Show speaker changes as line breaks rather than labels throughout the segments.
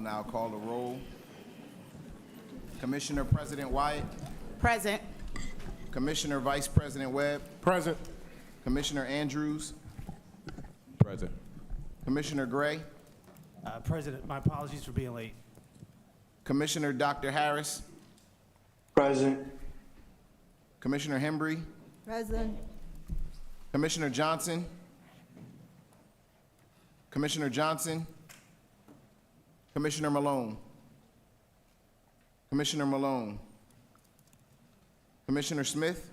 now call the roll. Commissioner President Wyatt.
Present.
Commissioner Vice President Webb.
Present.
Commissioner Andrews.
Present.
Commissioner Gray.
President, my apologies for being late.
Commissioner Dr. Harris.
Present.
Commissioner Hembry.
Present.
Commissioner Johnson. Commissioner Johnson. Commissioner Malone. Commissioner Malone. Commissioner Smith.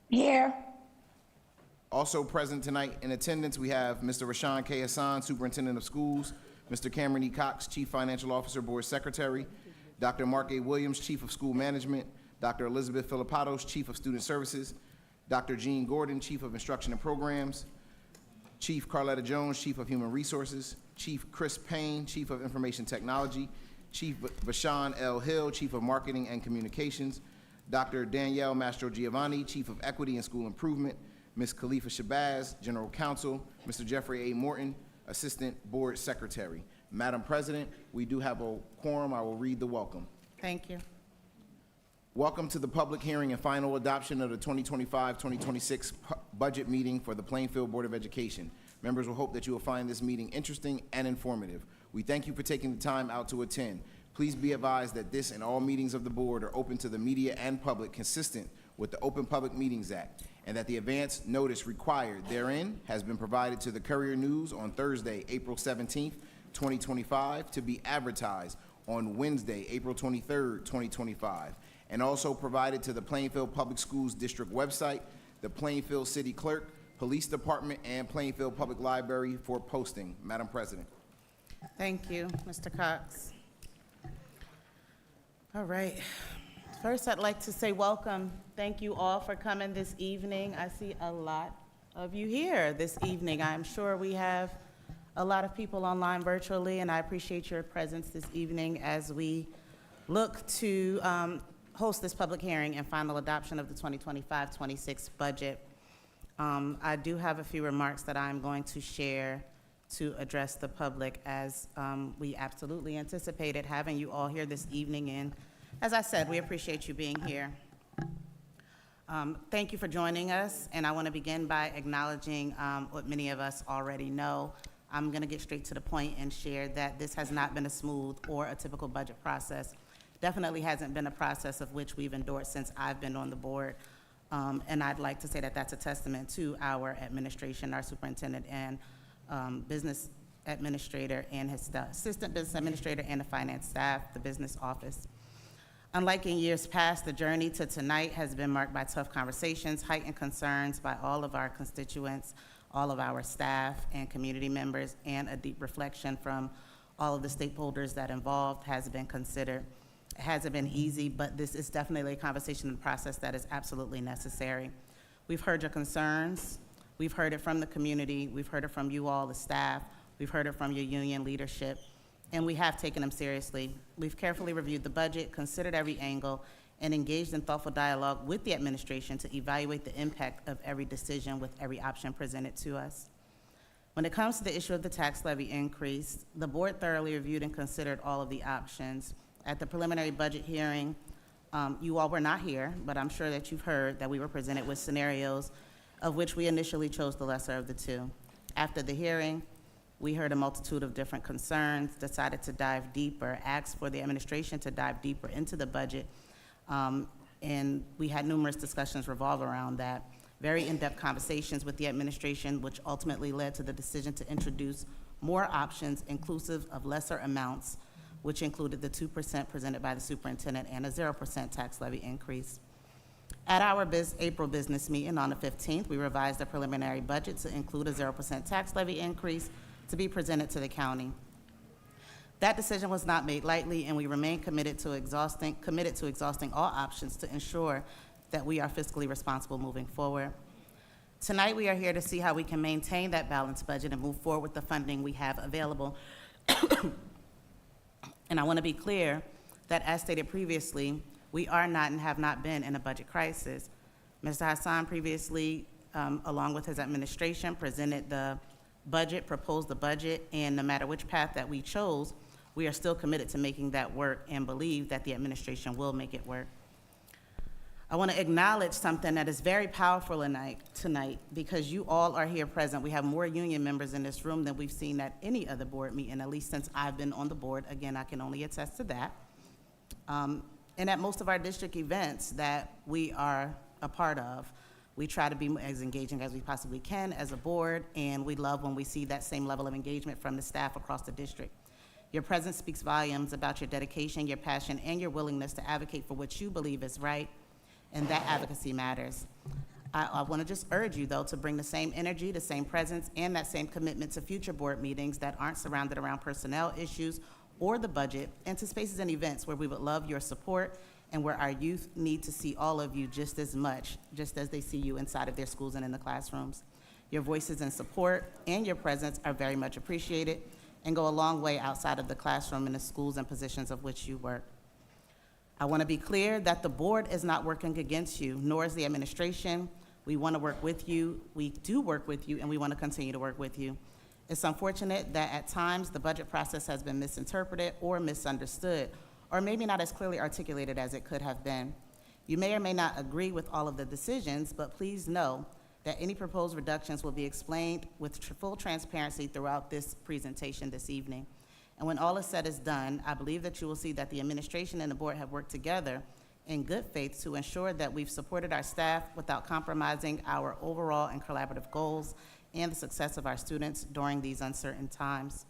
Here.
Also present tonight in attendance, we have Mr. Rashawn K. Hassan, Superintendent of Schools, Mr. Cameron E. Cox, Chief Financial Officer, Board Secretary, Dr. Mark A. Williams, Chief of School Management, Dr. Elizabeth Filipatos, Chief of Student Services, Dr. Jean Gordon, Chief of Instruction and Programs, Chief Carletta Jones, Chief of Human Resources, Chief Chris Payne, Chief of Information Technology, Chief Vashawn L. Hill, Chief of Marketing and Communications, Dr. Danielle Mastro Giovanni, Chief of Equity and School Improvement, Ms. Khalifa Shabazz, General Counsel, Mr. Jeffrey A. Morton, Assistant Board Secretary. Madam President, we do have a quorum. I will read the welcome.
Thank you.
Welcome to the public hearing and final adoption of the 2025-2026 budget meeting for the Plainfield Board of Education. Members will hope that you will find this meeting interesting and informative. We thank you for taking the time out to attend. Please be advised that this and all meetings of the board are open to the media and public consistent with the Open Public Meetings Act, and that the advance notice required therein has been provided to the Courier News on Thursday, April 17th, 2025, to be advertised on Wednesday, April 23rd, 2025, and also provided to the Plainfield Public Schools District website, the Plainfield City Clerk, Police Department, and Plainfield Public Library for posting. Madam President.
Thank you, Mr. Cox. All right. First, I'd like to say welcome. Thank you all for coming this evening. I see a lot of you here this evening. I'm sure we have a lot of people online virtually, and I appreciate your presence this evening as we look to host this public hearing and final adoption of the 2025-26 budget. I do have a few remarks that I'm going to share to address the public, as we absolutely anticipated having you all here this evening. And as I said, we appreciate you being here. Thank you for joining us, and I want to begin by acknowledging what many of us already know. I'm going to get straight to the point and share that this has not been a smooth or a typical budget process. Definitely hasn't been a process of which we've endorsed since I've been on the board. And I'd like to say that that's a testament to our administration, our superintendent and business administrator and his assistant business administrator and the finance staff, the business office. Unlike in years past, the journey to tonight has been marked by tough conversations, heightened concerns by all of our constituents, all of our staff and community members, and a deep reflection from all of the stakeholders that involved has been considered. It hasn't been easy, but this is definitely a conversation and process that is absolutely necessary. We've heard your concerns. We've heard it from the community. We've heard it from you all, the staff. We've heard it from your union leadership, and we have taken them seriously. We've carefully reviewed the budget, considered every angle, and engaged in thoughtful dialogue with the administration to evaluate the impact of every decision with every option presented to us. When it comes to the issue of the tax levy increase, the board thoroughly reviewed and considered all of the options. At the preliminary budget hearing, you all were not here, but I'm sure that you've heard that we were presented with scenarios of which we initially chose the lesser of the two. After the hearing, we heard a multitude of different concerns, decided to dive deeper, asked for the administration to dive deeper into the budget, and we had numerous discussions revolve around that. Very in-depth conversations with the administration, which ultimately led to the decision to introduce more options inclusive of lesser amounts, which included the 2% presented by the superintendent and a 0% tax levy increase. At our April business meeting on the 15th, we revised the preliminary budget to include a 0% tax levy increase to be presented to the county. That decision was not made lightly, and we remain committed to exhausting all options to ensure that we are fiscally responsible moving forward. Tonight, we are here to see how we can maintain that balanced budget and move forward with the funding we have available. And I want to be clear that, as stated previously, we are not and have not been in a budget crisis. Mr. Hassan previously, along with his administration, presented the budget, proposed the budget, and no matter which path that we chose, we are still committed to making that work and believe that the administration will make it work. I want to acknowledge something that is very powerful tonight because you all are here present. We have more union members in this room than we've seen at any other board meeting, at least since I've been on the board. Again, I can only attest to that. And at most of our district events that we are a part of, we try to be as engaging as we possibly can as a board, and we love when we see that same level of engagement from the staff across the district. Your presence speaks volumes about your dedication, your passion, and your willingness to advocate for what you believe is right, and that advocacy matters. I want to just urge you, though, to bring the same energy, the same presence, and that same commitment to future board meetings that aren't surrounded around personnel issues or the budget, and to spaces and events where we would love your support and where our youth need to see all of you just as much, just as they see you inside of their schools and in the classrooms. Your voices and support and your presence are very much appreciated and go a long way outside of the classroom in the schools and positions of which you work. I want to be clear that the board is not working against you, nor is the administration. We want to work with you, we do work with you, and we want to continue to work with you. It's unfortunate that at times the budget process has been misinterpreted or misunderstood, or maybe not as clearly articulated as it could have been. You may or may not agree with all of the decisions, but please know that any proposed reductions will be explained with full transparency throughout this presentation this evening. And when all is said is done, I believe that you will see that the administration and the board have worked together in good faith to ensure that we've supported our staff without compromising our overall and collaborative goals and the success of our students during these uncertain times.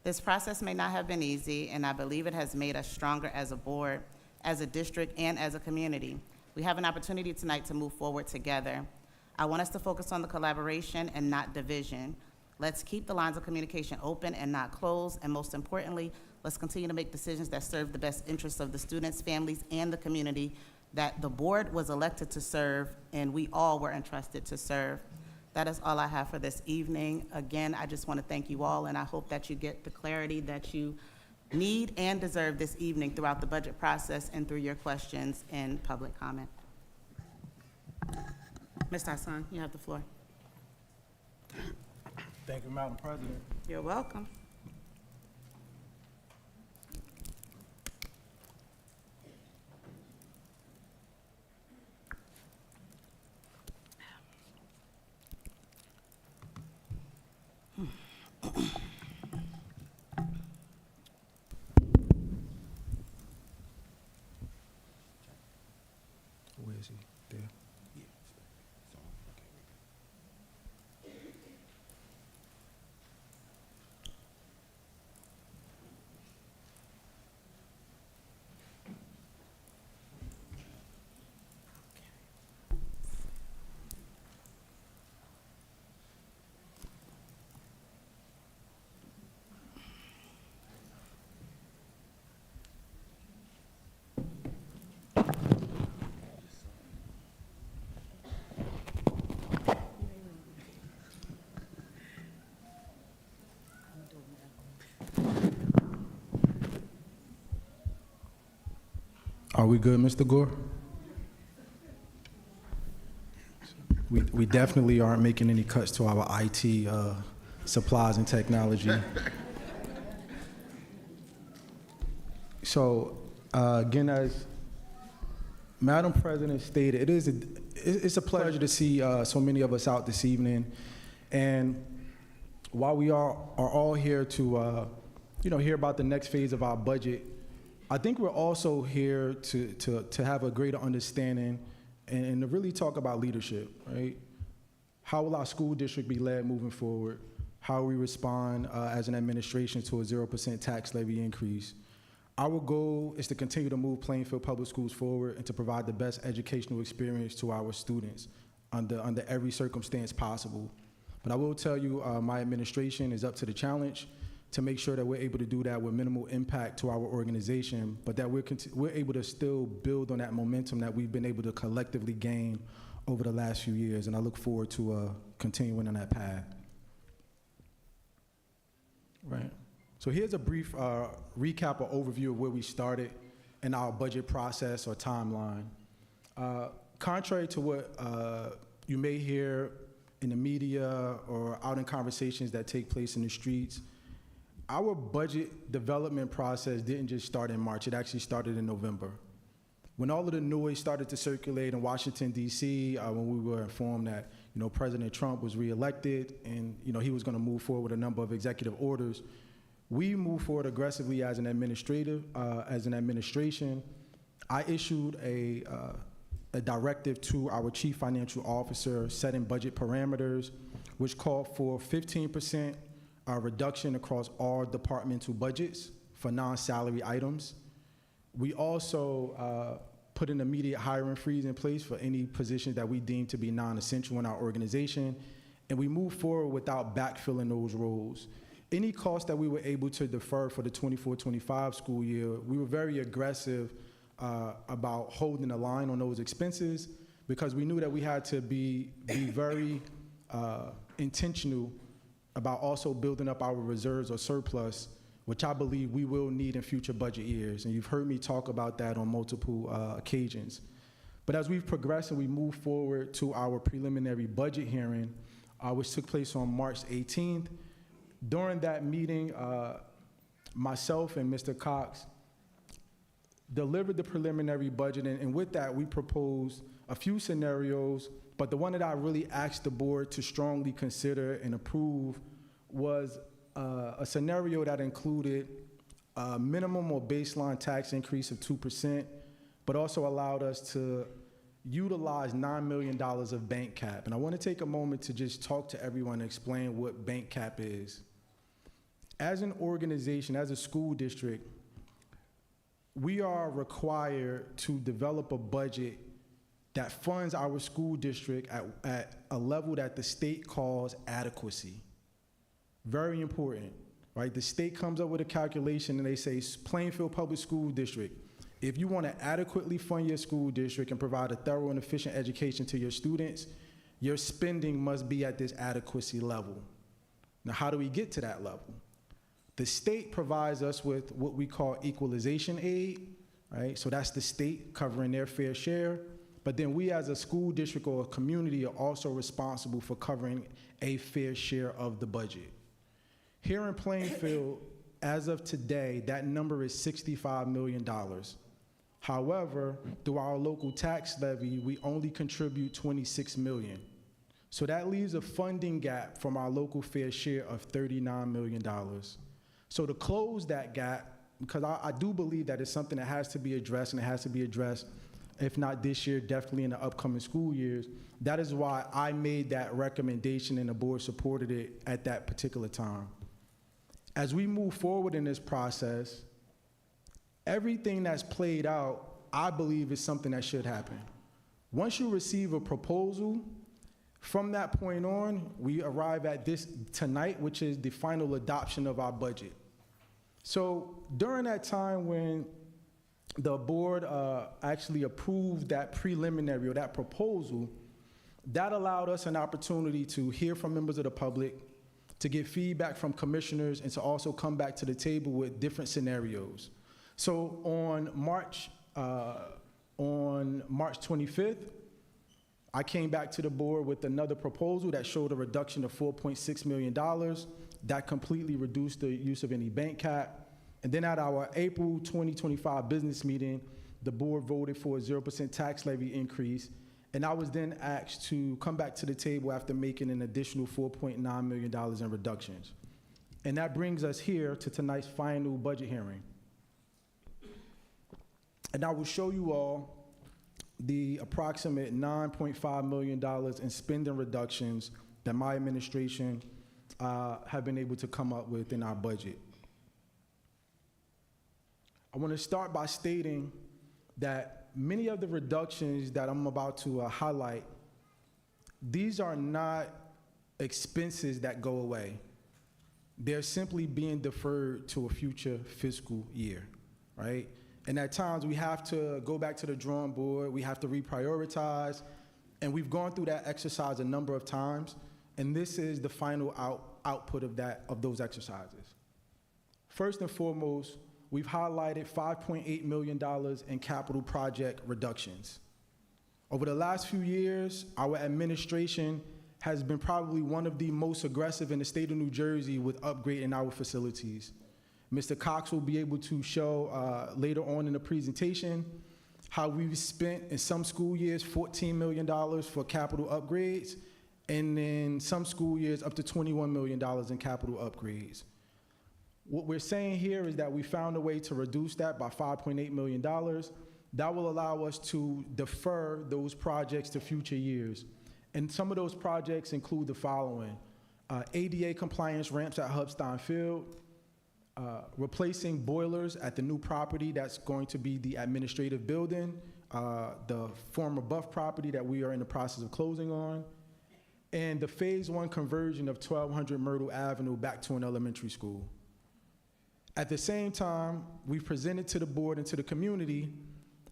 This process may not have been easy, and I believe it has made us stronger as a board, as a district, and as a community. We have an opportunity tonight to move forward together. I want us to focus on the collaboration and not division. Let's keep the lines of communication open and not closed, and most importantly, let's continue to make decisions that serve the best interests of the students, families, and the community that the board was elected to serve, and we all were entrusted to serve. That is all I have for this evening. Again, I just want to thank you all, and I hope that you get the clarity that you need and deserve this evening throughout the budget process and through your questions and public comment. Mr. Hassan, you have the floor.
Thank you, Madam President.
You're welcome.
Where is he? There. Are we good, Mr. Gore? We definitely aren't making any cuts to our IT supplies and technology. So, again, as Madam President stated, it's a pleasure to see so many of us out this evening. And while we are all here to, hear about the next phase of our budget, I think we're also here to have a greater understanding and to really talk about leadership, right? How will our school district be led moving forward? How we respond as an administration to a 0% tax levy increase? Our goal is to continue to move Plainfield Public Schools forward and to provide the best educational experience to our students under every circumstance possible. But I will tell you, my administration is up to the challenge to make sure that we're able to do that with minimal impact to our organization, but that we're able to still build on that momentum that we've been able to collectively gain over the last few years, and I look forward to continuing on that path. Right. So here's a brief recap or overview of where we started in our budget process or timeline. Contrary to what you may hear in the media or out in conversations that take place in the streets, our budget development process didn't just start in March, it actually started in November. When all of the noise started to circulate in Washington, D.C., when we were informed that, President Trump was reelected and, he was going to move forward with a number of executive orders, we moved forward aggressively as an administration. I issued a directive to our chief financial officer setting budget parameters, which called for 15% reduction across all departmental budgets for non-salary items. We also put an immediate hiring freeze in place for any positions that we deem to be non-essential in our organization, and we moved forward without backfilling those roles. Any costs that we were able to defer for the 24-25 school year, we were very aggressive about holding the line on those expenses because we knew that we had to be very intentional about also building up our reserves or surplus, which I believe we will need in future budget years. And you've heard me talk about that on multiple occasions. But as we've progressed and we move forward to our preliminary budget hearing, which took place on March 18th, during that meeting, myself and Mr. Cox delivered the preliminary budget, and with that, we proposed a few scenarios, but the one that I really asked the board to strongly consider and approve was a scenario that included a minimum or baseline tax increase of 2%, but also allowed us to utilize $9 million of bank cap. And I want to take a moment to just talk to everyone and explain what bank cap is. As an organization, as a school district, we are required to develop a budget that funds our school district at a level that the state calls adequacy. Very important, right? The state comes up with a calculation and they say, Plainfield Public School District, if you want to adequately fund your school district and provide a thorough and efficient education to your students, your spending must be at this adequacy level. Now, how do we get to that level? The state provides us with what we call equalization aid, right? So that's the state covering their fair share. But then we as a school district or a community are also responsible for covering a fair share of the budget. Here in Plainfield, as of today, that number is $65 million. However, through our local tax levy, we only contribute $26 million. So that leaves a funding gap from our local fair share of $39 million. So to close that gap, because I do believe that it's something that has to be addressed, and it has to be addressed, if not this year, definitely in the upcoming school years, that is why I made that recommendation and the board supported it at that particular time. As we move forward in this process, everything that's played out, I believe, is something that should happen. Once you receive a proposal, from that point on, we arrive at this tonight, which is the final adoption of our budget. So during that time when the board actually approved that preliminary or that proposal, that allowed us an opportunity to hear from members of the public, to get feedback from commissioners, and to also come back to the table with different scenarios. So on March 25th, I came back to the board with another proposal that showed a reduction of $4.6 million. That completely reduced the use of any bank cap. And then at our April 2025 business meeting, the board voted for a 0% tax levy increase. And I was then asked to come back to the table after making an additional $4.9 million in reductions. And that brings us here to tonight's final budget hearing. And I will show you all the approximate $9.5 million in spending reductions that my administration have been able to come up with in our budget. I want to start by stating that many of the reductions that I'm about to highlight, these are not expenses that go away. They're simply being deferred to a future fiscal year, right? And at times, we have to go back to the drawing board, we have to reprioritize, and we've gone through that exercise a number of times, and this is the final output of those exercises. First and foremost, we've highlighted $5.8 million in capital project reductions. Over the last few years, our administration has been probably one of the most aggressive in the state of New Jersey with upgrading our facilities. Mr. Cox will be able to show later on in the presentation how we've spent in some school years $14 million for capital upgrades, and in some school years up to $21 million in capital upgrades. What we're saying here is that we found a way to reduce that by $5.8 million. That will allow us to defer those projects to future years. And some of those projects include the following: ADA compliance ramps at Hubstein Field, replacing boilers at the new property that's going to be the administrative building, the former Buff property that we are in the process of closing on, and the Phase 1 conversion of 1200 Myrtle Avenue back to an elementary school. At the same time, we've presented to the board and to the community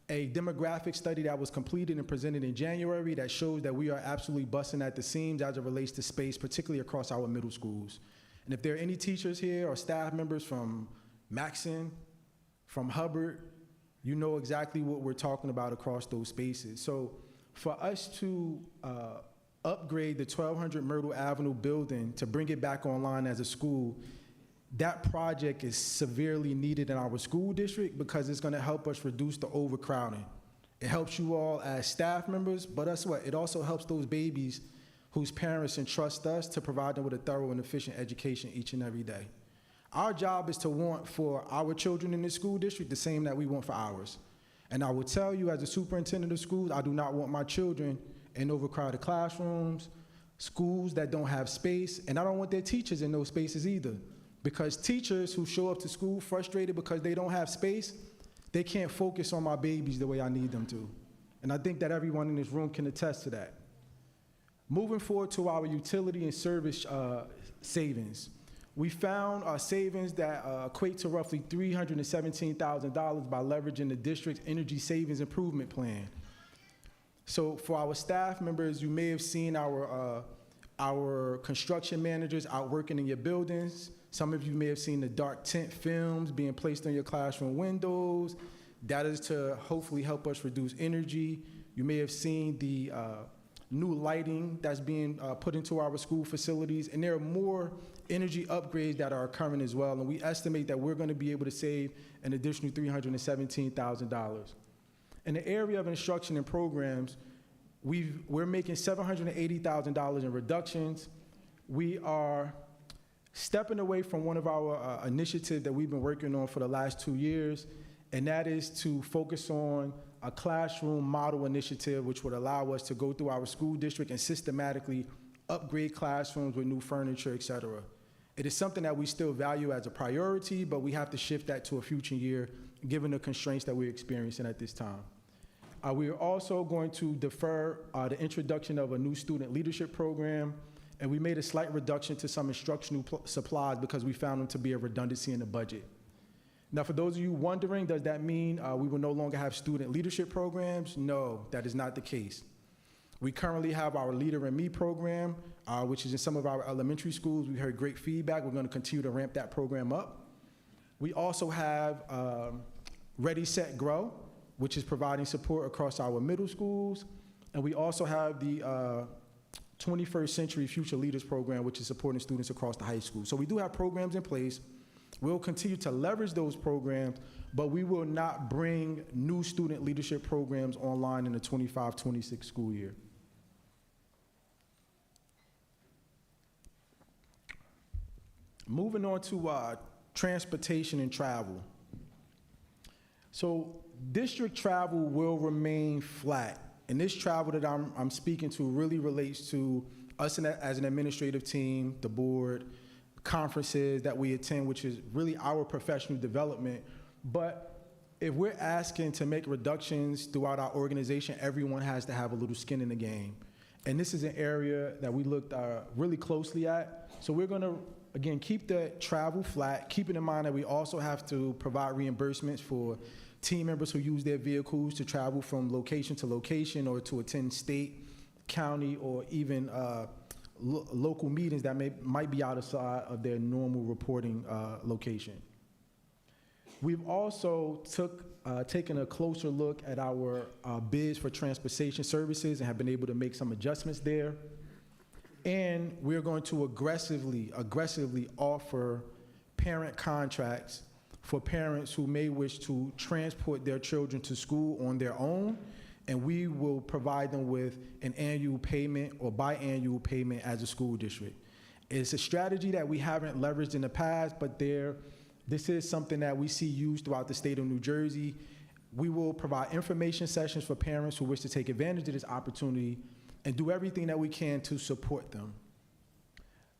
a demographic study that was completed and presented in January that shows that we are absolutely busting at the seams as it relates to space, particularly across our middle schools. And if there are any teachers here or staff members from Maxon, from Hubbard, you know exactly what we're talking about across those spaces. So for us to upgrade the 1200 Myrtle Avenue building to bring it back online as a school, that project is severely needed in our school district because it's going to help us reduce the overcrowding. It helps you all as staff members, but that's what, it also helps those babies whose parents entrust us to provide them with a thorough and efficient education each and every day. Our job is to want for our children in this school district the same that we want for ours. And I will tell you, as a superintendent of schools, I do not want my children in overcrowded classrooms, schools that don't have space, and I don't want their teachers in those spaces either. Because teachers who show up to school frustrated because they don't have space, they can't focus on my babies the way I need them to. And I think that everyone in this room can attest to that. Moving forward to our utility and service savings. We found savings that equate to roughly $317,000 by leveraging the district's energy savings improvement plan. So for our staff members, you may have seen our construction managers out working in your buildings. Some of you may have seen the dark tent films being placed on your classroom windows. That is to hopefully help us reduce energy. You may have seen the new lighting that's being put into our school facilities, and there are more energy upgrades that are occurring as well, and we estimate that we're going to be able to save an additional $317,000. In the area of instruction and programs, we're making $780,000 in reductions. We are stepping away from one of our initiatives that we've been working on for the last 2 years, and that is to focus on a classroom model initiative which would allow us to go through our school district and systematically upgrade classrooms with new furniture, et cetera. It is something that we still value as a priority, but we have to shift that to a future year given the constraints that we're experiencing at this time. We are also going to defer the introduction of a new student leadership program, and we made a slight reduction to some instructional supplies because we found them to be a redundancy in the budget. Now, for those of you wondering, does that mean we will no longer have student leadership programs? No, that is not the case. We currently have our Leader in Me program, which is in some of our elementary schools. We heard great feedback. We're going to continue to ramp that program up. We also have Ready, Set, Grow, which is providing support across our middle schools. And we also have the 21st Century Future Leaders program, which is supporting students across the high school. So we do have programs in place. We'll continue to leverage those programs, but we will not bring new student leadership programs online in the 25-26 school year. Moving on to transportation and travel. So district travel will remain flat. And this travel that I'm speaking to really relates to us as an administrative team, the board, conferences that we attend, which is really our professional development. But if we're asking to make reductions throughout our organization, everyone has to have a little skin in the game. And this is an area that we looked really closely at. So we're going to, again, keep the travel flat, keeping in mind that we also have to provide reimbursements for team members who use their vehicles to travel from location to location or to attend state, county, or even local meetings that might be outside of their normal reporting location. We've also taken a closer look at our bids for transportation services and have been able to make some adjustments there. And we're going to aggressively offer parent contracts for parents who may wish to transport their children to school on their own, and we will provide them with an annual payment or biannual payment as a school district. It's a strategy that we haven't leveraged in the past, but this is something that we see used throughout the state of New Jersey. We will provide information sessions for parents who wish to take advantage of this opportunity and do everything that we can to support them.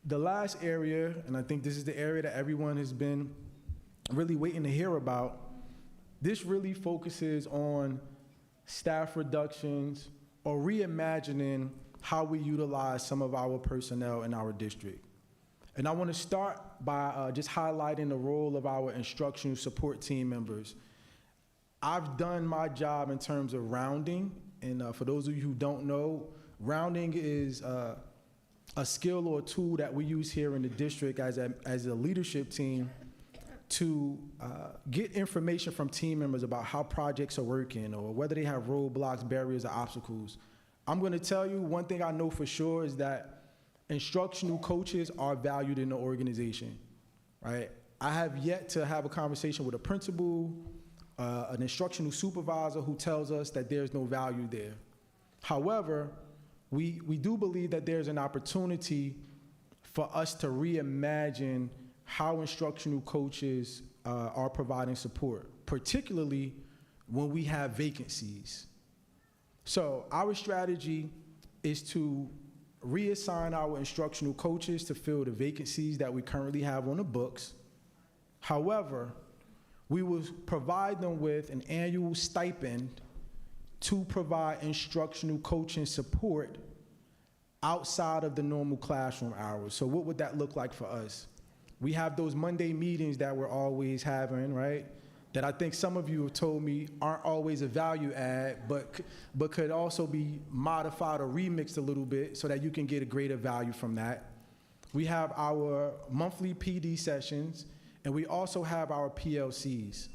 The last area, and I think this is the area that everyone has been really waiting to hear about, this really focuses on staff reductions or reimagining how we utilize some of our personnel in our district. And I want to start by just highlighting the role of our instructional support team members. I've done my job in terms of rounding, and for those of you who don't know, rounding is a skill or tool that we use here in the district as a leadership team to get information from team members about how projects are working or whether they have roadblocks, barriers, or obstacles. I'm going to tell you one thing I know for sure is that instructional coaches are valued in the organization, right? I have yet to have a conversation with a principal, an instructional supervisor who tells us that there's no value there. However, we do believe that there's an opportunity for us to reimagine how instructional coaches are providing support, particularly when we have vacancies. So our strategy is to reassign our instructional coaches to fill the vacancies that we currently have on the books. However, we will provide them with an annual stipend to provide instructional coaching support outside of the normal classroom hours. So what would that look like for us? We have those Monday meetings that we're always having, right? That I think some of you have told me aren't always a value add, but could also be modified or remixed a little bit so that you can get a greater value from that. We have our monthly PD sessions, and we also have our PLCs.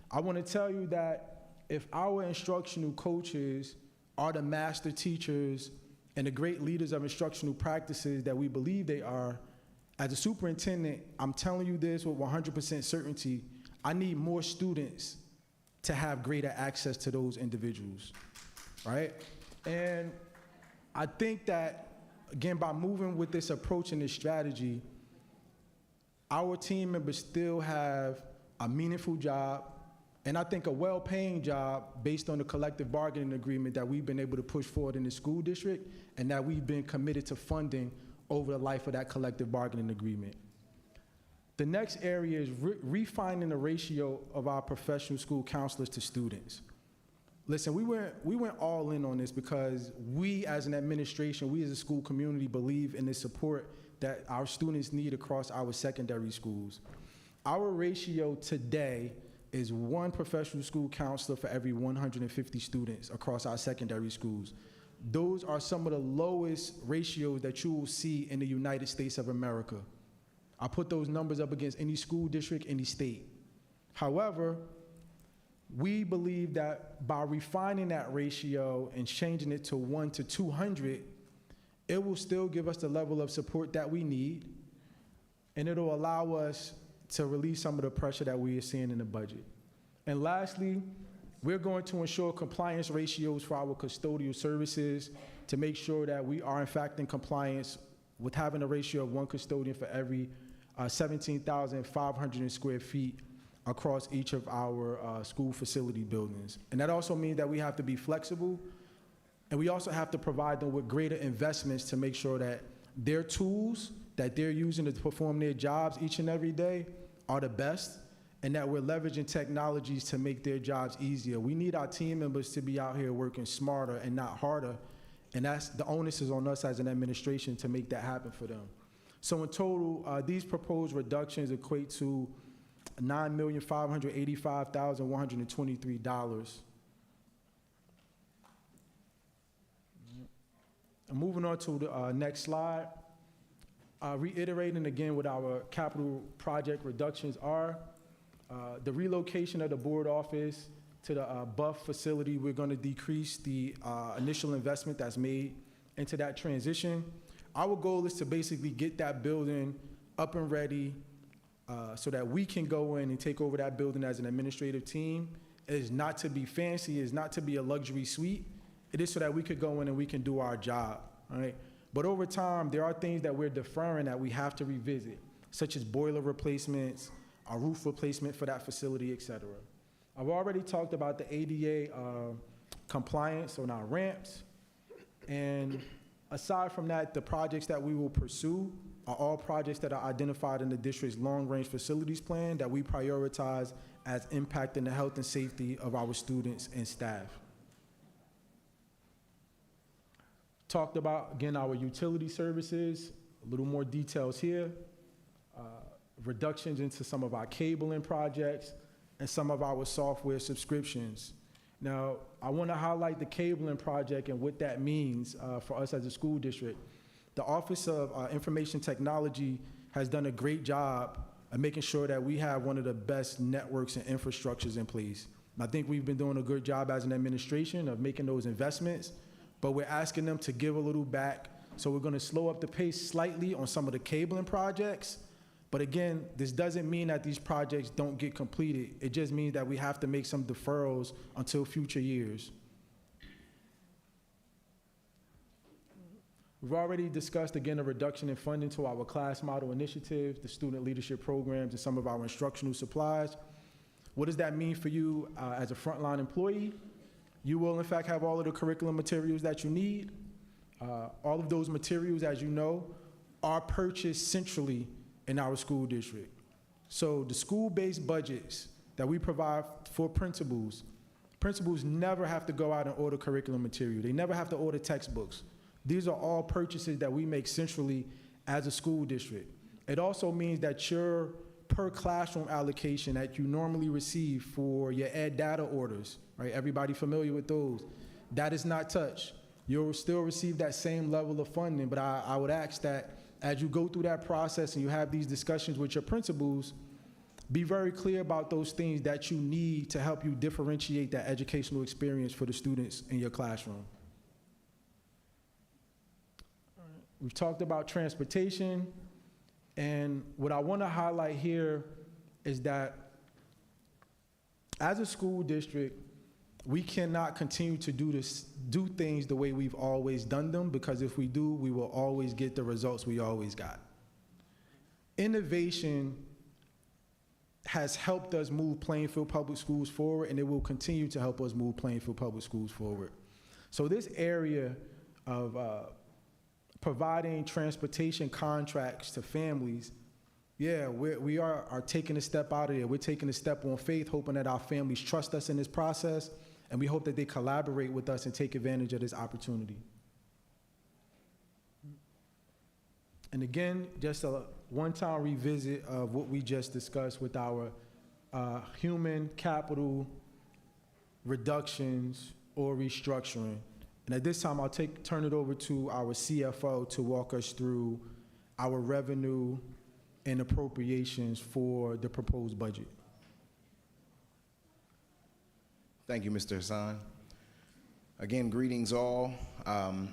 I want to tell you that if our instructional coaches are the master teachers and the great leaders of instructional practices that we believe they are, as a superintendent, I'm telling you this with 100% certainty, I need more students to have greater access to those individuals, right? And I think that, again, by moving with this approach and this strategy, our team members still have a meaningful job, and I think a well-paying job based on the collective bargaining agreement that we've been able to push forward in the school district and that we've been committed to funding over the life of that collective bargaining agreement. The next area is refining the ratio of our professional school counselors to students. Listen, we went all in on this because we as an administration, we as a school community believe in the support that our students need across our secondary schools. Our ratio today is one professional school counselor for every 150 students across our secondary schools. Those are some of the lowest ratios that you will see in the United States of America. I put those numbers up against any school district, any state. However, we believe that by refining that ratio and changing it to 1 to 200, it will still give us the level of support that we need, and it'll allow us to relieve some of the pressure that we are seeing in the budget. And lastly, we're going to ensure compliance ratios for our custodial services to make sure that we are in fact in compliance with having a ratio of one custodian for every 17,500 square feet across each of our school facility buildings. And that also means that we have to be flexible, and we also have to provide them with greater investments to make sure that their tools that they're using to perform their jobs each and every day are the best, and that we're leveraging technologies to make their jobs easier. We need our team members to be out here working smarter and not harder, and that's the onus is on us as an administration to make that happen for them. So in total, these proposed reductions equate to $9,585,123. And moving on to the next slide, reiterating again what our capital project reductions are. The relocation of the board office to the Buff facility, we're going to decrease the initial investment that's made into that transition. Our goal is to basically get that building up and ready so that we can go in and take over that building as an administrative team. It is not to be fancy, it is not to be a luxury suite. It is so that we could go in and we can do our job, all right? But over time, there are things that we're deferring that we have to revisit, such as boiler replacements, a roof replacement for that facility, et cetera. I've already talked about the ADA compliance on our ramps. And aside from that, the projects that we will pursue are all projects that are identified in the district's long-range facilities plan that we prioritize as impacting the health and safety of our students and staff. Talked about, again, our utility services, a little more details here, reductions into some of our cabling projects, and some of our software subscriptions. Now, I want to highlight the cabling project and what that means for us as a school district. The Office of Information Technology has done a great job of making sure that we have one of the best networks and infrastructures in place. And I think we've been doing a good job as an administration of making those investments, but we're asking them to give a little back. So we're going to slow up the pace slightly on some of the cabling projects. But again, this doesn't mean that these projects don't get completed. It just means that we have to make some deferrals until future years. We've already discussed, again, a reduction in funding to our class model initiatives, the student leadership programs, and some of our instructional supplies. What does that mean for you as a frontline employee? You will, in fact, have all of the curriculum materials that you need. All of those materials, as you know, are purchased centrally in our school district. So the school-based budgets that we provide for principals never have to go out and order curriculum material. They never have to order textbooks. These are all purchases that we make centrally as a school district. It also means that your per classroom allocation that you normally receive for your ed data orders, right? Everybody familiar with those? That is not touched. You'll still receive that same level of funding, but I would ask that as you go through that process and you have these discussions with your principals, be very clear about those things that you need to help you differentiate that educational experience for the students in your classroom. We've talked about transportation, and what I want to highlight here is that as a school district, we cannot continue to do things the way we've always done them, because if we do, we will always get the results we always got. Innovation has helped us move Plainfield Public Schools forward, and it will continue to help us move Plainfield Public Schools forward. So this area of providing transportation contracts to families, yeah, we are taking a step out of there. We're taking a step on faith, hoping that our families trust us in this process, and we hope that they collaborate with us and take advantage of this opportunity. And again, just a one-time revisit of what we just discussed with our human capital reductions or restructuring. And at this time, I'll turn it over to our CFO to walk us through our revenue and appropriations for the proposed budget.
Thank you, Mr. Hassan. Again, greetings all. I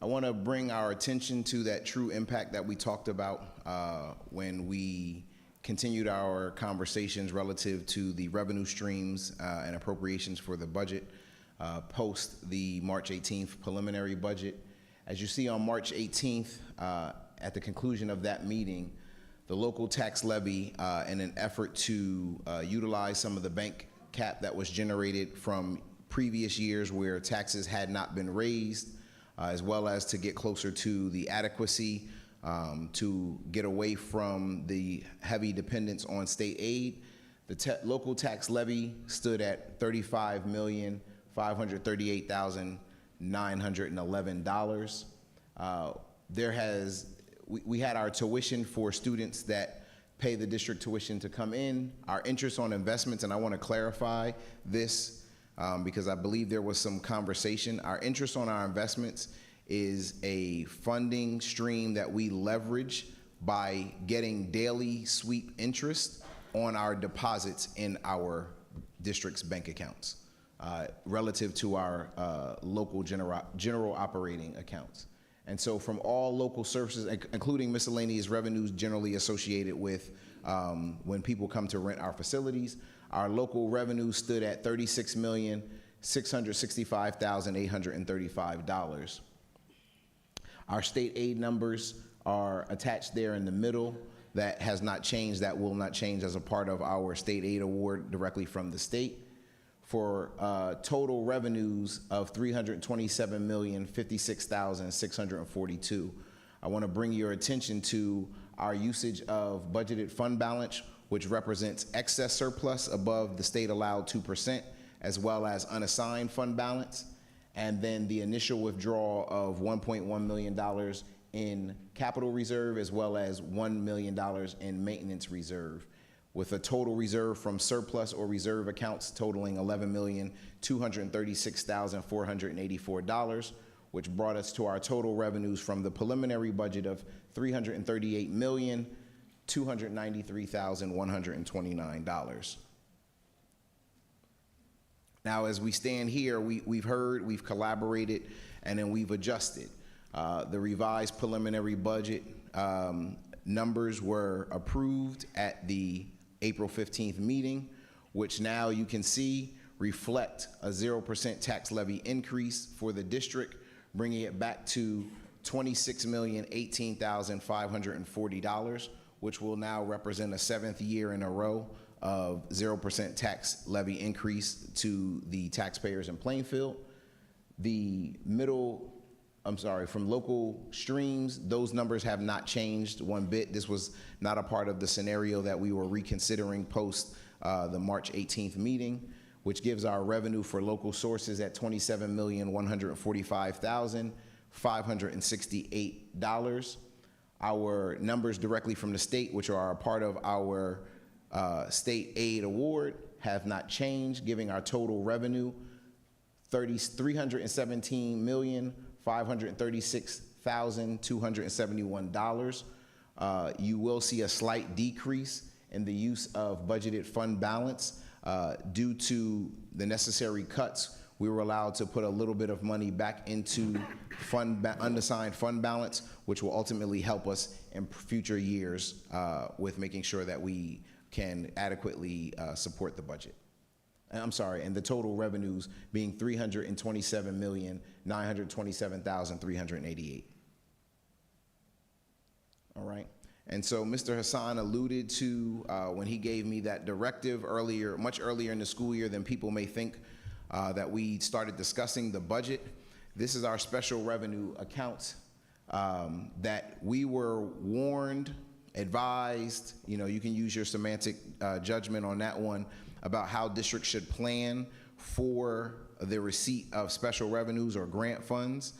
want to bring our attention to that true impact that we talked about when we continued our conversations relative to the revenue streams and appropriations for the budget post the March 18th preliminary budget. As you see on March 18th, at the conclusion of that meeting, the local tax levy, in an effort to utilize some of the bank cap that was generated from previous years where taxes had not been raised, as well as to get closer to the adequacy, to get away from the heavy dependence on state aid. The local tax levy stood at $35,538,911. We had our tuition for students that pay the district tuition to come in, our interest on investments, and I want to clarify this because I believe there was some conversation. Our interest on our investments is a funding stream that we leverage by getting daily sweep interest on our deposits in our district's bank accounts relative to our local general operating accounts. And so from all local services, including miscellaneous revenues generally associated with when people come to rent our facilities, our local revenues stood at $36,665,835. Our state aid numbers are attached there in the middle. That has not changed. That will not change as a part of our state aid award directly from the state. For total revenues of $327,056,642. I want to bring your attention to our usage of budgeted fund balance, which represents excess surplus above the state allowed 2%, as well as unassigned fund balance, and then the initial withdrawal of $1.1 million in capital reserve, as well as $1 million in maintenance reserve, with a total reserve from surplus or reserve accounts totaling $11,236,484, which brought us to our total revenues from the preliminary budget of $338,293,129. Now, as we stand here, we've heard, we've collaborated, and then we've adjusted. The revised preliminary budget numbers were approved at the April 15th meeting, which now you can see reflect a 0% tax levy increase for the district, bringing it back to $26,018,540, which will now represent a 7th year in a row of 0% tax levy increase to the taxpayers in Plainfield. From local streams, those numbers have not changed one bit. This was not a part of the scenario that we were reconsidering post the March 18th meeting, which gives our revenue for local sources at $27,145,568. Our numbers directly from the state, which are a part of our state aid award, have not changed, giving our total revenue $317,536,271. You will see a slight decrease in the use of budgeted fund balance due to the necessary cuts. We were allowed to put a little bit of money back into unassigned fund balance, which will ultimately help us in future years with making sure that we can adequately support the budget. And the total revenues being $327,927,388. All right. And so Mr. Hassan alluded to when he gave me that directive earlier, much earlier in the school year than people may think, that we started discussing the budget. This is our special revenue account that we were warned, advised, you can use your semantic judgment on that one, about how districts should plan for the receipt of special revenues or grant funds.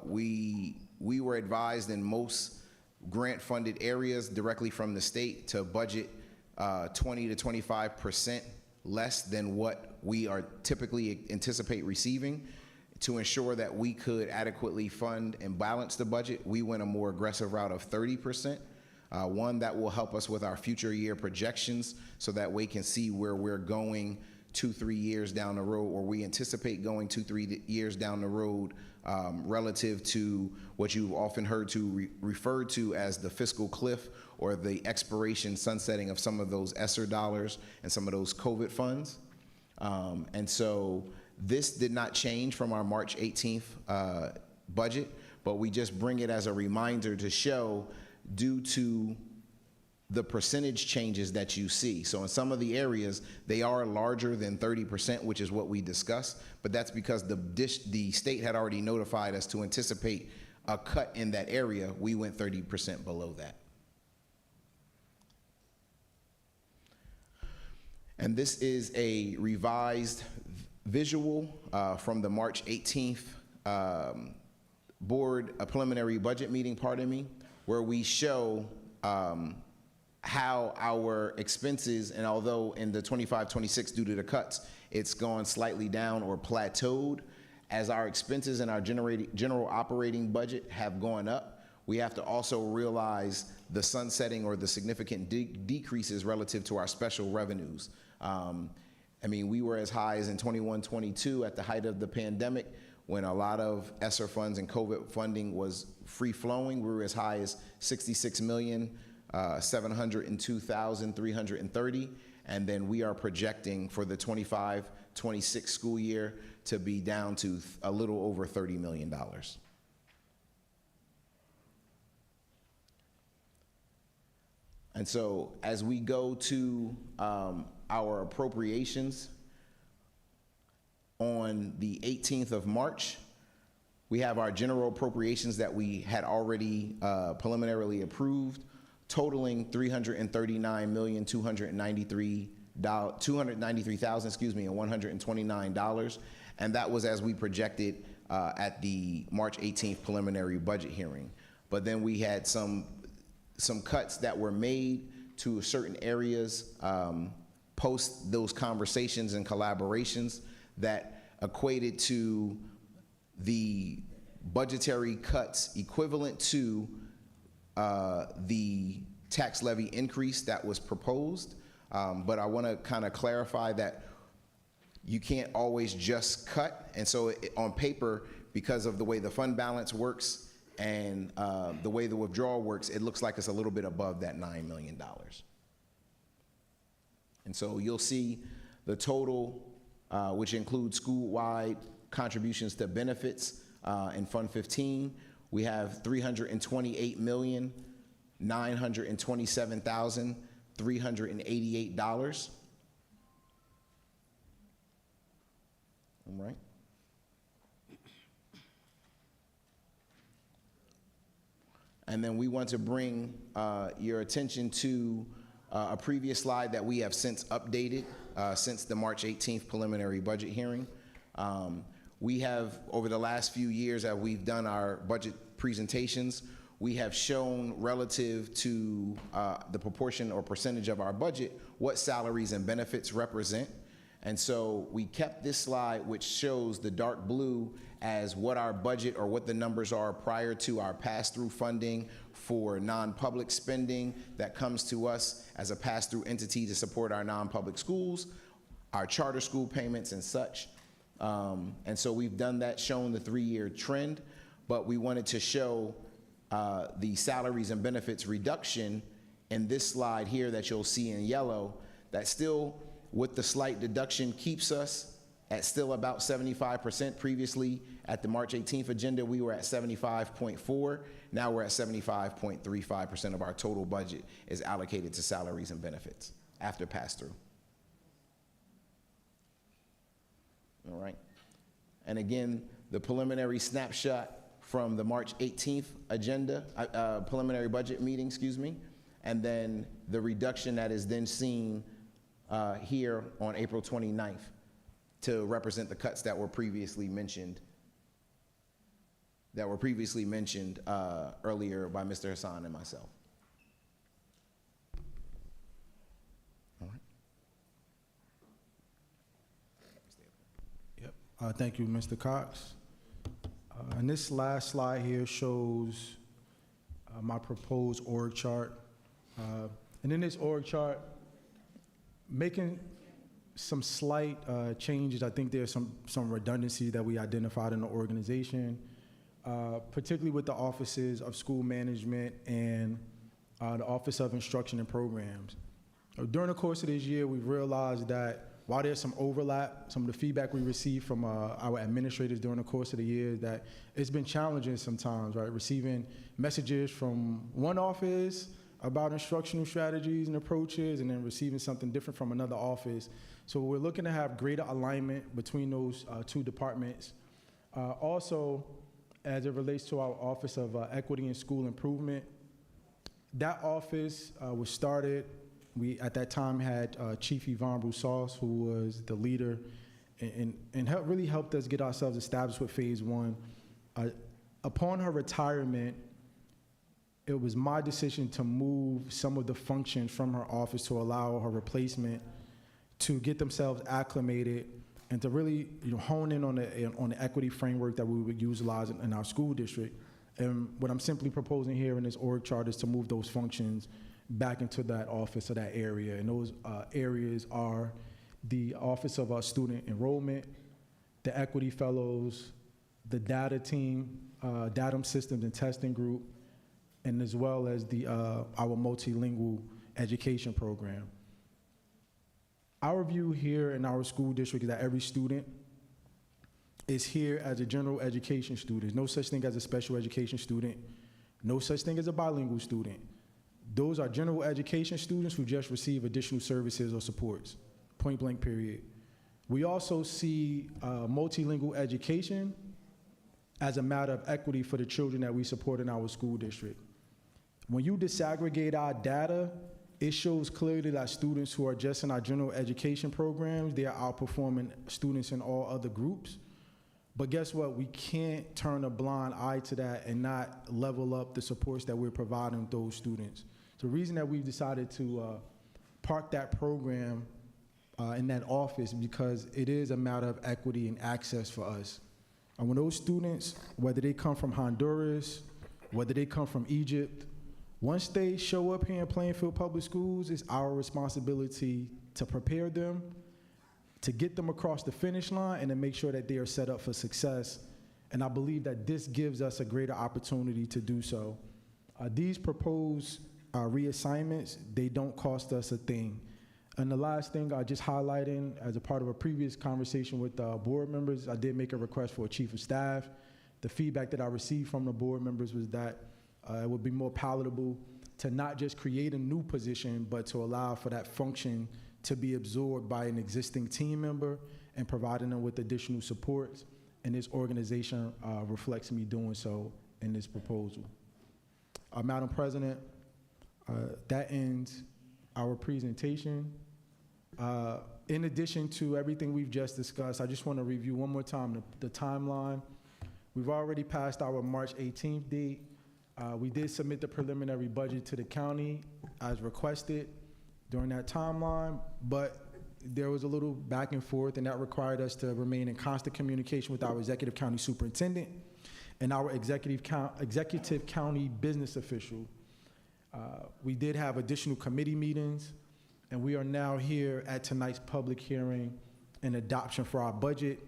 We were advised in most grant-funded areas directly from the state to budget 20 to 25% less than what we are typically anticipate receiving. To ensure that we could adequately fund and balance the budget, we went a more aggressive route of 30%. One that will help us with our future year projections so that we can see where we're going 2-3 years down the road, or we anticipate going 2-3 years down the road relative to what you've often heard referred to as the fiscal cliff, or the expiration sunsetting of some of those ESSER dollars and some of those COVID funds. And so this did not change from our March 18th budget, but we just bring it as a reminder to show, due to the percentage changes that you see. So in some of the areas, they are larger than 30%, which is what we discussed, but that's because the state had already notified us to anticipate a cut in that area. We went 30% below that. And this is a revised visual from the March 18th preliminary budget meeting, where we show how our expenses, and although in the 25-26 due to the cuts, it's gone slightly down or plateaued, as our expenses and our general operating budget have gone up, we have to also realize the sunsetting or the significant decreases relative to our special revenues. We were as high as in 21-22 at the height of the pandemic. when a lot of ESSER funds and COVID funding was free-flowing. We were as high as 66,702,330, and then we are projecting for the 25-26 school year to be down to a little over $30 million. And so as we go to our appropriations, on the 18th of March, we have our general appropriations that we had already preliminarily approved, totaling $293,129, and that was as we projected at the March 18th preliminary budget hearing. But then we had some cuts that were made to certain areas post those conversations and collaborations that equated to the budgetary cuts equivalent to the tax levy increase that was proposed. But I want to kind of clarify that you can't always just cut. And so on paper, because of the way the fund balance works and the way the withdrawal works, it looks like it's a little bit above that $9 million. And so you'll see the total, which includes school-wide contributions to benefits in Fund 15. We have $328,927,388. All right. And then we want to bring your attention to a previous slide that we have since updated since the March 18th preliminary budget hearing. We have, over the last few years that we've done our budget presentations, we have shown relative to the proportion or percentage of our budget what salaries and benefits represent. And so we kept this slide, which shows the dark blue as what our budget or what the numbers are prior to our pass-through funding for non-public spending that comes to us as a pass-through entity to support our non-public schools, our charter school payments and such. And so we've done that, shown the 3-year trend, but we wanted to show the salaries and benefits reduction in this slide here that you'll see in yellow, that still, with the slight deduction, keeps us at still about 75%. Previously, at the March 18th agenda, we were at 75.4. Now we're at 75.35% of our total budget is allocated to salaries and benefits after pass-through. All right. And again, the preliminary snapshot from the March 18th agenda, preliminary budget meeting, excuse me, and then the reduction that is then seen here on April 29th to represent the cuts that were previously mentioned, earlier by Mr. Hassan and myself. All right.
Yep. Thank you, Mr. Cox. And this last slide here shows my proposed org chart. And in this org chart, making some slight changes. I think there's some redundancy that we identified in the organization, particularly with the offices of school management and the Office of Instruction and Programs. During the course of this year, we've realized that while there's some overlap, some of the feedback we received from our administrators during the course of the year, that it's been challenging sometimes, right? Receiving messages from one office about instructional strategies and approaches, and then receiving something different from another office. So we're looking to have greater alignment between those two departments. Also, as it relates to our Office of Equity and School Improvement, that office was started. We, at that time, had Chief Yvonne Broussas, who was the leader, and really helped us get ourselves established with Phase 1. Upon her retirement, it was my decision to move some of the functions from her office to allow her replacement to get themselves acclimated and to really, hone in on the equity framework that we would utilize in our school district. And what I'm simply proposing here in this org chart is to move those functions back into that office or that area. And those areas are the Office of Student Enrollment, the Equity Fellows, the data team, datum systems and testing group, and as well as our multilingual education program. Our view here in our school district is that every student is here as a general education student. There's no such thing as a special education student, no such thing as a bilingual student. Those are general education students who just receive additional services or supports, point blank period. We also see multilingual education as a matter of equity for the children that we support in our school district. When you disaggregate our data, it shows clearly that students who are just in our general education programs, they are outperforming students in all other groups. But guess what? We can't turn a blind eye to that and not level up the supports that we're providing those students. So the reason that we've decided to park that program in that office because it is a matter of equity and access for us. And when those students, whether they come from Honduras, whether they come from Egypt, once they show up here in Plainfield Public Schools, it's our responsibility to prepare them, to get them across the finish line, and to make sure that they are set up for success. And I believe that this gives us a greater opportunity to do so. These proposed reassignments, they don't cost us a thing. And the last thing I just highlighting, as a part of a previous conversation with board members, I did make a request for a chief of staff. The feedback that I received from the board members was that it would be more palatable to not just create a new position, but to allow for that function to be absorbed by an existing team member and providing them with additional supports. And this organization reflects me doing so in this proposal. Madam President, that ends our presentation. In addition to everything we've just discussed, I just want to review one more time the timeline. We've already passed our March 18th date. We did submit the preliminary budget to the county as requested during that timeline, but there was a little back and forth, and that required us to remain in constant communication with our executive county superintendent and our executive county business official. We did have additional committee meetings, and we are now here at tonight's public hearing and adoption for our budget.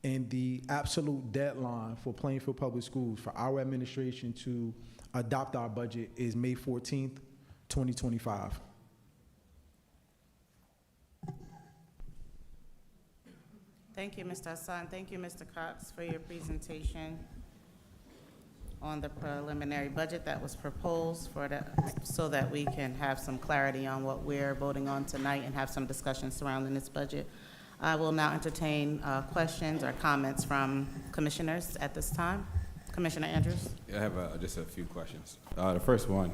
And the absolute deadline for Plainfield Public Schools for our administration to adopt our budget is May 14th, 2025.
Thank you, Mr. Hassan. Thank you, Mr. Cox, for your presentation on the preliminary budget that was proposed so that we can have some clarity on what we're voting on tonight and have some discussion surrounding this budget. I will now entertain questions or comments from commissioners at this time. Commissioner Andrews.
I have just a few questions. The first one,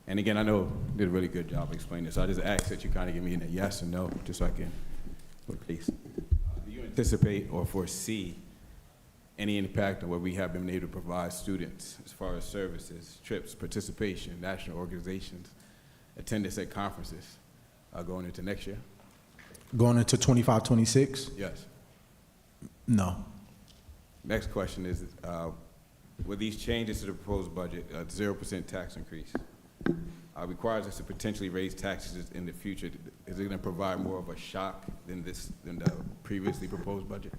and again, I know you did a really good job explaining this, so I just ask that you kind of give me a yes or no, just so I can, please. Do you anticipate or foresee any impact on what we have been able to provide students as far as services, trips, participation, national organizations, attendance at conferences going into next year?
Going into 25, 26?
Yes.
No.
Next question is, with these changes to the proposed budget, 0% tax increase requires us to potentially raise taxes in the future. Is it going to provide more of a shock than the previously proposed budget?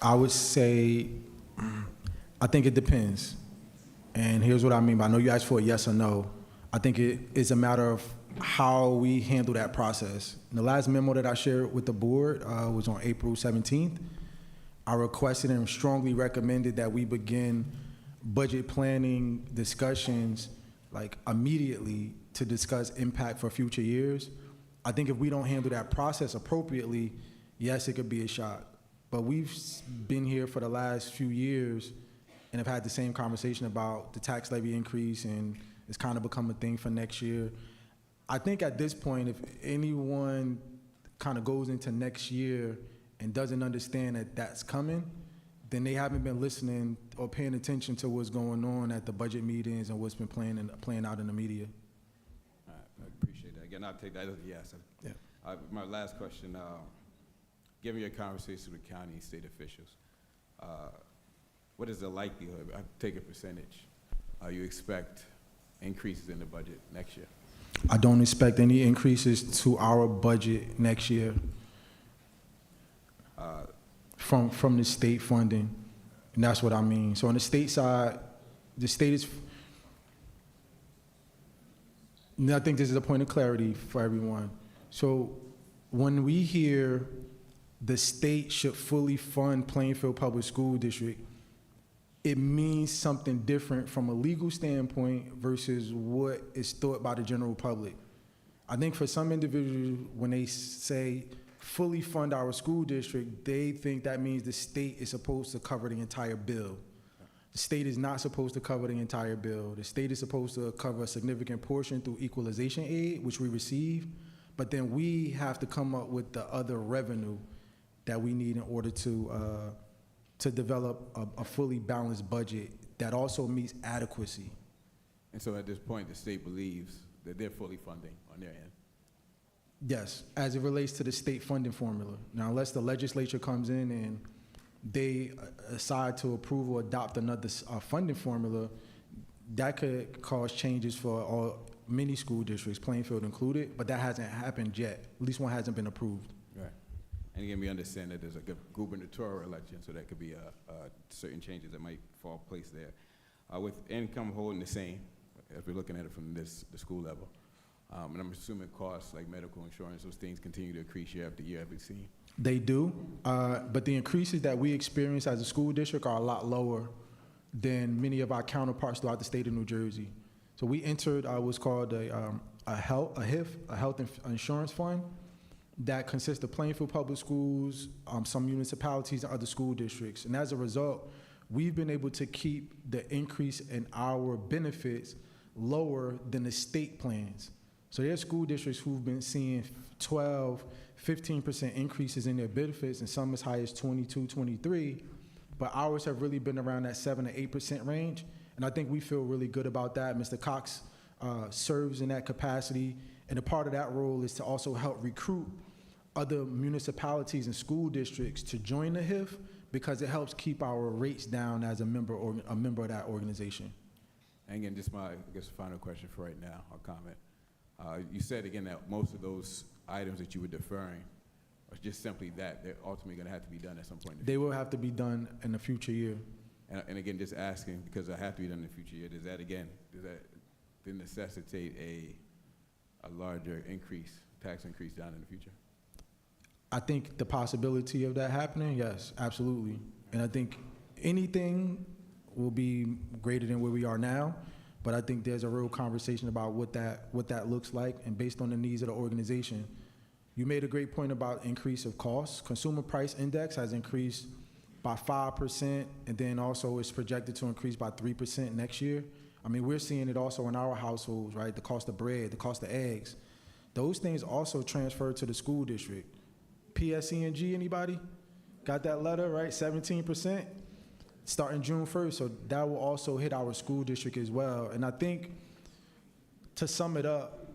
I would say, I think it depends. And here's what I mean by, I know you asked for a yes or no. I think it is a matter of how we handle that process. The last memo that I shared with the board was on April 17th. I requested and strongly recommended that we begin budget planning discussions like immediately to discuss impact for future years. I think if we don't handle that process appropriately, yes, it could be a shock. But we've been here for the last few years and have had the same conversation about the tax levy increase, and it's kind of become a thing for next year. I think at this point, if anyone kind of goes into next year and doesn't understand that that's coming, then they haven't been listening or paying attention to what's going on at the budget meetings and what's been playing out in the media.
All right, I appreciate that. Again, I'll take that as a yes.
Yeah.
My last question, given your conversation with county and state officials, what is the likelihood, I'll take a percentage, you expect increases in the budget next year?
I don't expect any increases to our budget next year. from the state funding, and that's what I mean. So on the state side, the state is, and I think this is a point of clarity for everyone. So when we hear the state should fully fund Plainfield Public School District, it means something different from a legal standpoint versus what is thought by the general public. I think for some individuals, when they say fully fund our school district, they think that means the state is supposed to cover the entire bill. The state is not supposed to cover the entire bill. The state is supposed to cover a significant portion through equalization aid, which we receive, but then we have to come up with the other revenue that we need in order to develop a fully balanced budget that also meets adequacy.
And so at this point, the state believes that they're fully funding on their end.
Yes, as it relates to the state funding formula. Now, unless the legislature comes in and they decide to approve or adopt another funding formula, that could cause changes for many school districts, Plainfield included, but that hasn't happened yet. At least one hasn't been approved.
Right. And again, we understand that there's a gubernatorial election, so there could be certain changes that might fall place there. With income holding the same, as we're looking at it from the school level, and I'm assuming costs like medical insurance, those things continue to increase year after year, as we've seen.
They do, but the increases that we experience as a school district are a lot lower than many of our counterparts throughout the state of New Jersey. So we entered what's called a health insurance fund that consists of Plainfield Public Schools, some municipalities, and other school districts. And as a result, we've been able to keep the increase in our benefits lower than the state plans. So there's school districts who've been seeing 12, 15% increases in their benefits, and some as high as 22, 23, but ours have really been around that 7 to 8% range, and I think we feel really good about that. Mr. Cox serves in that capacity, and a part of that role is to also help recruit other municipalities and school districts to join the HIF, because it helps keep our rates down as a member of that organization.
And again, just my, I guess, final question for right now, or comment. You said again that most of those items that you were deferring are just simply that they're ultimately going to have to be done at some point.
They will have to be done in the future year.
And again, just asking, because they have to be done in the future year, does that necessitate a larger tax increase down in the future?
I think the possibility of that happening, yes, absolutely. And I think anything will be greater than where we are now, but I think there's a real conversation about what that looks like, and based on the needs of the organization. You made a great point about increase of costs. Consumer price index has increased by 5%, and then also it's projected to increase by 3% next year. I mean, we're seeing it also in our households, right? The cost of bread, the cost of eggs. Those things also transfer to the school district. PSE&G, anybody? Got that letter, right? 17%, starting June 1st. So that will also hit our school district as well. And I think, to sum it up,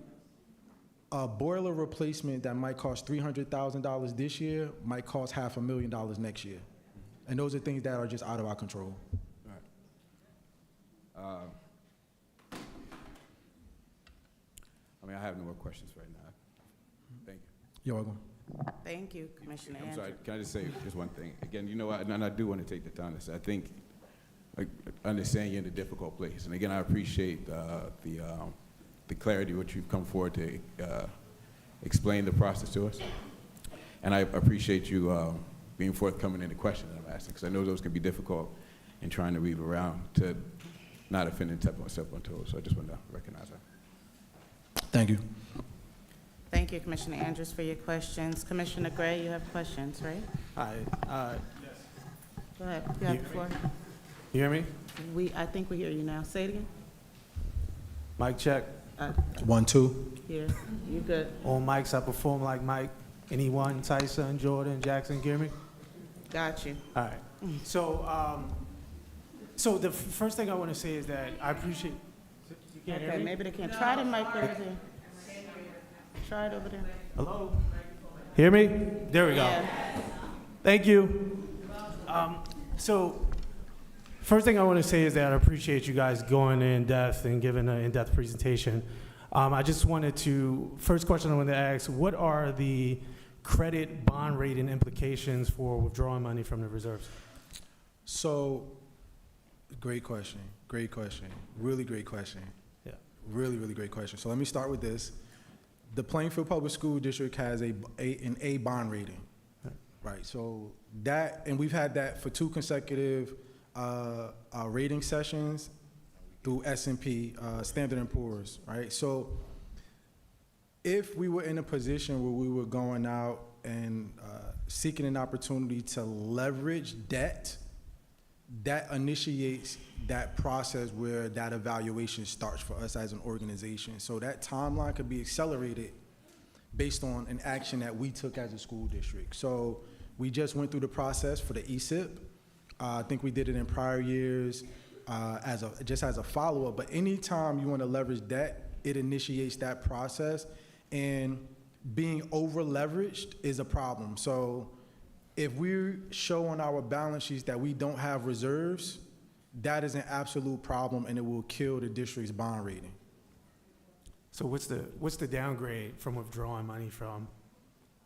a boiler replacement that might cost $300,000 this year might cost $500,000 next year. And those are things that are just out of our control.
All right. I mean, I have no more questions right now. Thank you.
You're welcome.
Thank you, Commissioner
I'm
Andrews.
sorry, can I just say just one thing? Again, you know what, and I do want to take the time to say, I think, I understand you're in a difficult place. And again, I appreciate the clarity which you've come forward to explain the process to us. And I appreciate you being forthcoming in the questions that I'm asking, because I know those can be difficult in trying to weave around to not offend and step on toes. So I just want to recognize that.
Thank you.
Thank you, Commissioner Andrews, for your questions. Commissioner Gray, you have questions, right?
Hi.
Go ahead. You have the floor.
You hear me?
I think we hear you now. Say it again.
Mic check.
1, 2.
Here. You good.
On mics, I perform like Mike. Anyone, Tyson, Jordan, Jackson, hear me?
Got you.
All right. So the first thing I want to say is that I appreciate. You can't hear
Okay,
me?
maybe they can't. Try the mic over there. Try it over there.
Hello? Hear me? There we go.
Yeah.
Thank you. So first thing I want to say is that I appreciate you guys going in depth and giving an in-depth presentation. I just wanted to, first question I wanted to ask, what are the credit bond rating implications for withdrawing money from the reserves?
So, great question. Great question. Really great question.
Yeah.
Really, really great question. So let me start with this. The Plainfield Public School District has an A bond rating. Right. So that, and we've had that for 2 consecutive rating sessions through S&P, Standard & Poor's, right? So if we were in a position where we were going out and seeking an opportunity to leverage debt, that initiates that process where that evaluation starts for us as an organization. So that timeline could be accelerated based on an action that we took as a school district. So we just went through the process for the ESIP. I think we did it in prior years as a follow-up. But anytime you want to leverage debt, it initiates that process. And being over-leveraged is a problem. So if we show on our balance sheets that we don't have reserves, that is an absolute problem, and it will kill the district's bond rating.
So what's the downgrade from withdrawing money from?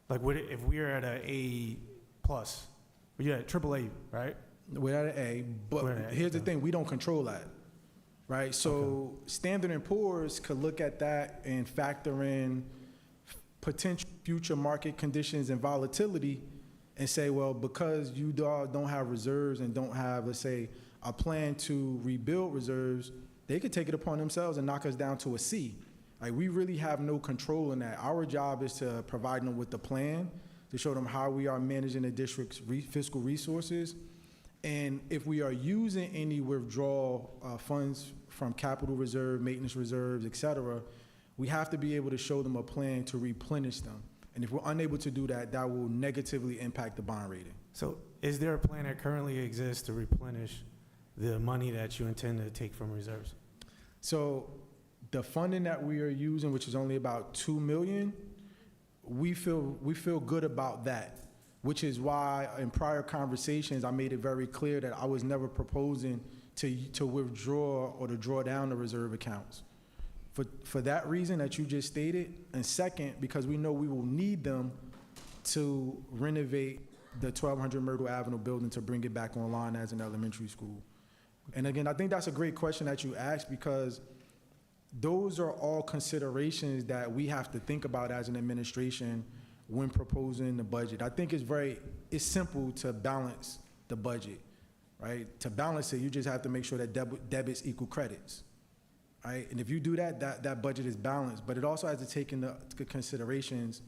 Like, if we're at a A+, we're at AAA, right?
We're at an A, but
We're at an A,
here's the
yeah.
thing, we don't control that, right? So Standard & Poor's could look at that and factor in potential future market conditions and volatility and say, well, because you don't have reserves and don't have, let's say, a plan to rebuild reserves, they could take it upon themselves and knock us down to a C. Like, we really have no control in that. Our job is to provide them with the plan, to show them how we are managing the district's fiscal resources. And if we are using any withdrawal funds from capital reserve, maintenance reserves, et cetera, we have to be able to show them a plan to replenish them. And if we're unable to do that, that will negatively impact the bond rating.
So is there a plan that currently exists to replenish the money that you intend to take from reserves?
So the funding that we are using, which is only about $2 million, we feel good about that, which is why in prior conversations I made it very clear that I was never proposing to withdraw or to draw down the reserve accounts. For that reason that you just stated, and second, because we know we will need them to renovate the 1200 Myrtle Avenue building to bring it back online as an elementary school. And again, I think that's a great question that you asked, because those are all considerations that we have to think about as an administration when proposing the budget. I think it's simple to balance the budget, right? To balance it, you just have to make sure that debits equal credits. Right? And if you do that, that budget is balanced, but it also has to take into considerations,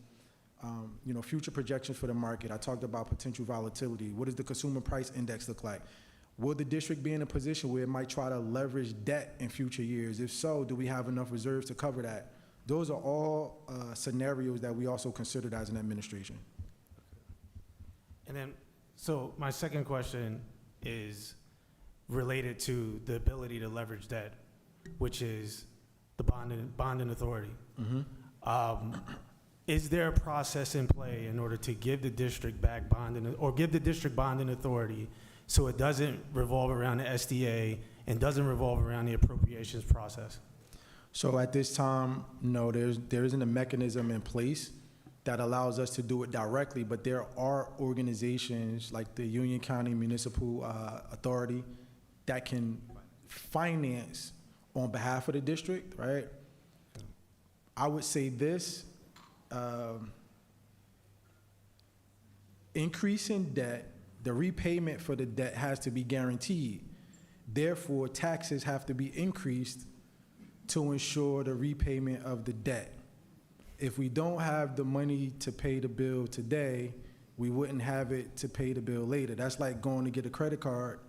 future projections for the market. I talked about potential volatility. What does the consumer price index look like? Will the district be in a position where it might try to leverage debt in future years? If so, do we have enough reserves to cover that? Those are all scenarios that we also considered as an administration.
And then, so my second question is related to the ability to leverage debt, which is the bonding authority.
Mm-hmm.
Is there a process in play in order to give the district back bonding, or give the district bonding authority so it doesn't revolve around the SDA and doesn't revolve around the appropriations process?
So at this time, no, there isn't a mechanism in place that allows us to do it directly, but there are organizations like the Union County Municipal Authority that can finance on behalf of the district, right? I would say this, increasing debt, the repayment for the debt has to be guaranteed. Therefore, taxes have to be increased to ensure the repayment of the debt. If we don't have the money to pay the bill today, we wouldn't have it to pay the bill later. That's like going to get a credit card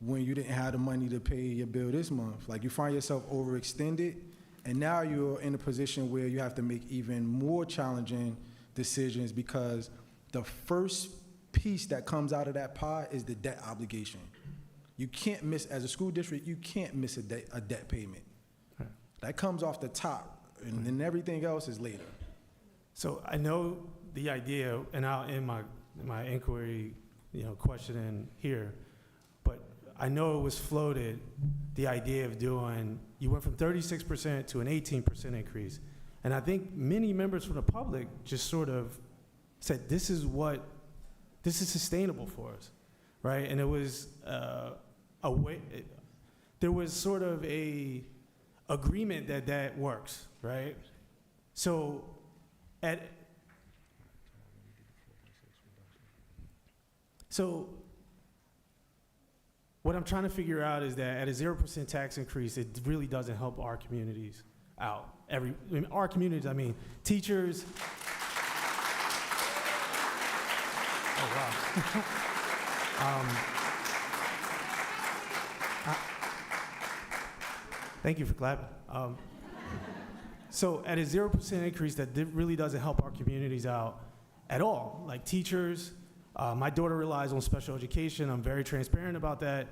when you didn't have the money to pay your bill this month. Like, you find yourself overextended, and now you're in a position where you have to make even more challenging decisions, because the first piece that comes out of that pie is the debt obligation. You can't miss, as a school district, you can't miss a debt payment.
Right.
That comes off the top, and then everything else is later.
So I know the idea, and I'll end my inquiry, questioning here, but I know it was floated, the idea of you went from 36% to an 18% increase. And I think many members from the public just sort of said, this is sustainable for us, right? And it was a way, there was sort of a agreement that works, right? So what I'm trying to figure out is that at a 0% tax increase, it really doesn't help our communities out. Our communities, I mean, teachers. Oh, wow. Thank you for clapping. So at a 0% increase, that really doesn't help our communities out at all. Like teachers, my daughter relies on special education. I'm very transparent about that.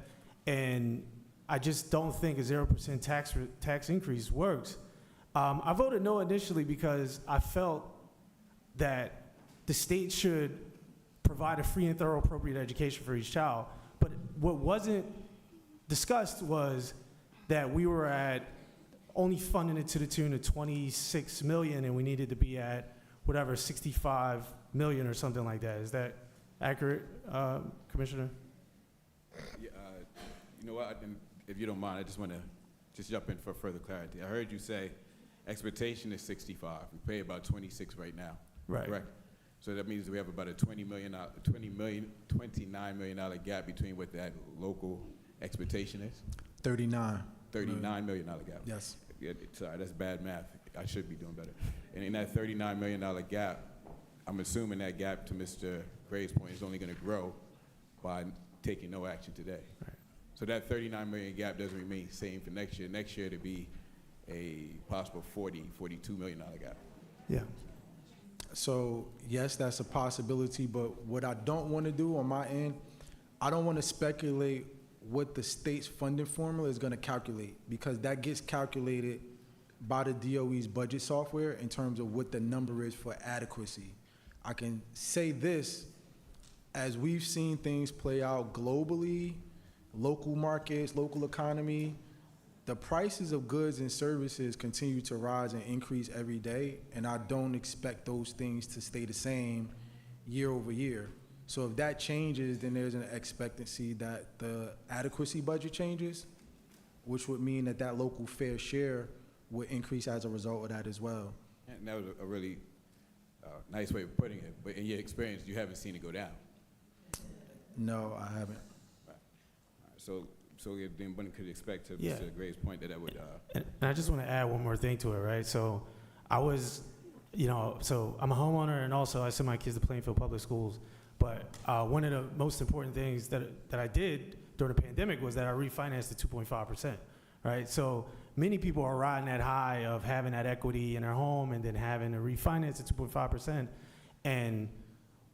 And I just don't think a 0% tax increase works. I voted no initially because I felt that the state should provide a free and thorough appropriate education for each child. But what wasn't discussed was that we were at only funding it to the tune of 26 million and we needed to be at whatever, 65 million or something like that. Is that accurate, Commissioner?
Yeah, you know what, if you don't mind, I just want to just jump in for further clarity. I heard you say expectation is 65. We pay about 26 right now.
Right.
Correct? So that means we have about a $29 million gap between what that local expectation is?
39.
$39 million gap.
Yes.
Yeah, sorry, that's bad math. I should be doing better. And in that $39 million gap, I'm assuming that gap, to Mr. Gray's point, is only going to grow by taking no action today.
Right.
So that $39 million gap doesn't remain the same for next year. Next year, to be a possible $42 million gap.
Yeah.
So yes, that's a possibility, but what I don't want to do on my end, I don't want to speculate what the state's funding formula is going to calculate, because that gets calculated by the DOE's budget software in terms of what the number is for adequacy. I can say this, as we've seen things play out globally, local markets, local economy, the prices of goods and services continue to rise and increase every day, and I don't expect those things to stay the same year over year. So if that changes, then there's an expectancy that the adequacy budget changes, which would mean that that local fair share would increase as a result of that as well.
And that was a really nice way of putting it. But in your experience, you haven't seen it go down.
No, I haven't.
Right. All right. So then one could expect, to
Yeah.
Mr. Gray's point, that would.
And I just want to add one more thing to it, right? So I was, so I'm a homeowner, and also I send my kids to Plainfield Public Schools. But one of the most important things that I did during the pandemic was that I refinanced at 2.5%, right? So many people are riding that high of having that equity in their home and then having to refinance at 2.5%. And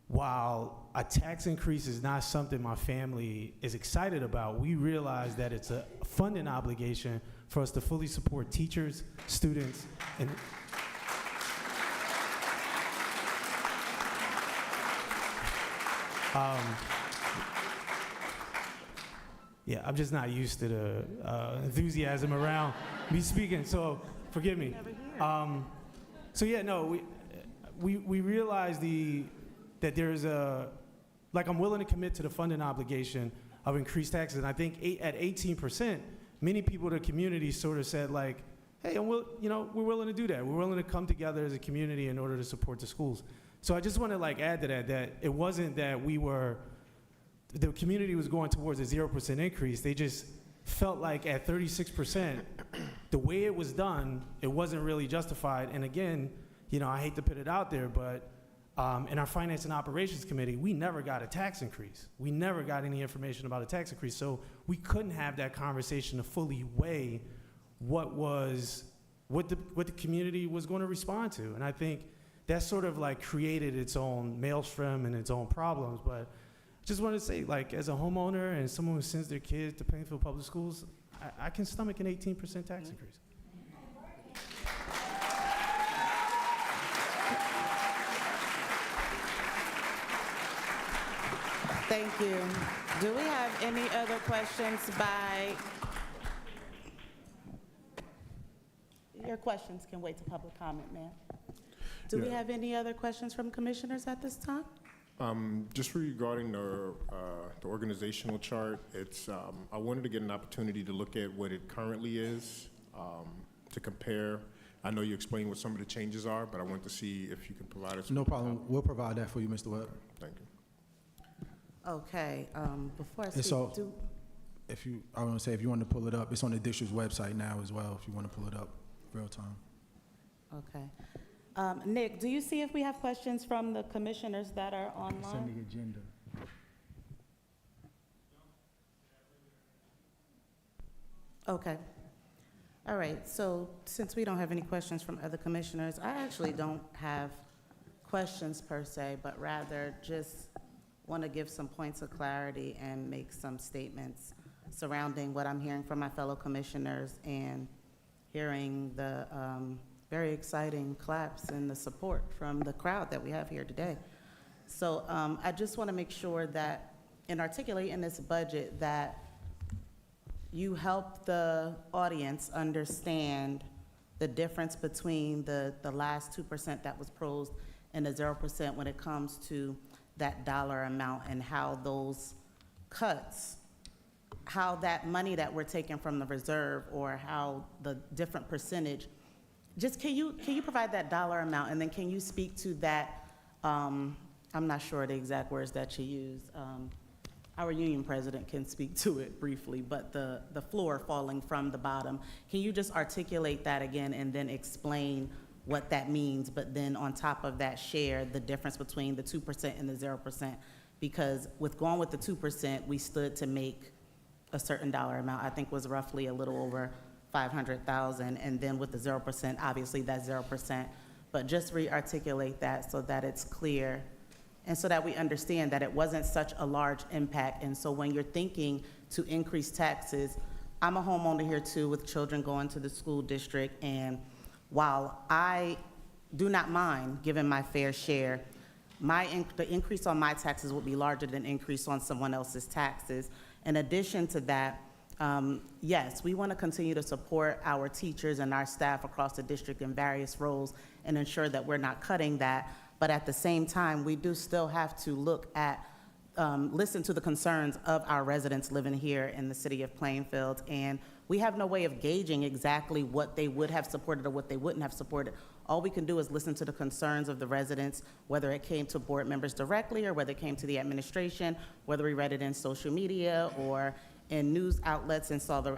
while a tax increase is not something my family is excited about, we realize that it's a funding obligation for us to fully support teachers, students, and yeah, I'm just not used to the enthusiasm around me speaking, so forgive me. So yeah, no, we realize that there's I'm willing to commit to the funding obligation of increased taxes, and I think at 18%, many people in the community sort of said like, hey, we're willing to do that. We're willing to come together as a community in order to support the schools. So I just want to add to that it wasn't that the community was going towards a 0% increase. They just felt like at 36%, the way it was done, it wasn't really justified. And again, I hate to put it out there, but in our Finance and Operations Committee, we never got a tax increase. We never got any information about a tax increase. So we couldn't have that conversation to fully weigh what the community was going to respond to. And I think that sort of created its own maelstrom and its own problems. But I just want to say, as a homeowner and someone who sends their kids to Plainfield Public Schools, I can stomach an 18% tax increase.
Thank you. Do we have any other questions by? Your questions can wait to public comment, ma'am. Do we
Yeah.
have any other questions from commissioners at this time?
Just regarding the organizational chart, it's, I wanted to get an opportunity to look at what it currently is, to compare. I know you explained what some of the changes are, but I want to see if you can provide us.
No
with-
problem. We'll provide that for you, Mr. Webb.
Thank you.
Okay, before I
It's
speak,
all- I want to say, if you want to pull it up, it's on the district's website now as well, if you want to pull it up real time.
okay. Nick, do you see if we have questions from the commissioners that are
It's
online?
in the agenda.
Okay. All right, so since we don't have any questions from other commissioners, I actually don't have questions per se, but rather just want to give some points of clarity and make some statements surrounding what I'm hearing from my fellow commissioners and hearing the very exciting claps and the support from the crowd that we have here today. So I just want to make sure that in articulating this budget that you help the audience understand the difference between the last 2% that was proposed and the 0% when it comes to that dollar amount and how those cuts, how that money that we're taking from the reserve or how the different percentage, just can you provide that dollar amount and then can you speak to that, I'm not sure the exact words that you used, our union president can speak to it briefly, but the floor falling from the bottom. Can you just articulate that again and then explain what that means, but then on top of that, share the difference between the 2% and the 0%? Because with going with the 2%, we stood to make a certain dollar amount, I think was roughly a little over 500,000, and then with the 0%, obviously that's 0%. But just re-articulate that so that it's clear and so that we understand that it wasn't such a large impact. And so when you're thinking to increase taxes, I'm a homeowner here too with children going to the school district, and while I do not mind giving my fair share, the increase on my taxes will be larger than increase on someone else's taxes. In addition to that, yes, we want to continue to support our teachers and our staff across the district in various roles and ensure that we're not cutting that. But at the same time, we do still have to look at, listen to the concerns of our residents living here in the city of Plainfield. And we have no way of gauging exactly what they would have supported or what they wouldn't have supported. All we can do is listen to the concerns of the residents, whether it came to board members directly or whether it came to the administration, whether we read it in social media or in news outlets and saw the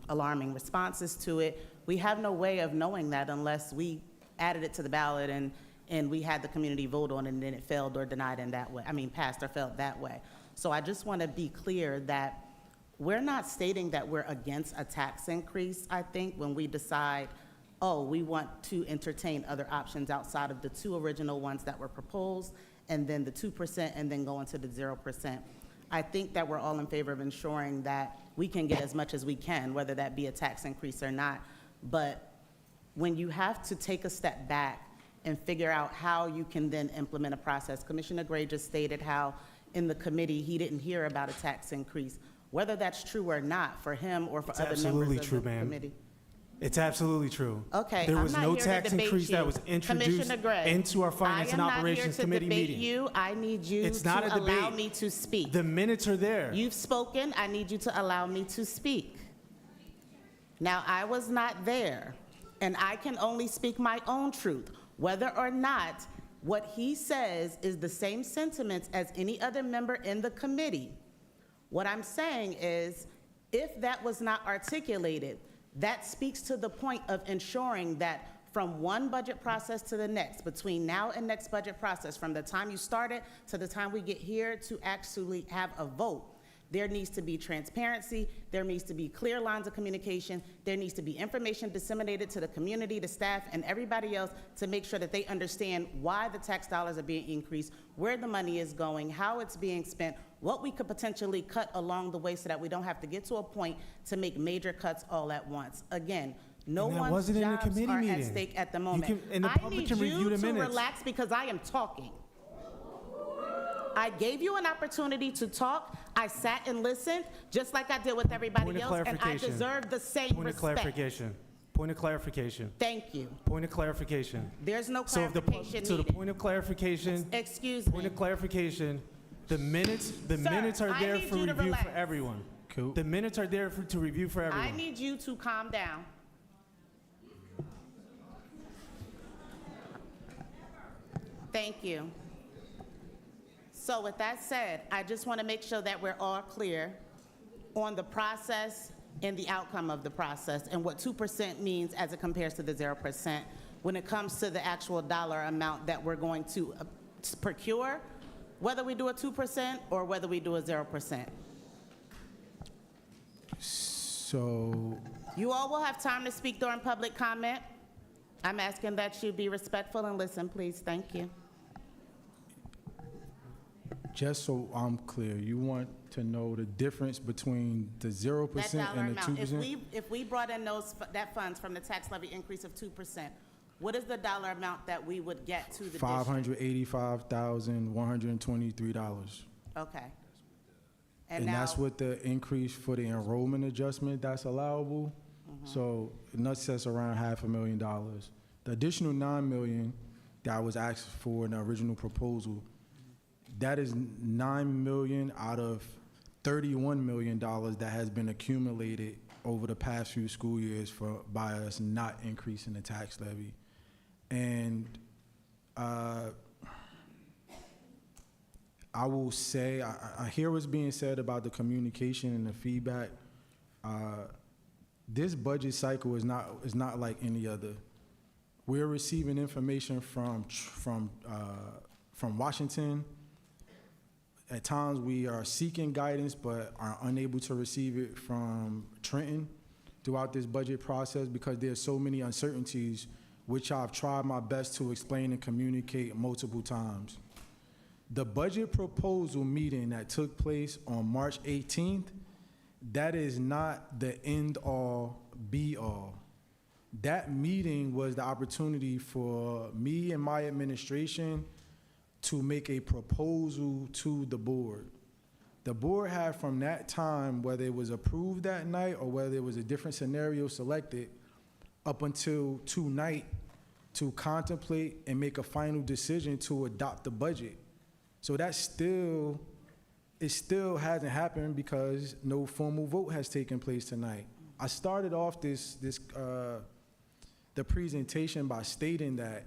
alarming responses to it. We have no way of knowing that unless we added it to the ballot and we had the community vote on it and then it failed or denied in that way, passed or failed that way. So I just want to be clear that we're not stating that we're against a tax increase, I think, when we decide, oh, we want to entertain other options outside of the two original ones that were proposed, and then the 2% and then go into the 0%. I think that we're all in favor of ensuring that we can get as much as we can, whether that be a tax increase or not. But when you have to take a step back and figure out how you can then implement a process, Commissioner Gray just stated how in the committee he didn't hear about a tax increase. Whether that's true or not for him or for
It's
other
absolutely
members
true,
of the
ma'am.
committee.
It's absolutely true.
Okay,
There
I'm
was
not
no
here to
tax
debate
increase that
you.
was introduced
Commissioner Gray,
into our Finance and Operations Committee
I am not here to
meeting.
debate you. I need you
It's not
to
a
allow
debate.
me to speak.
The minutes are there.
You've spoken. I need you to allow me to speak. Now, I was not there, and I can only speak my own truth. Whether or not what he says is the same sentiments as any other member in the committee, what I'm saying is, if that was not articulated, that speaks to the point of ensuring that from one budget process to the next, between now and next budget process, from the time you started to the time we get here to actually have a vote, there needs to be transparency, there needs to be clear lines of communication, there needs to be information disseminated to the community, the staff, and everybody else to make sure that they understand why the tax dollars are being increased, where the money is going, how it's being spent, what we could potentially cut along the way so that we don't have to get to a point to make major cuts all at once. Again, no
And that
one's
wasn't in the
jobs
committee
are at
meeting.
stake at the
You
moment.
can- and the
I
public
need
can review
you
the
to
minutes.
relax because I am talking. I gave you an opportunity to talk. I sat and listened, just like I did with everybody
Point of
else, and I
clarification.
deserve the same
Point of
respect.
clarification. Point of clarification.
Thank you.
Point of clarification.
There's no
So if the,
clarification
so the
needed.
point of clarification,
Excuse
point
me.
of clarification, the minutes
Sir,
are
I
there
need
for
you to
review for
relax.
everyone.
Cool.
The minutes are there to review for
I
everyone.
need you to calm down. Thank you. So with that said, I just want to make sure that we're all clear on the process and the outcome of the process and what 2% means as it compares to the 0% when it comes to the actual dollar amount that we're going to procure, whether we do a 2% or whether we do a 0%.
So,
You all will have time to speak during public comment. I'm asking that you be respectful and listen, please. Thank you.
just so I'm clear, you want to know the difference between the 0%
That dollar
and the
amount,
2%?
if we brought in that funds from the tax levy increase of 2%, what is the dollar amount that we would get to the district?
$585,123.
Okay.
And
now,
that's with the increase for the enrollment adjustment that's allowable. So in that's around $500,000. The additional $9 million that I was asked for in the original proposal, that is $9 million out of $31 million that has been accumulated over the past few school years by us not increasing the tax levy. And I will say, I hear what's being said about the communication and the feedback. This budget cycle is not like any other. We're receiving information from Washington. At times we are seeking guidance but are unable to receive it from Trenton throughout this budget process because there's so many uncertainties, which I've tried my best to explain and communicate multiple times. The budget proposal meeting that took place on March 18th, that is not the end-all, be-all. That meeting was the opportunity for me and my administration to make a proposal to the board. The board had from that time, whether it was approved that night or whether it was a different scenario selected, up until tonight to contemplate and make a final decision to adopt the budget. So it still hasn't happened because no formal vote has taken place tonight. I started off the presentation by stating that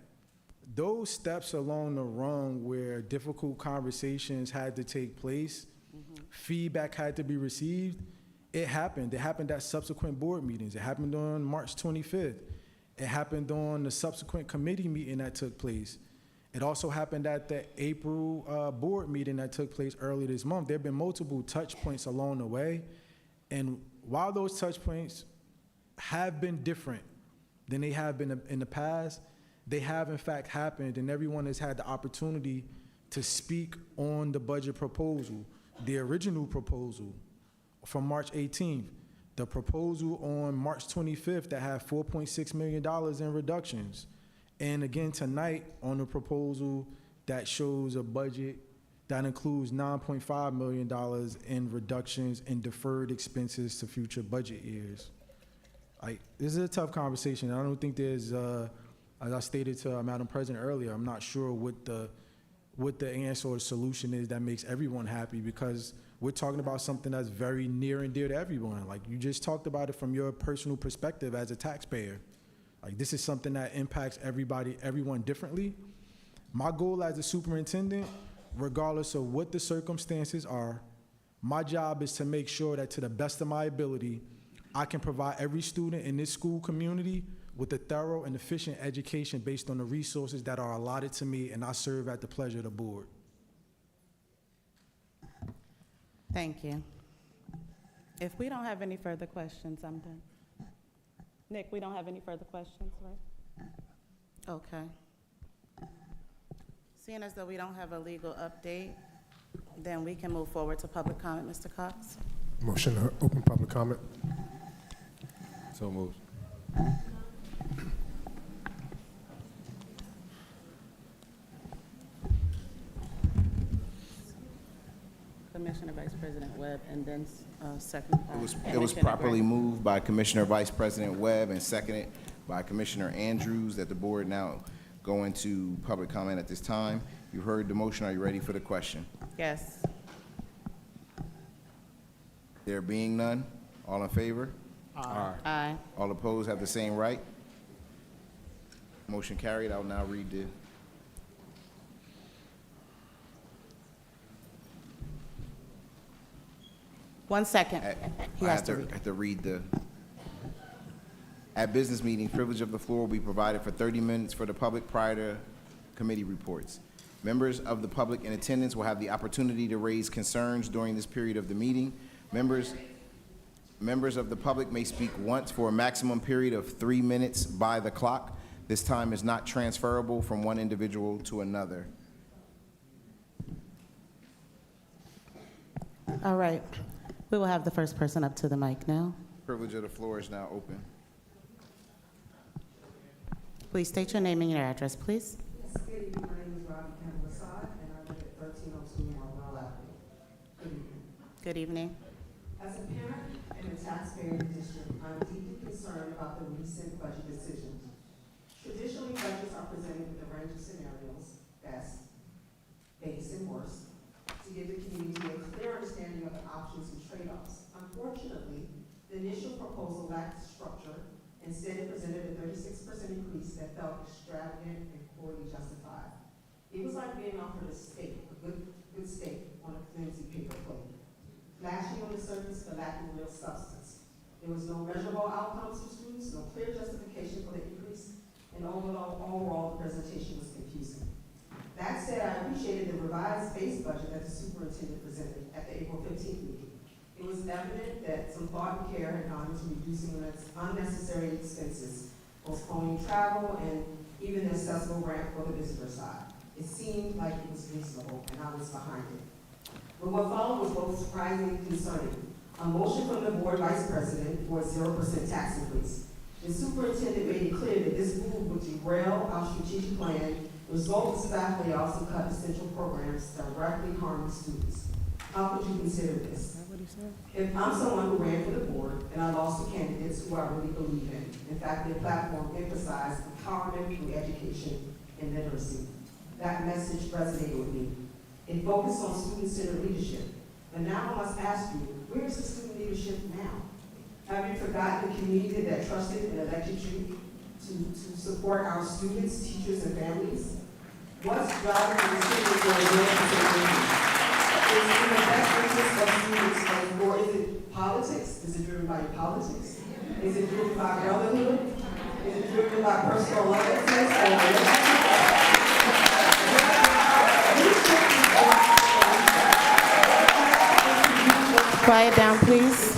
those steps along the run where difficult conversations had to take place, feedback had to be received, it happened. It happened at subsequent board meetings. It happened on March 25th. It happened on the subsequent committee meeting that took place. It also happened at the April board meeting that took place earlier this month. There have been multiple touch points along the way. And while those touch points have been different than they have been in the past, they have in fact happened, and everyone has had the opportunity to speak on the budget proposal, the original proposal from March 18th, the proposal on March 25th that had $4.6 million in reductions, and again tonight on the proposal that shows a budget that includes $9.5 million in reductions in deferred expenses to future budget years. This is a tough conversation. I don't think there's, as I stated to Madam President earlier, I'm not sure what the answer or solution is that makes everyone happy, because we're talking about something that's very near and dear to everyone. Like, you just talked about it from your personal perspective as a taxpayer. Like, this is something that impacts everyone differently. My goal as a superintendent, regardless of what the circumstances are, my job is to make sure that to the best of my ability, I can provide every student in this school community with a thorough and efficient education based on the resources that are allotted to me, and I serve at the pleasure of the board.
thank you. If we don't have any further questions, I'm done. Nick, we don't have any further questions, right? Okay. Seeing as though we don't have a legal update, then we can move forward to public comment, Mr. Cox.
Motion to open public comment.
So moved.
Been Commissioner Vice President Webb, and then second by
It was
Commissioner
properly
Gray.
moved by Commissioner Vice President Webb and seconded by Commissioner Andrews that the board now go into public comment at this time. You heard the motion. Are you ready for the question?
Yes.
There being none, all in favor?
Aye.
All opposed have the same right? Motion carried. I will now read the...
One second. He
I
has
have
to read.
have to read the... At business meeting, privilege of the floor will be provided for 30 minutes for the public prior to committee reports. Members of the public in attendance will have the opportunity to raise concerns during this period of the meeting. Members of the public may speak once for a maximum period of 3 minutes by the clock. This time is not transferable from one individual to another.
All right. We will have the first person up to the mic now.
Privilege of the floor is now open.
Please state your name and your address, please.
Yes, good evening. My name is Robbie Campbell Assad, and I live at 1302 Marlborough Avenue. Good evening.
Good evening.
As a parent and a taxpayer in the district, I'm deeply concerned about the recent budget decisions. Traditionally, budgets are presented with a range of scenarios, best, base, and worst, to give the community a clear understanding of the options and trade-offs. Unfortunately, the initial proposal lacked structure. Instead, it presented a 36% increase that felt extravagant and poorly justified. It was like being offered a steak, a good steak, on a flimsy paper plate, flashing on the surface but lacking real substance. There was no measurable outcomes for students, no clear justification for the increase, and overall the presentation was confusing. That said, I appreciated the revised base budget that the superintendent presented at the April 15th meeting. It was evident that some thought and care had gone into reducing unnecessary expenses, postponing travel, and even the accessible ramp for the visitor side. It seemed like it was reasonable, and I was behind it. But what followed was both surprising and concerning. A motion from the board vice president for a 0% tax increase. The superintendent made it clear that this move would derail our strategic plan, result in staff layoffs, and cut essential programs directly harming students. How could you consider this? If I'm someone who ran for the board and I lost to candidates who I really believe in fact, their platform emphasized empowerment through education and literacy. That message resonated with me. It focused on student-centered leadership. But now I must ask you, where is the student leadership now? Have you forgotten the community that trusted and elected you to support our students, teachers, and families? What's driving the decision for a 0% is in the best interest of students, or is it politics? Is it driven by your politics? Is it driven by brotherhood? Is it driven by personal alliances?
Quiet down, please.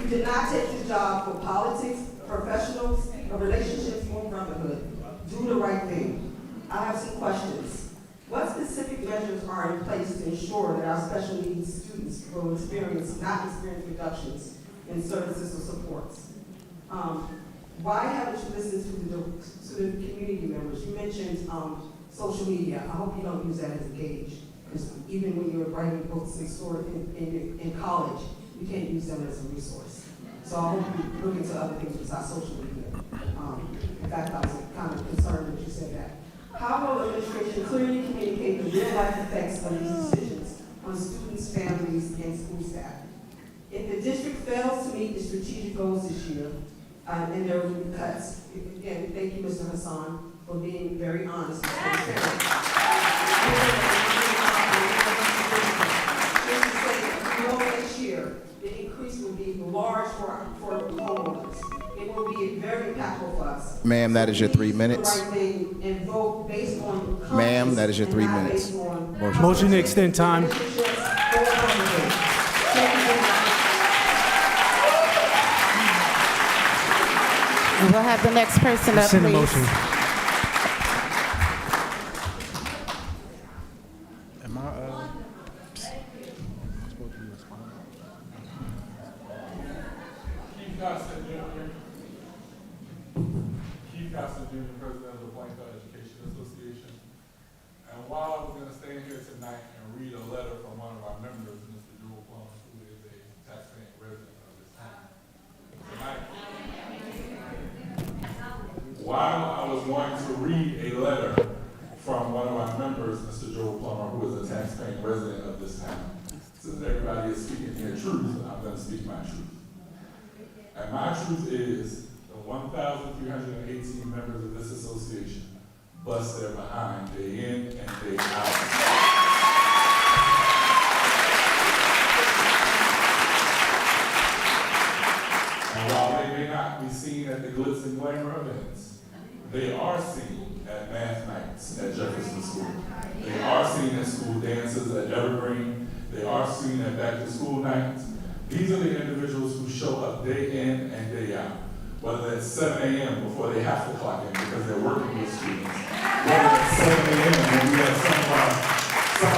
You did not take the job for politics, professionals, or relationships, or brotherhood. Do the right thing. I have some questions. What specific measures are in place to ensure that our special needs students will not experience reductions in services or supports? Why haven't you listened to the community members? You mentioned social media. I hope you don't use that as a gauge, because even when you're writing books in college, you can't use them as a resource. So I hope you look into other things besides social media. In fact, I was kind of concerned that you said that. How will the administration clearly communicate the real-life effects of these decisions on students, families, and school staff? If the district fails to meet the strategic goals this year, and there will be cuts, again, thank you, Mr. Hassan, for being very honest and transparent. Next year, the increase will be large for homeowners. It will be very impactful for us.
Ma'am, that is your 3 minutes. Ma'am, that is your 3 minutes.
Motion to extend time.
We'll have the next person up,
Rescind the
please.
motion.
Am I, supposed to be responding?
Keith Costa Jr., President of the Plainfield Education Association. And while I was going to stand here tonight and read a letter from one of our members, Ms. a taxpaying resident of this town. Since everybody is speaking their truth, I'm going to speak my truth. And my truth is the 1,318 members of this association bust their behind day in and day out. And while they may not be seen at the glitz and glamour events, they are seen at math nights at Jefferson School. They are seen at school dances at Evergreen. They are seen at back to school nights. These are the individuals who show up day in and day out, whether that's 7 a.m. before they have to clock in because they're working with students, whether it's 7 a.m. when we have some of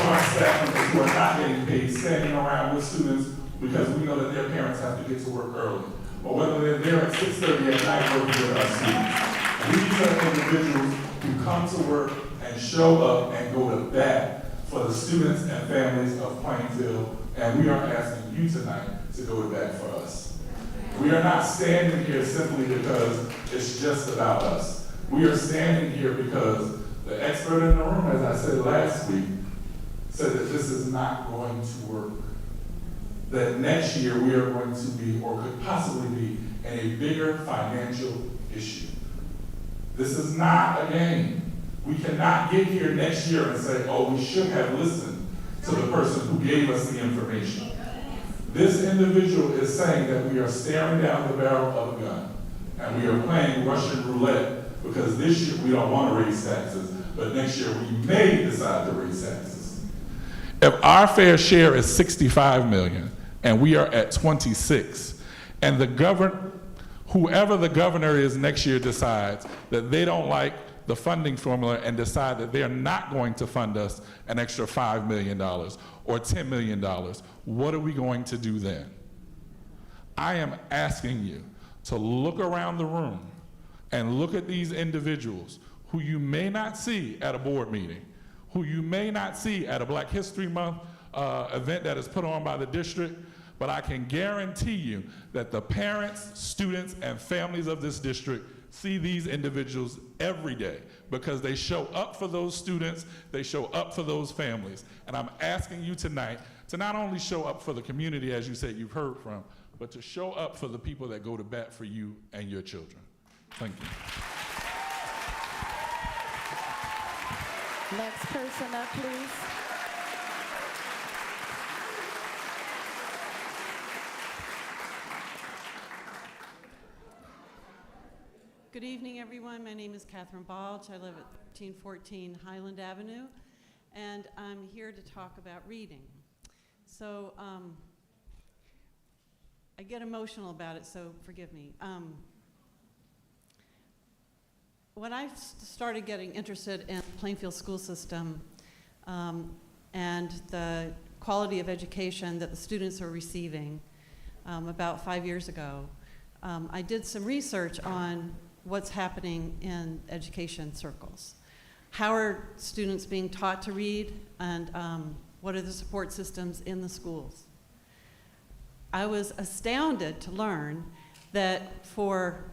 our staff members who are not getting paid standing around with students because we know that their parents have to get to work early, or whether they're there at 6:30 at night working with our students. These are individuals who come to work and show up and go to bat for the students and families of Plainfield, and we are asking you tonight to go to bat for us. We are not standing here simply because it's just about us. We are standing here because the expert in the room, as I said last week, said that this is not going to work. That next year we are going to be, or could possibly be, in a bigger financial issue. This is not a game. We cannot get here next year and say, oh, we should have listened to the person who gave us the information. This individual is saying that we are staring down the barrel of a gun and we are playing Russian roulette because this year we don't want to raise taxes, but next year we may decide to raise taxes. If our fair share is 65 million and we are at 26, and whoever the governor is next year decides that they don't like the funding formula and decide that they're not going to fund us an extra $5 million or $10 million, what are we going to do then? I am asking you to look around the room and look at these individuals who you may not see at a board meeting, who you may not see at a Black History Month event that is put on by the district, but I can guarantee you that the parents, students, and families of this district see these individuals every day because they show up for those students, they show up for those families. And I'm asking you tonight to not only show up for the community, as you said you've heard from, but to show up for the people that go to bat for you and your children. Thank you.
Next person up, please.
Good evening, everyone. My name is Catherine Balch. I live at 1314 Highland Avenue, and I'm here to talk about reading. So I get emotional about it, so forgive me. When I started getting interested in the Plainfield school system and the quality of education that the students are receiving about 5 years ago, I did some research on what's happening in education circles. How are students being taught to read, and what are the support systems in the schools? I was astounded to learn that for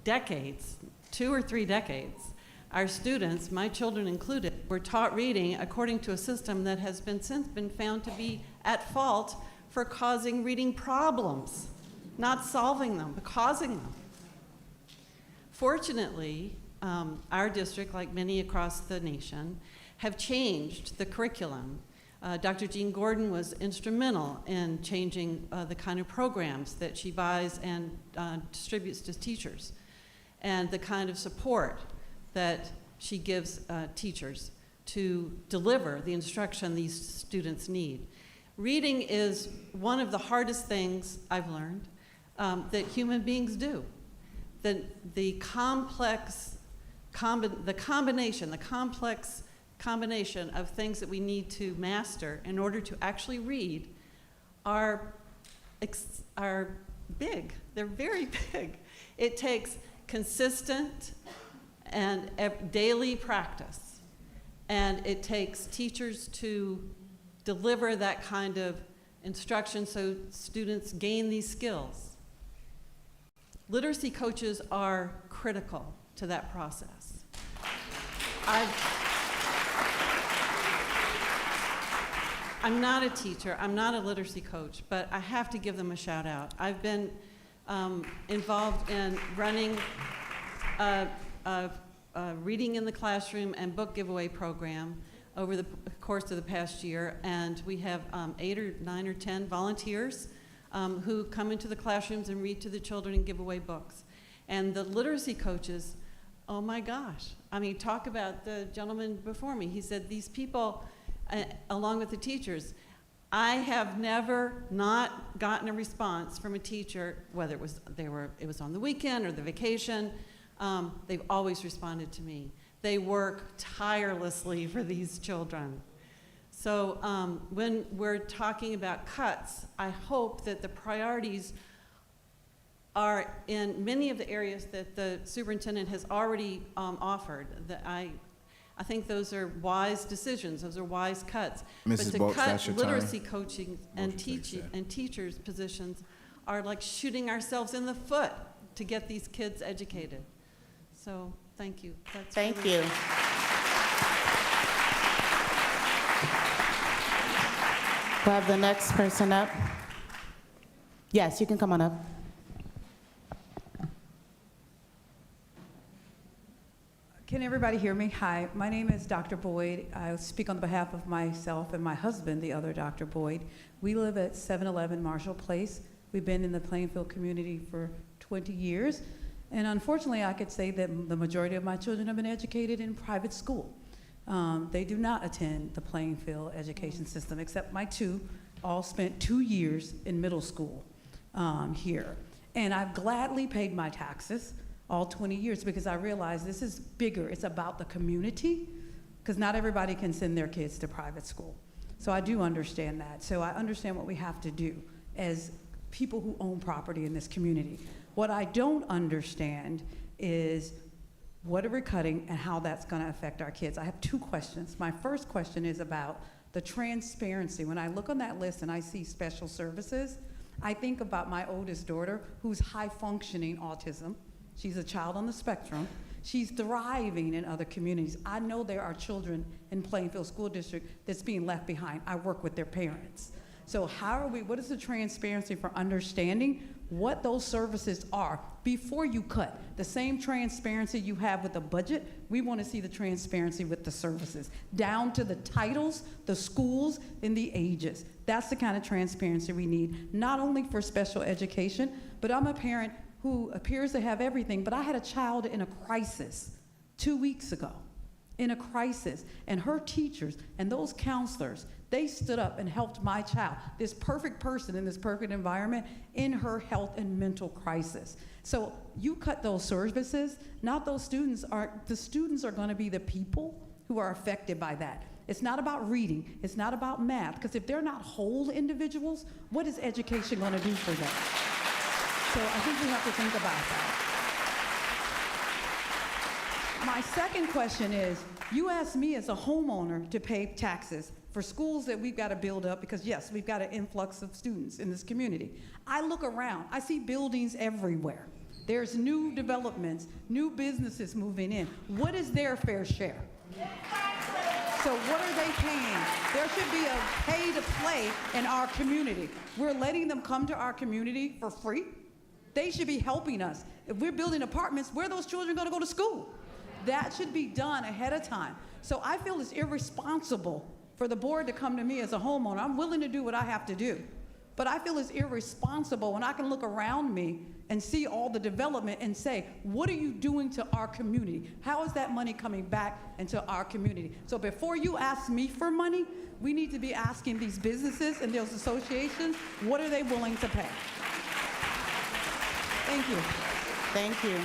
decades, 2 or 3 decades, our students, my children included, were taught reading according to a system that has since been found to be at fault for causing reading problems, not solving them, but causing them. Fortunately, our district, like many across the nation, have changed the curriculum. Dr. Jean Gordon was instrumental in changing the kind of programs that she buys and distributes to teachers, and the kind of support that she gives teachers to deliver the instruction these students need. Reading is one of the hardest things I've learned that human beings do. The complex combination of things that we need to master in order to actually read are big. They're very big. It takes consistent and daily practice, and it takes teachers to deliver that kind of instruction so students gain these skills. Literacy coaches are critical to that process. I'm not a teacher, I'm not a literacy coach, but I have to give them a shout out. I've been involved in running a reading in the classroom and book giveaway program over the course of the past year, and we have 8 or 9 or 10 volunteers who come into the classrooms and read to the children and give away books. And the literacy coaches, oh my gosh, I mean, talk about the gentleman before me. He said these people, along with the teachers, I have never not gotten a response from a teacher, whether it was on the weekend or the vacation. They've always responded to me. They work tirelessly for these children. So when we're talking about cuts, I hope that the priorities are in many of the areas that the superintendent has already offered. That I think those are wise decisions. Those are wise cuts.
Mrs.
But
Bolts,
to cut
that's your time.
literacy coaching and teachers' positions are like shooting ourselves in the foot to get these kids educated. So thank you.
Thank you. We'll have the next person up. Yes, you can come on up.
Can everybody hear me? Hi, my name is Dr. Boyd. I speak on behalf of myself and my husband, the other Dr. Boyd. We live at 711 Marshall Place. We've been in the Plainfield community for 20 years. And unfortunately, I could say that the majority of my children have been educated in private school. They do not attend the Plainfield education system, except my two all spent 2 years in middle school here. And I've gladly paid my taxes all 20 years because I realize this is bigger. It's about the community, because not everybody can send their kids to private school. So I do understand that. So I understand what we have to do as people who own property in this community. What I don't understand is what are we cutting and how that's going to affect our kids. I have 2 questions. My first question is about the transparency. When I look on that list and I see special services, I think about my oldest daughter who's high functioning autism. She's a child on the spectrum. She's thriving in other communities. I know there are children in Plainfield School District that's being left behind. I work with their parents. So what is the transparency for understanding what those services are before you cut? The same transparency you have with the budget, we want to see the transparency with the services, down to the titles, the schools, and the ages. That's the kind of transparency we need, not only for special education, but I'm a parent who appears to have everything, but I had a child in a crisis 2 weeks ago, in a crisis, and her teachers and those counselors, they stood up and helped my child, this perfect person in this perfect environment, in her health and mental crisis. So you cut those services, not those students. The students are gonna be the people who are affected by that. It's not about reading, it's not about math, because if they're not whole individuals, what is education gonna do for them? So I think we have to think about that. My second question is, you asked me as a homeowner to pay taxes for schools that we've got to build up because, yes, we've got an influx of students in this community. I look around, I see buildings everywhere. There's new developments, new businesses moving in. What is their fair share? So what are they paying? There should be a pay to play in our community. We're letting them come to our community for free. They should be helping us. If we're building apartments, where are those children going to go to school? That should be done ahead of time. So I feel it's irresponsible for the board to come to me as a homeowner. I'm willing to do what I have to do. But I feel it's irresponsible when I can look around me and see all the development and say, what are you doing to our community? How is that money coming back into our community? So before you ask me for money, we need to be asking these businesses and those associations, what are they willing to pay? Thank you.
Thank you.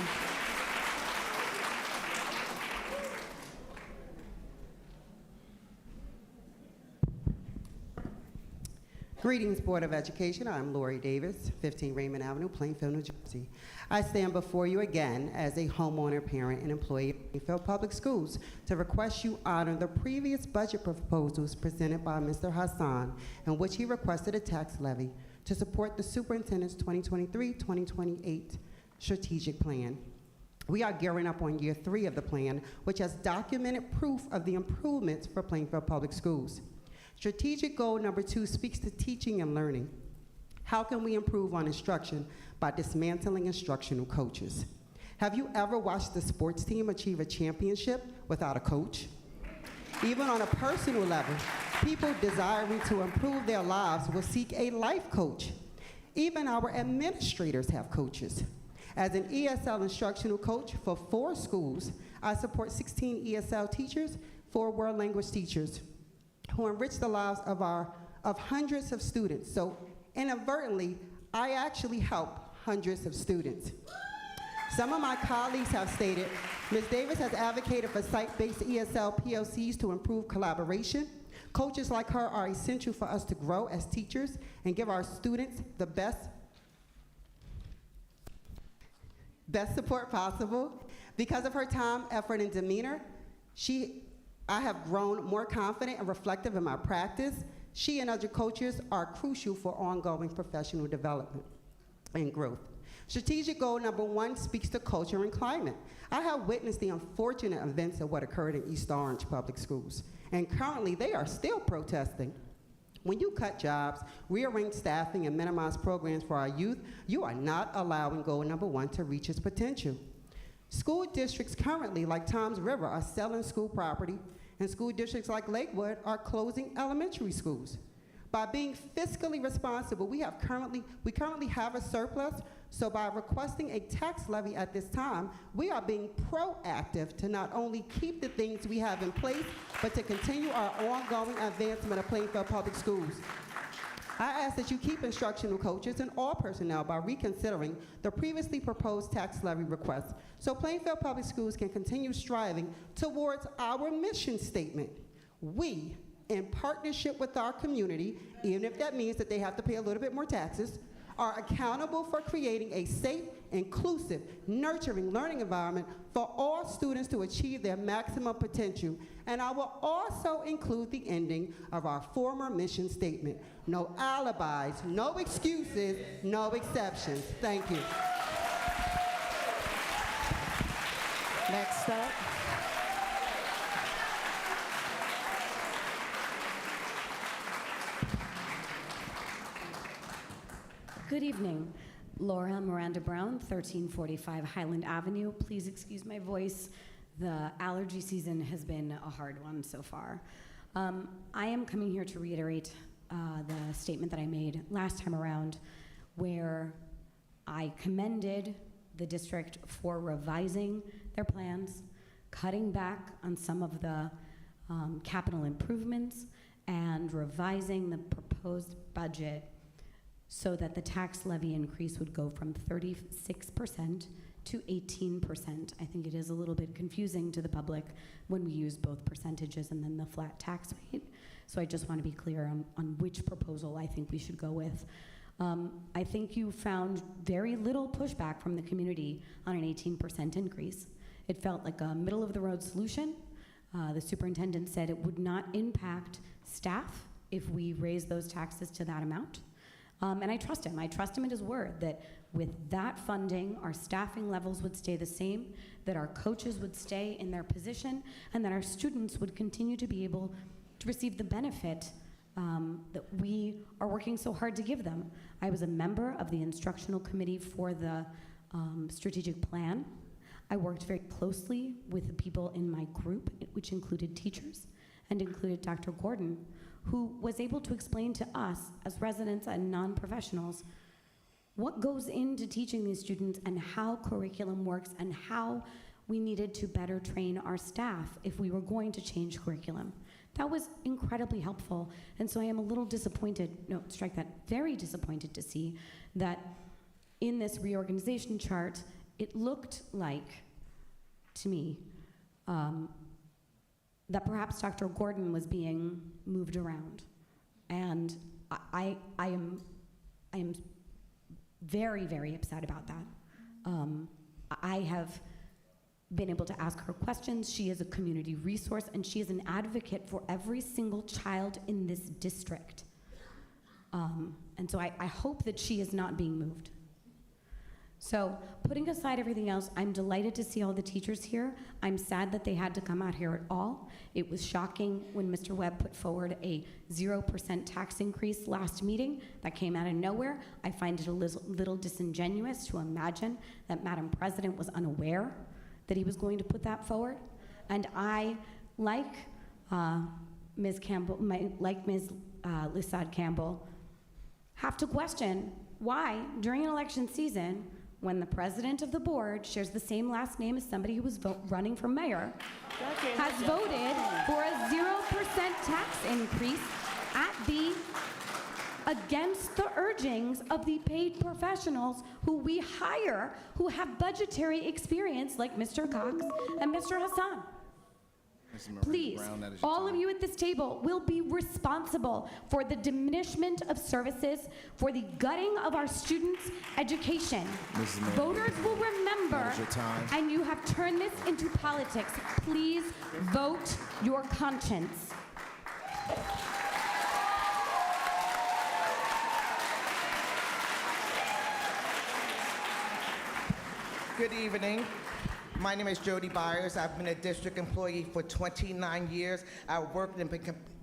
Greetings, Board of Education. I'm Lori Davis, 15 Raymond Avenue, Plainfield, New Jersey. I stand before you again as a homeowner, parent, and employee of Plainfield Public Schools to request you honor the previous budget proposals presented by Mr. Hassan, in which he requested a tax levy to support the Superintendent's 2023-2028 strategic plan. We are gearing up on year 3 of the plan, which has documented proof of the improvements for Plainfield Public Schools. Strategic goal number 2 speaks to teaching and learning. How can we improve on instruction? By dismantling instructional coaches. Have you ever watched a sports team achieve a championship without a coach? Even on a personal level, people desiring to improve their lives will seek a life coach. Even our administrators have coaches. As an ESL instructional coach for 4 schools, I support 16 ESL teachers, 4 world language teachers, who enrich the lives of hundreds of students. So inadvertently, I actually help hundreds of students. Some of my colleagues have stated, Ms. Davis has advocated for site-based ESL PLCs to improve collaboration. Coaches like her are essential for us to grow as teachers and give our students the best support possible. Because of her time, effort, and demeanor, I have grown more confident and reflective in my practice. She and other coaches are crucial for ongoing professional development and growth. Strategic goal number 1 speaks to culture and climate. I have witnessed the unfortunate events of what occurred in East Orange Public Schools, and currently they are still protesting. When you cut jobs, rearrange staffing, and minimize programs for our youth, you are not allowing goal number 1 to reach its potential. School districts currently, like Toms River, are selling school property, and school districts like Lakewood are closing elementary schools. By being fiscally responsible, we currently have a surplus, so by requesting a tax levy at this time, we are being proactive to not only keep the things we have in place, but to continue our ongoing advancement of Plainfield Public Schools. I ask that you keep instructional coaches and all personnel by reconsidering the previously proposed tax levy request, so Plainfield Public Schools can continue striving towards our mission statement. We, in partnership with our community, even if that means that they have to pay a little bit more taxes, are accountable for creating a safe, inclusive, nurturing learning environment for all students to achieve their maximum potential. And I will also include the ending of our former mission statement. No alibis, no excuses, no exceptions. Thank you.
Next up.
Good evening. Laura Miranda Brown, 1345 Highland Avenue. Please excuse my voice. The allergy season has been a hard one so far. I am coming here to reiterate the statement that I made last time around, where I commended the district for revising their plans, cutting back on some of the capital improvements, and revising the proposed budget so that the tax levy increase would go from 36% to 18%. I think it is a little bit confusing to the public when we use both percentages and then the flat tax rate. So I just want to be clear on which proposal I think we should go with. I think you found very little pushback from the community on an 18% increase. It felt like a middle-of-the-road solution. The superintendent said it would not impact staff if we raise those taxes to that amount. And I trust him. I trust him at his word that with that funding, our staffing levels would stay the same, that our coaches would stay in their position, and that our students would continue to be able to receive the benefit that we are working so hard to give them. I was a member of the instructional committee for the strategic plan. I worked very closely with the people in my group, which included teachers and included Dr. Gordon, who was able to explain to us as residents and non-professionals what goes into teaching these students and how curriculum works and how we needed to better train our staff if we were going to change curriculum. That was incredibly helpful, and so I am a little disappointed, no, strike that, very disappointed to see that in this reorganization chart, it looked like, to me, that perhaps Dr. Gordon was being moved around. And I am very, very upset about that. I have been able to ask her questions. She is a community resource, and she is an advocate for every single child in this district. And so I hope that she is not being moved. So, putting aside everything else, I'm delighted to see all the teachers here. I'm sad that they had to come out here at all. It was shocking when Mr. Webb put forward a 0% tax increase last meeting that came out of nowhere. I find it a little disingenuous to imagine that Madam President was unaware that he was going to put that forward. And I, like Ms. Campbell, like Ms. Lissad Campbell, have to question why, during an election season, when the president of the board shares the same last name as somebody who was running for mayor, has voted for a 0% tax increase against the urgings of the paid professionals who we hire who have budgetary experience like Mr. Cox and Mr. Hassan. Please, all of you at this table will be responsible for the diminishment of services, for the gutting of our students' education. Voters will remember, and you have turned this into politics. Please vote your conscience.
Good evening. My name is Jody Byers. I've been a district employee for 29 years. I've worked and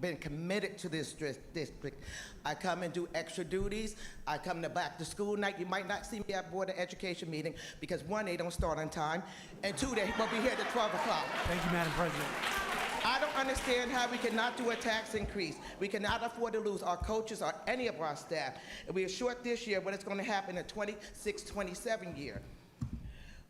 been committed to this district. I come and do extra duties. I come to back to school night. You might not see me at Board of Education meeting because one, they don't start on time, and two, they will be here at 12 o'clock.
Thank you, Madam President.
I don't understand how we cannot do a tax increase. We cannot afford to lose our coaches or any of our staff. And we are short this year, but it's going to happen in 26-27 year.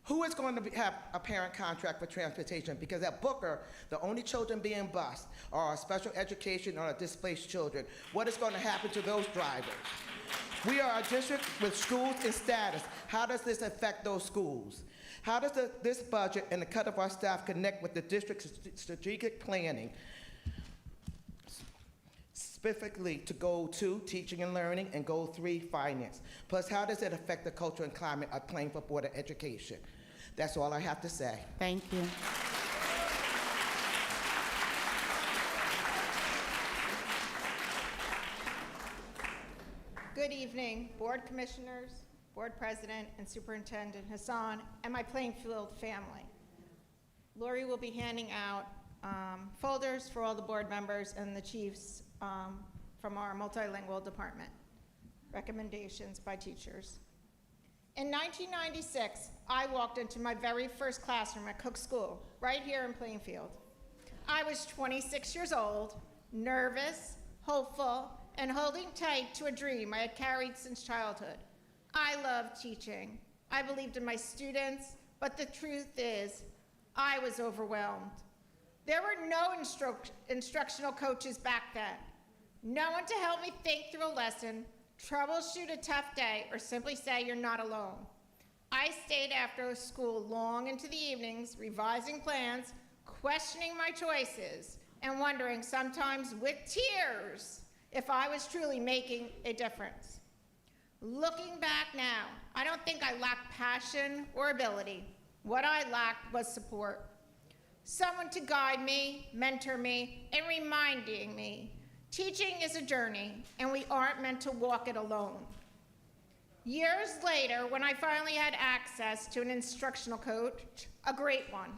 Who is going to have a parent contract for transportation? Because at Booker, the only children being bused are our special education or our displaced children. What is going to happen to those drivers? We are a district with schools in status. How does this affect those schools? How does this budget and the cut of our staff connect with the district's strategic planning? Specifically to Goal 2, Teaching and Learning, and Goal 3, Finance. Plus, how does it affect the culture and climate of Plainfield Board of Education? That's all I have to say.
Thank you.
Good evening, Board Commissioners, Board President, and Superintendent Hassan, and my Plainfield family. Lori will be handing out folders for all the board members and the chiefs from our multilingual department. Recommendations by teachers. In 1996, I walked into my very first classroom at Cook School, right here in Plainfield. I was 26 years old, nervous, hopeful, and holding tight to a dream I had carried since childhood. I loved teaching. I believed in my students, but the truth is, I was overwhelmed. There were no instructional coaches back then. No one to help me think through a lesson, troubleshoot a tough day, or simply say you're not alone. I stayed after school long into the evenings, revising plans, questioning my choices, and wondering, sometimes with tears, if I was truly making a difference. Looking back now, I don't think I lacked passion or ability. What I lacked was support. Someone to guide me, mentor me, and reminding me, teaching is a journey, and we aren't meant to walk it alone. Years later, when I finally had access to an instructional coach, a great one,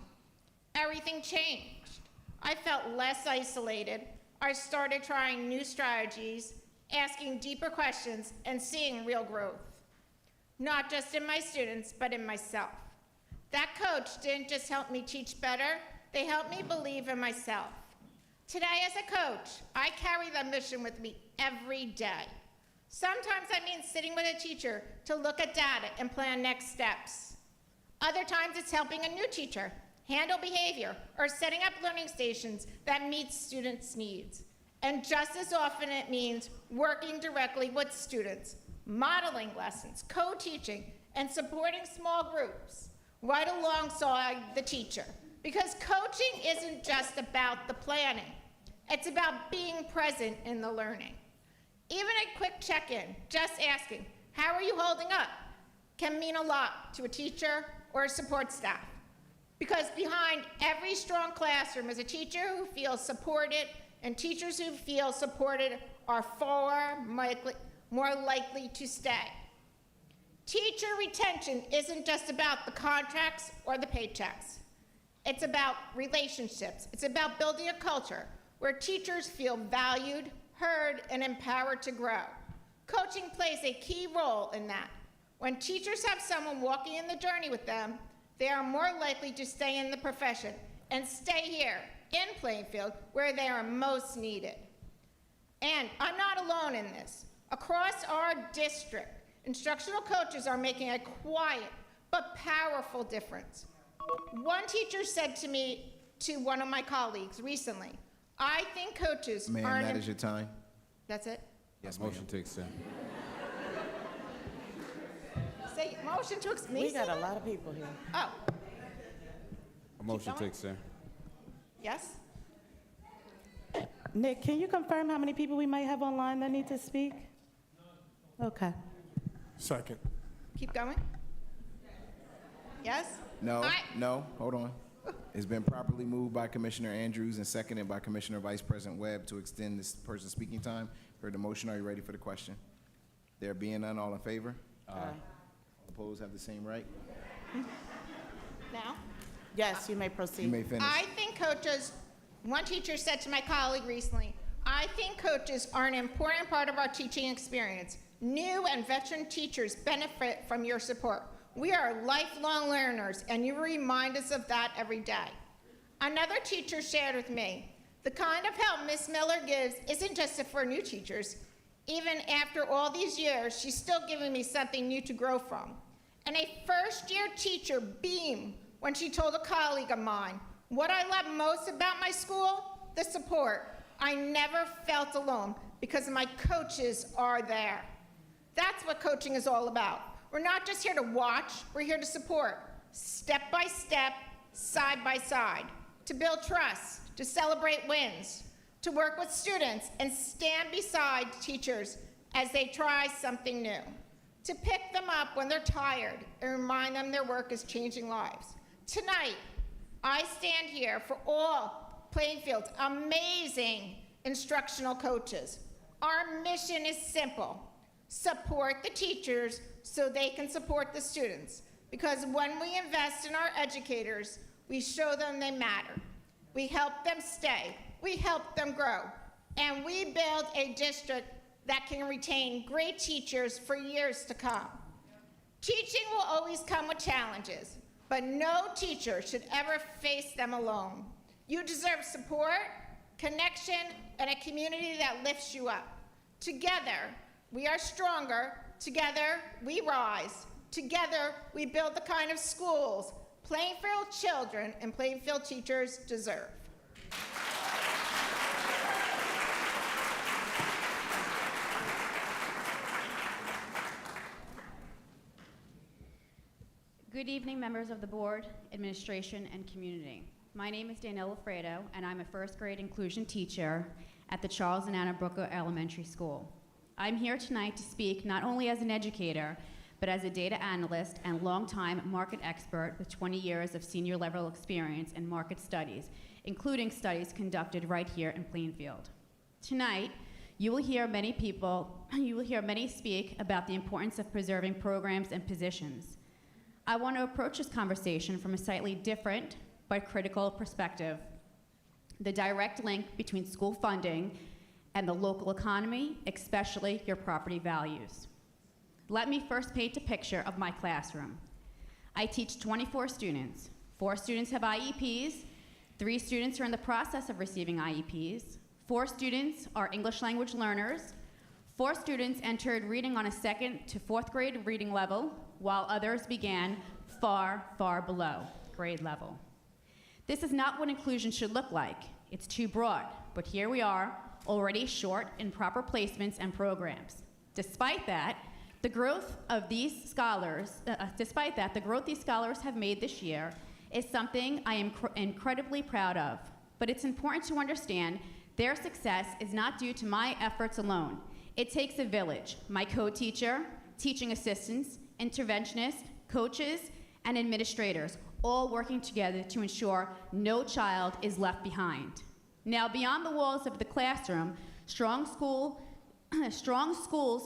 everything changed. I felt less isolated. I started trying new strategies, asking deeper questions, and seeing real growth. Not just in my students, but in myself. That coach didn't just help me teach better, they helped me believe in myself. Today, as a coach, I carry that mission with me every day. Sometimes that means sitting with a teacher to look at data and plan next steps. Other times it's helping a new teacher handle behavior or setting up learning stations that meet students' needs. And just as often it means working directly with students, modeling lessons, co-teaching, and supporting small groups right alongside the teacher. Because coaching isn't just about the planning, it's about being present in the learning. Even a quick check-in, just asking, how are you holding up, can mean a lot to a teacher or a support staff. Because behind every strong classroom is a teacher who feels supported, and teachers who feel supported are far more likely to stay. Teacher retention isn't just about the contracts or the paychecks. It's about relationships. It's about building a culture where teachers feel valued, heard, and empowered to grow. Coaching plays a key role in that. When teachers have someone walking in the journey with them, they are more likely to stay in the profession and stay here in Plainfield where they are most needed. And I'm not alone in this. Across our district, instructional coaches are making a quiet but powerful difference. One teacher said to me, to one of my colleagues recently, I think coaches
Ma'am,
aren't...
that is your time.
That's it?
Yes,
Motion to extend.
Say, motion to extend.
We got a lot of people here.
Oh,
A motion to
going?
extend.
yes?
Nick, can you confirm how many people we might have online that need to speak? Okay.
Second.
Keep going? Yes?
No, no, hold on. It's been properly moved by Commissioner Andrews and seconded by Commissioner Vice President Webb to extend this person's speaking time. Heard the motion. Are you ready for the question? There being none, all in favor?
Aye.
All opposed have the same right?
Now?
Yes, you may proceed.
You may finish.
I think coaches, one teacher said to my colleague recently, I think coaches are an important part of our teaching experience. New and veteran teachers benefit from your support. We are lifelong learners, and you remind us of that every day. Another teacher shared with me, the kind of help Miss Miller gives isn't just for new teachers. Even after all these years, she's still giving me something new to grow from. And a first-year teacher beamed when she told a colleague of mine, what I love most about my school? The support. I never felt alone because my coaches are there. That's what coaching is all about. We're not just here to watch, we're here to support, step by step, side by side, to build trust, to celebrate wins, to work with students and stand beside teachers as they try something new, to pick them up when they're tired and remind them their work is changing lives. Tonight, I stand here for all Plainfield's amazing instructional coaches. Our mission is simple: support the teachers so they can support the students. Because when we invest in our educators, we show them they matter. We help them stay, we help them grow, and we build a district that can retain great teachers for years to come. Teaching will always come with challenges, but no teacher should ever face them alone. You deserve support, connection, and a community that lifts you up. Together, we are stronger. Together, we rise. Together, we build the kind of schools Plainfield children and Plainfield teachers deserve.
Good evening, members of the board, administration, and community. My name is Danielle Alfredo, and I'm a first grade inclusion teacher at the Charles and Anna Brooker Elementary School. I'm here tonight to speak not only as an educator, but as a data analyst and longtime market expert with 20 years of senior level experience in market studies, including studies conducted right here in Plainfield. Tonight, you will hear many speak about the importance of preserving programs and positions. I want to approach this conversation from a slightly different but critical perspective: the direct link between school funding and the local economy, especially your property values. Let me first paint a picture of my classroom. I teach 24 students. 4 students have IEPs, 3 students are in the process of receiving IEPs, 4 students are English language learners, 4 students entered reading on a 2nd to 4th grade reading level, while others began far, far below grade level. This is not what inclusion should look like. It's too broad, but here we are, already short in proper placements and programs. Despite that, the growth these scholars have made this year is something I am incredibly proud of. But it's important to understand their success is not due to my efforts alone. It takes a village: my co-teacher, teaching assistants, interventionists, coaches, and administrators, all working together to ensure no child is left behind. Now, beyond the walls of the classroom, strong schools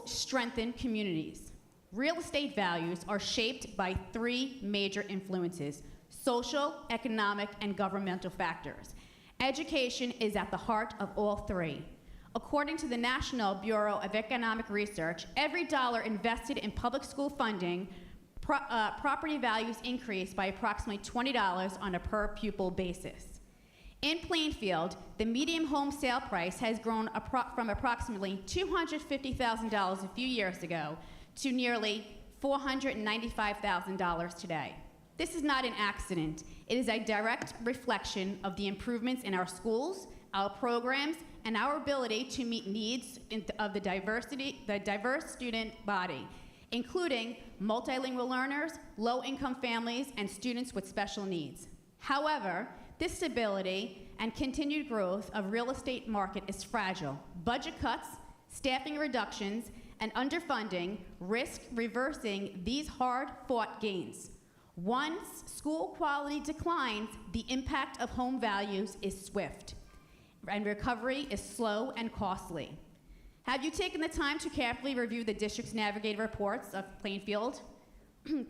strengthen communities. Real estate values are shaped by three major influences: social, economic, and governmental factors. Education is at the heart of all three. According to the National Bureau of Economic Research, every dollar invested in public school funding, property values increase by approximately $20 on a per pupil basis. In Plainfield, the median home sale price has grown from approximately $250,000 a few years ago to nearly $495,000 today. This is not an accident. It is a direct reflection of the improvements in our schools, our programs, and our ability to meet needs of the diverse student body, including multilingual learners, low-income families, and students with special needs. However, this stability and continued growth of real estate market is fragile. Budget cuts, staffing reductions, and underfunding risk reversing these hard-fought gains. Once school quality declines, the impact of home values is swift, and recovery is slow and costly. Have you taken the time to carefully review the district's navigated reports of Plainfield,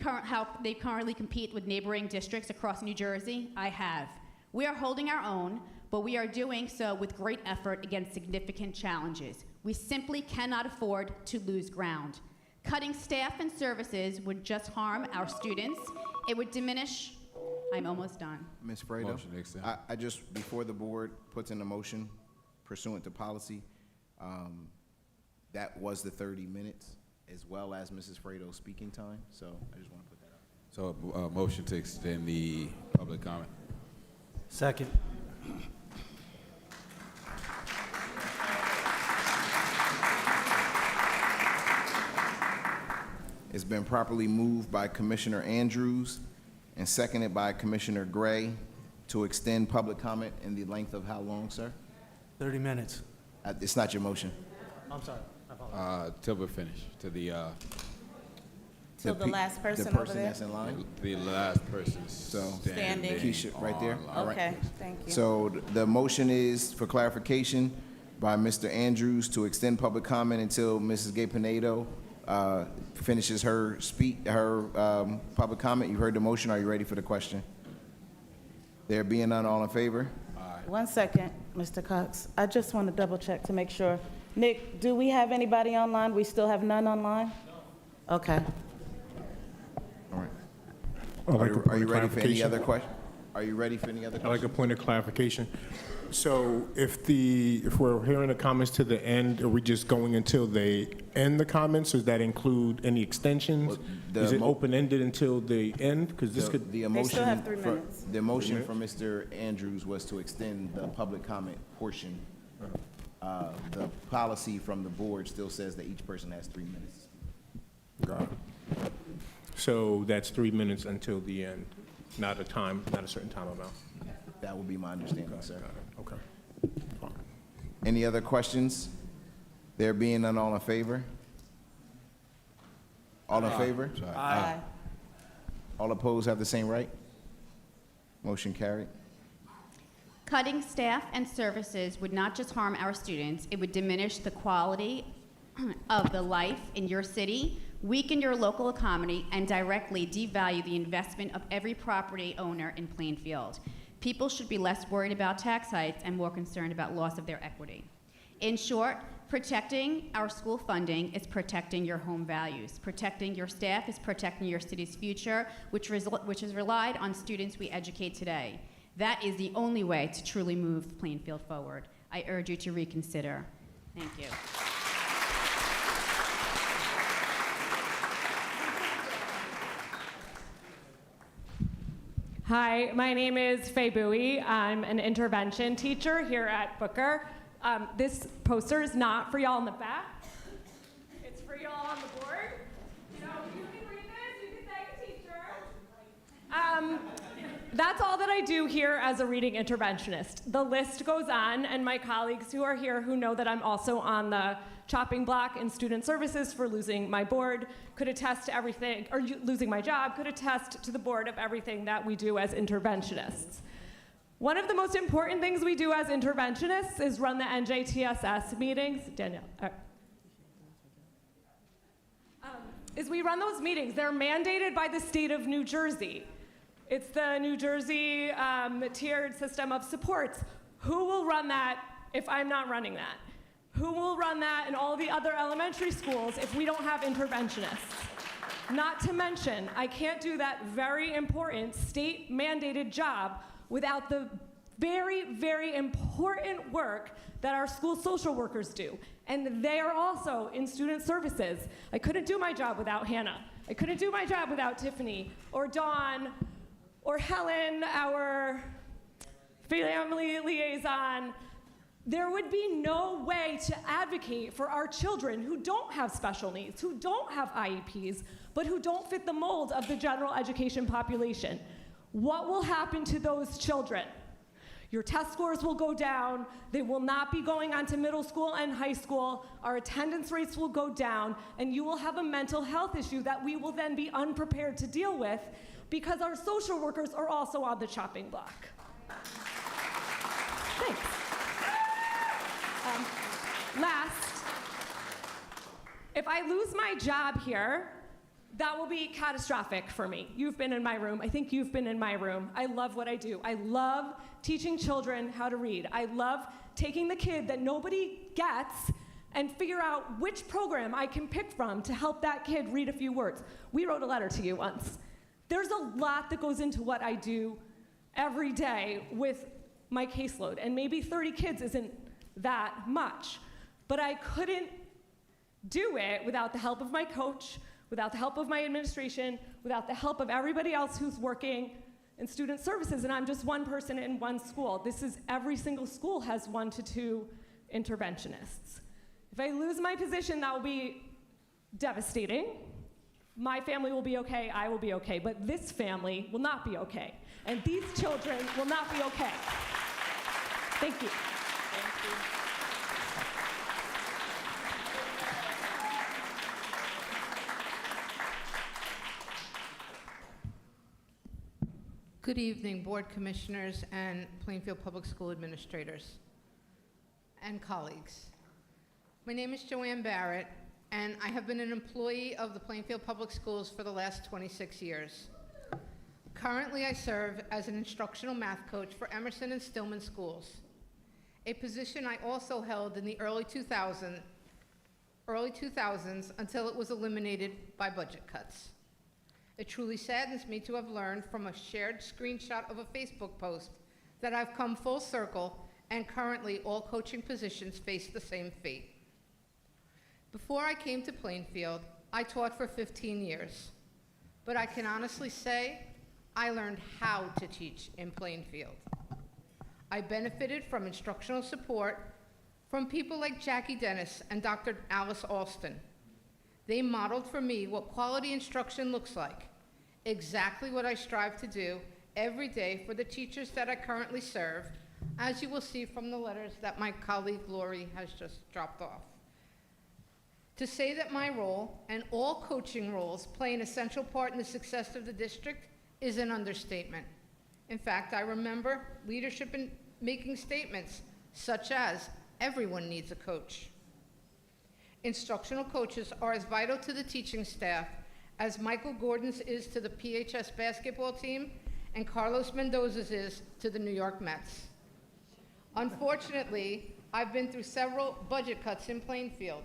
how they currently compete with neighboring districts across New Jersey? I have. We are holding our own, but we are doing so with great effort against significant challenges. We simply cannot afford to lose ground. Cutting staff and services would just harm our students. It would diminish. I'm almost done.
Ms. Fredo,
Motion to extend.
I just, before the board puts in a motion pursuant to policy, that was the 30 minutes, as well as Mrs. Fredo's speaking time, so I just want to put that out.
So, motion to extend the public comment.
Second.
It's been properly moved by Commissioner Andrews and seconded by Commissioner Gray to extend public comment in the length of how long, sir?
30 minutes.
It's not your motion.
I'm sorry. I apologize.
Till we're finished, to the,
Till the last person
The
over
person
there?
that's in line?
the last person
Standing.
Keisha, right there? All right.
Okay, thank you.
So the motion is, for clarification, by Mr. Andrews to extend public comment until Mrs. Gay Pinedo finishes her public comment. You heard the motion. Are you ready for the question? There being none, all in favor?
1 second, Mr. Cox. I just want to double check to make sure. Nick, do we have anybody online? We still have none online? No. Okay.
All right.
I'd like a point
Are you
of
ready for any
clarification.
other question? Are you ready for any other
I'd like
questions?
a point of clarification. So if we're hearing the comments to the end, are we just going until they end the comments? Does that include any extensions?
Well,
Is it open-ended until the end? Because this could,
The
They still have
emotion
3
for-
minutes.
The motion from Mr. Andrews was to extend the public comment portion. The policy from the board still says that each person has 3 minutes.
got it. So that's 3 minutes until the end, not a certain time amount.
That would be my understanding, sir.
Got it. Okay. Fine.
Any other questions? There being none, all in favor? All in favor?
Aye.
All opposed have the same right? Motion carried.
Cutting staff and services would not just harm our students, it would diminish the quality of the life in your city, weaken your local economy, and directly devalue the investment of every property owner in Plainfield. People should be less worried about tax hikes and more concerned about loss of their equity. In short, protecting our school funding is protecting your home values. Protecting your staff is protecting your city's future, which is relied on students we educate today. That is the only way to truly move Plainfield forward. I urge you to reconsider. Thank you.
Hi, my name is Faye Bowie. I'm an intervention teacher here at Booker. This poster is not for y'all in the back. It's for y'all on the board. You know, you can read this, you can thank a teacher. That's all that I do here as a reading interventionist. The list goes on, and my colleagues who are here who know that I'm also on the chopping block in student services for losing my board could attest to everything, or losing my job, could attest to the board of everything that we do as interventionists. One of the most important things we do as interventionists is run the NJTSS meetings. Danielle. because we run those meetings. They're mandated by the state of New Jersey. It's the New Jersey tiered system of supports. Who will run that if I'm not running that? Who will run that in all the other elementary schools if we don't have interventionists? Not to mention, I can't do that very important state mandated job without the very, very important work that our school social workers do. And they are also in student services. I couldn't do my job without Hannah. I couldn't do my job without Tiffany or Dawn or Helen, our family liaison. There would be no way to advocate for our children who don't have special needs, who don't have IEPs, but who don't fit the mold of the general education population. What will happen to those children? Your test scores will go down. They will not be going on to middle school and high school. Our attendance rates will go down, and you will have a mental health issue that we will then be unprepared to deal with because our social workers are also on the chopping block. Thanks. Last, if I lose my job here, that will be catastrophic for me. You've been in my room. I think you've been in my room. I love what I do. I love teaching children how to read. I love taking the kid that nobody gets and figure out which program I can pick from to help that kid read a few words. We wrote a letter to you once. There's a lot that goes into what I do every day with my caseload, and maybe 30 kids isn't that much. But I couldn't do it without the help of my coach, without the help of my administration, without the help of everybody else who's working in student services, and I'm just one person in one school. This is every single school has 1 to 2 interventionists. If I lose my position, that will be devastating. My family will be okay, I will be okay, but this family will not be okay, and these children will not be okay. Thank you. Thank you.
Good evening, Board Commissioners and Plainfield Public School Administrators and colleagues. My name is Joanne Barrett, and I have been an employee of the Plainfield Public Schools for the last 26 years. Currently, I serve as an instructional math coach for Emerson and Stillman schools, a position I also held in the early 2000s until it was eliminated by budget cuts. It truly saddens me to have learned from a shared screenshot of a Facebook post that I've come full circle, and currently all coaching positions face the same fate. Before I came to Plainfield, I taught for 15 years, but I can honestly say I learned how to teach in Plainfield. I benefited from instructional support from people like Jackie Dennis and Dr. Alice Alston. They modeled for me what quality instruction looks like, exactly what I strive to do every day for the teachers that I currently serve, as you will see from the letters that my colleague Lori has just dropped off. To say that my role and all coaching roles play an essential part in the success of the district is an understatement. In fact, I remember leadership in making statements such as, everyone needs a coach. Instructional coaches are as vital to the teaching staff as Michael Gordon's is to the PHS basketball team and Carlos Mendoza's is to the New York Mets. Unfortunately, I've been through several budget cuts in Plainfield,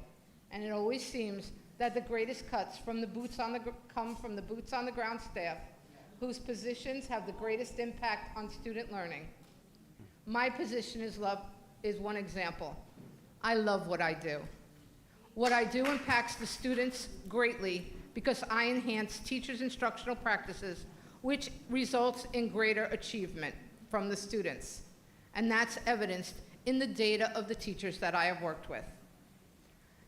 and it always seems that the greatest cuts come from the boots on the ground staff, whose positions have the greatest impact on student learning. My position is one example. I love what I do. What I do impacts the students greatly because I enhance teachers' instructional practices, which results in greater achievement from the students. And that's evidenced in the data of the teachers that I have worked with.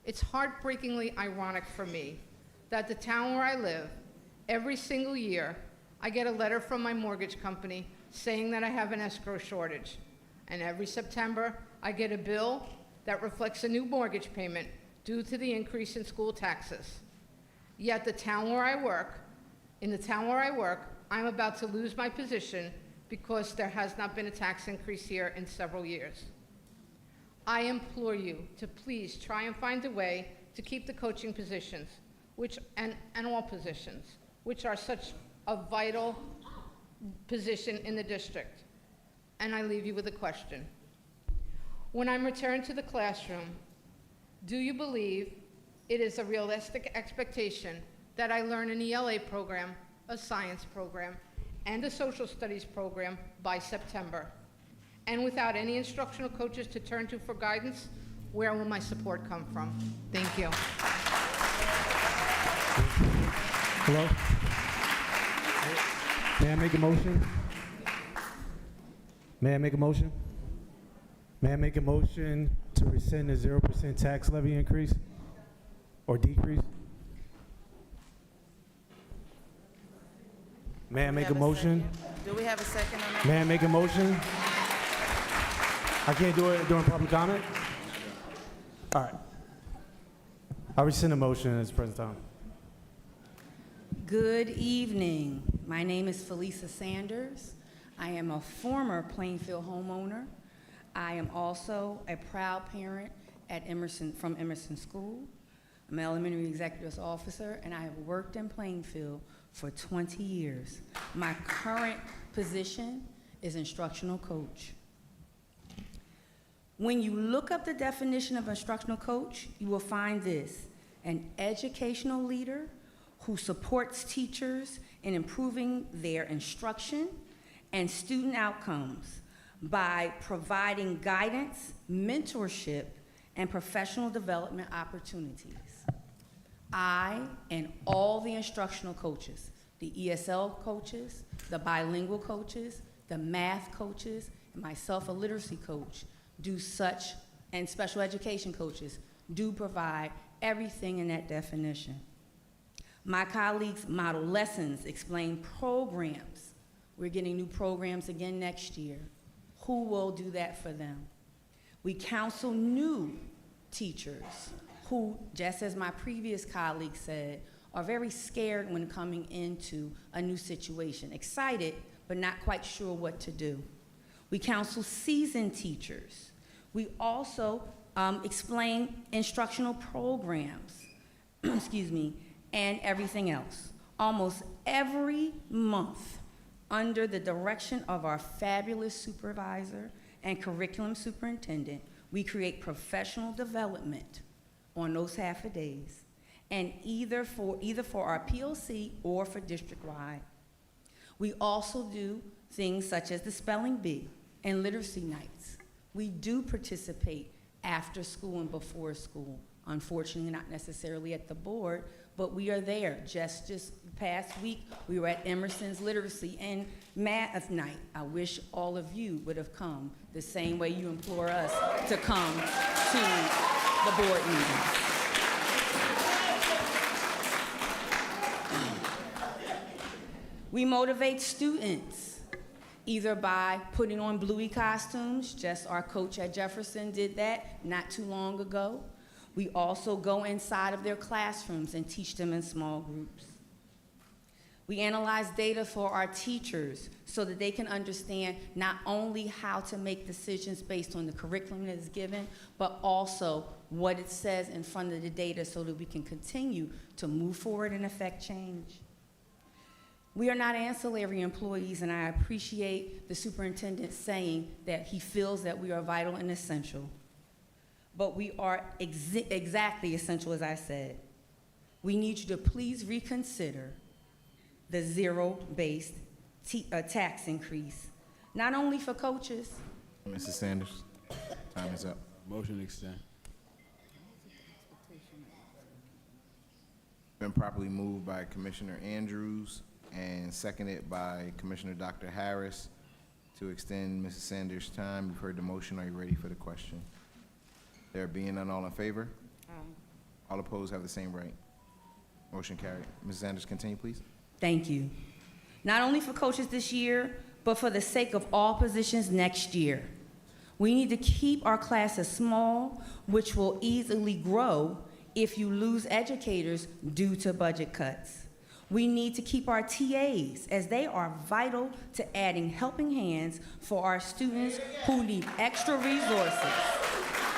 It's heartbreakingly ironic for me that the town where I live, every single year, I get a letter from my mortgage company saying that I have an escrow shortage. And every September, I get a bill that reflects a new mortgage payment due to the increase in school taxes. Yet in the town where I work, I'm about to lose my position because there has not been a tax increase here in several years. I implore you to please try and find a way to keep the coaching positions. and all positions, which are such a vital position in the district. And I leave you with a question. When I'm returned to the classroom, do you believe it is a realistic expectation that I learn an ELA program, a science program, and a social studies program by September? And without any instructional coaches to turn to for guidance, where will my support come from? Thank you.
Hello? May I make a motion? May I make a motion? May I make a motion to rescind the 0% tax levy increase or decrease? May I make a motion?
Do we have a second on that?
May I make a motion? I can't do it during public comment? All right. I rescind the motion at this present time.
Good evening. My name is Felisa Sanders. I am a former Plainfield homeowner. I am also a proud parent at from Emerson School. I'm an elementary executive officer, and I have worked in Plainfield for 20 years. My current position is instructional coach. When you look up the definition of instructional coach, you will find this: an educational leader who supports teachers in improving their instruction and student outcomes by providing guidance, mentorship, and professional development opportunities. I and all the instructional coaches, the ESL coaches, the bilingual coaches, the math coaches, and myself, a literacy coach, do such, and special education coaches, do provide everything in that definition. My colleagues model lessons, explain programs. We're getting new programs again next year. Who will do that for them? We counsel new teachers who, just as my previous colleague said, are very scared when coming into a new situation, excited but not quite sure what to do. We counsel seasoned teachers. We also explain instructional programs, excuse me, and everything else. Almost every month, under the direction of our fabulous supervisor and curriculum superintendent, we create professional development on those half-a-days, and either for our PLC or for district-wide. We also do things such as the spelling bee and literacy nights. We do participate after school and before school. Unfortunately, not necessarily at the board, but we are there. Just past week, we were at Emerson's Literacy and Math Night. I wish all of you would have come the same way you implore us to come to the board meetings. We motivate students, either by putting on Bluey costumes, just our coach at Jefferson did that not too long ago. We also go inside of their classrooms and teach them in small groups. We analyze data for our teachers so that they can understand not only how to make decisions based on the curriculum that is given, but also what it says in front of the data so that we can continue to move forward and affect change. We are not ancillary employees, and I appreciate the superintendent saying that he feels that we are vital and essential. But we are exactly essential, as I said. We need you to please reconsider the zero-based tax increase, not only for coaches.
Mrs. Sanders, time is up.
Motion to extend.
Been properly moved by Commissioner Andrews and seconded by Commissioner Dr. Harris to extend Mrs. Sanders' time. You've heard the motion. Are you ready for the question? There being none, all in favor? All opposed have the same right. Motion carried. Mrs. Sanders, continue, please.
Thank you. Not only for coaches this year, but for the sake of all positions next year. We need to keep our classes small, which will easily grow if you lose educators due to budget cuts. We need to keep our TAs, as they are vital to adding helping hands for our students who need extra resources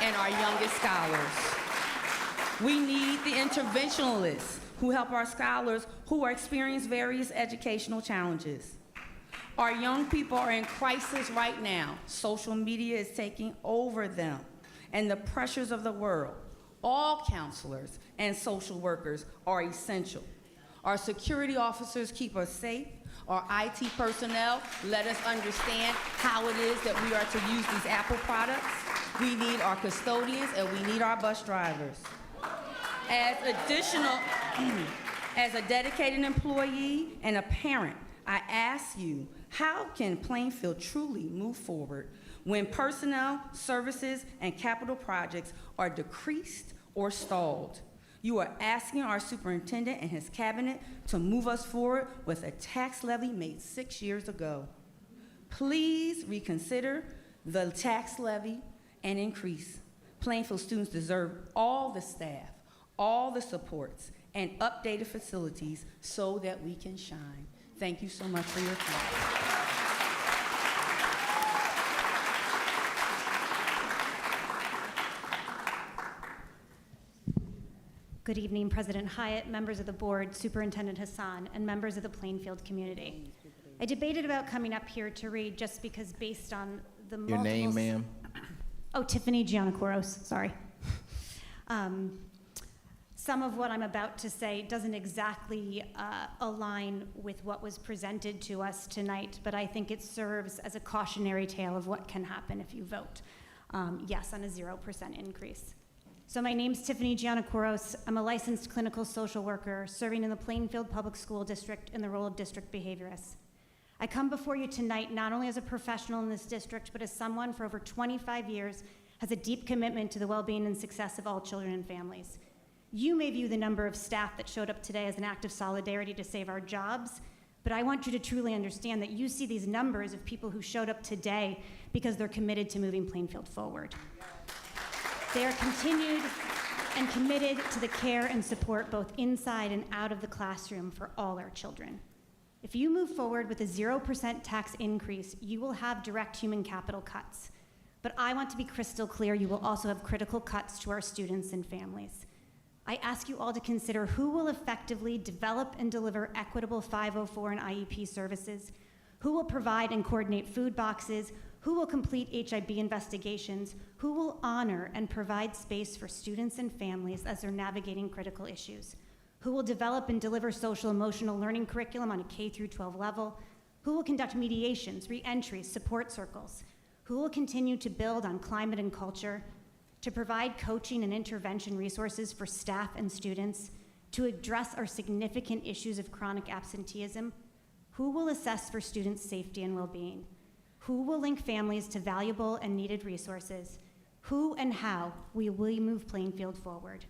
and our youngest scholars. We need the interventionalists who help our scholars who are experiencing various educational challenges. Our young people are in crisis right now. Social media is taking over them and the pressures of the world. All counselors and social workers are essential. Our security officers keep us safe. Our IT personnel let us understand how it is that we are to use these Apple products. We need our custodians and we need our bus drivers. As a dedicated employee and a parent, I ask you, how can Plainfield truly move forward when personnel, services, and capital projects are decreased or stalled? You are asking our superintendent and his cabinet to move us forward with a tax levy made 6 years ago. Please reconsider the tax levy and increase. Plainfield students deserve all the staff, all the supports, and updated facilities so that we can shine. Thank you so much for your time.
Good evening, President Hyatt, members of the board, Superintendent Hassan, and members of the Plainfield community. I debated about coming up here to read just because based on the
Your name, ma'am?
Oh, Tiffany Giannakouros, sorry. Some of what I'm about to say doesn't exactly align with what was presented to us tonight, but I think it serves as a cautionary tale of what can happen if you vote yes on a 0% increase. So my name's Tiffany Giannakouros. I'm a licensed clinical social worker serving in the Plainfield Public School District in the role of district behaviorist. I come before you tonight not only as a professional in this district, but as someone for over 25 years has a deep commitment to the well-being and success of all children and families. You may view the number of staff that showed up today as an act of solidarity to save our jobs, but I want you to truly understand that you see these numbers of people who showed up today because they're committed to moving Plainfield forward. They are continued and committed to the care and support both inside and out of the classroom for all our children. If you move forward with a 0% tax increase, you will have direct human capital cuts. But I want to be crystal clear, you will also have critical cuts to our students and families. I ask you all to consider who will effectively develop and deliver equitable 504 and IEP services, who will provide and coordinate food boxes, who will complete HIB investigations, who will honor and provide space for students and families as they're navigating critical issues, who will develop and deliver social emotional learning curriculum on a K through 12 level, who will conduct mediations, re-entries, support circles, who will continue to build on climate and culture, to provide coaching and intervention resources for staff and students, to address our significant issues of chronic absenteeism, who will assess for students' safety and well-being, who will link families to valuable and needed resources, who and how will we move Plainfield forward.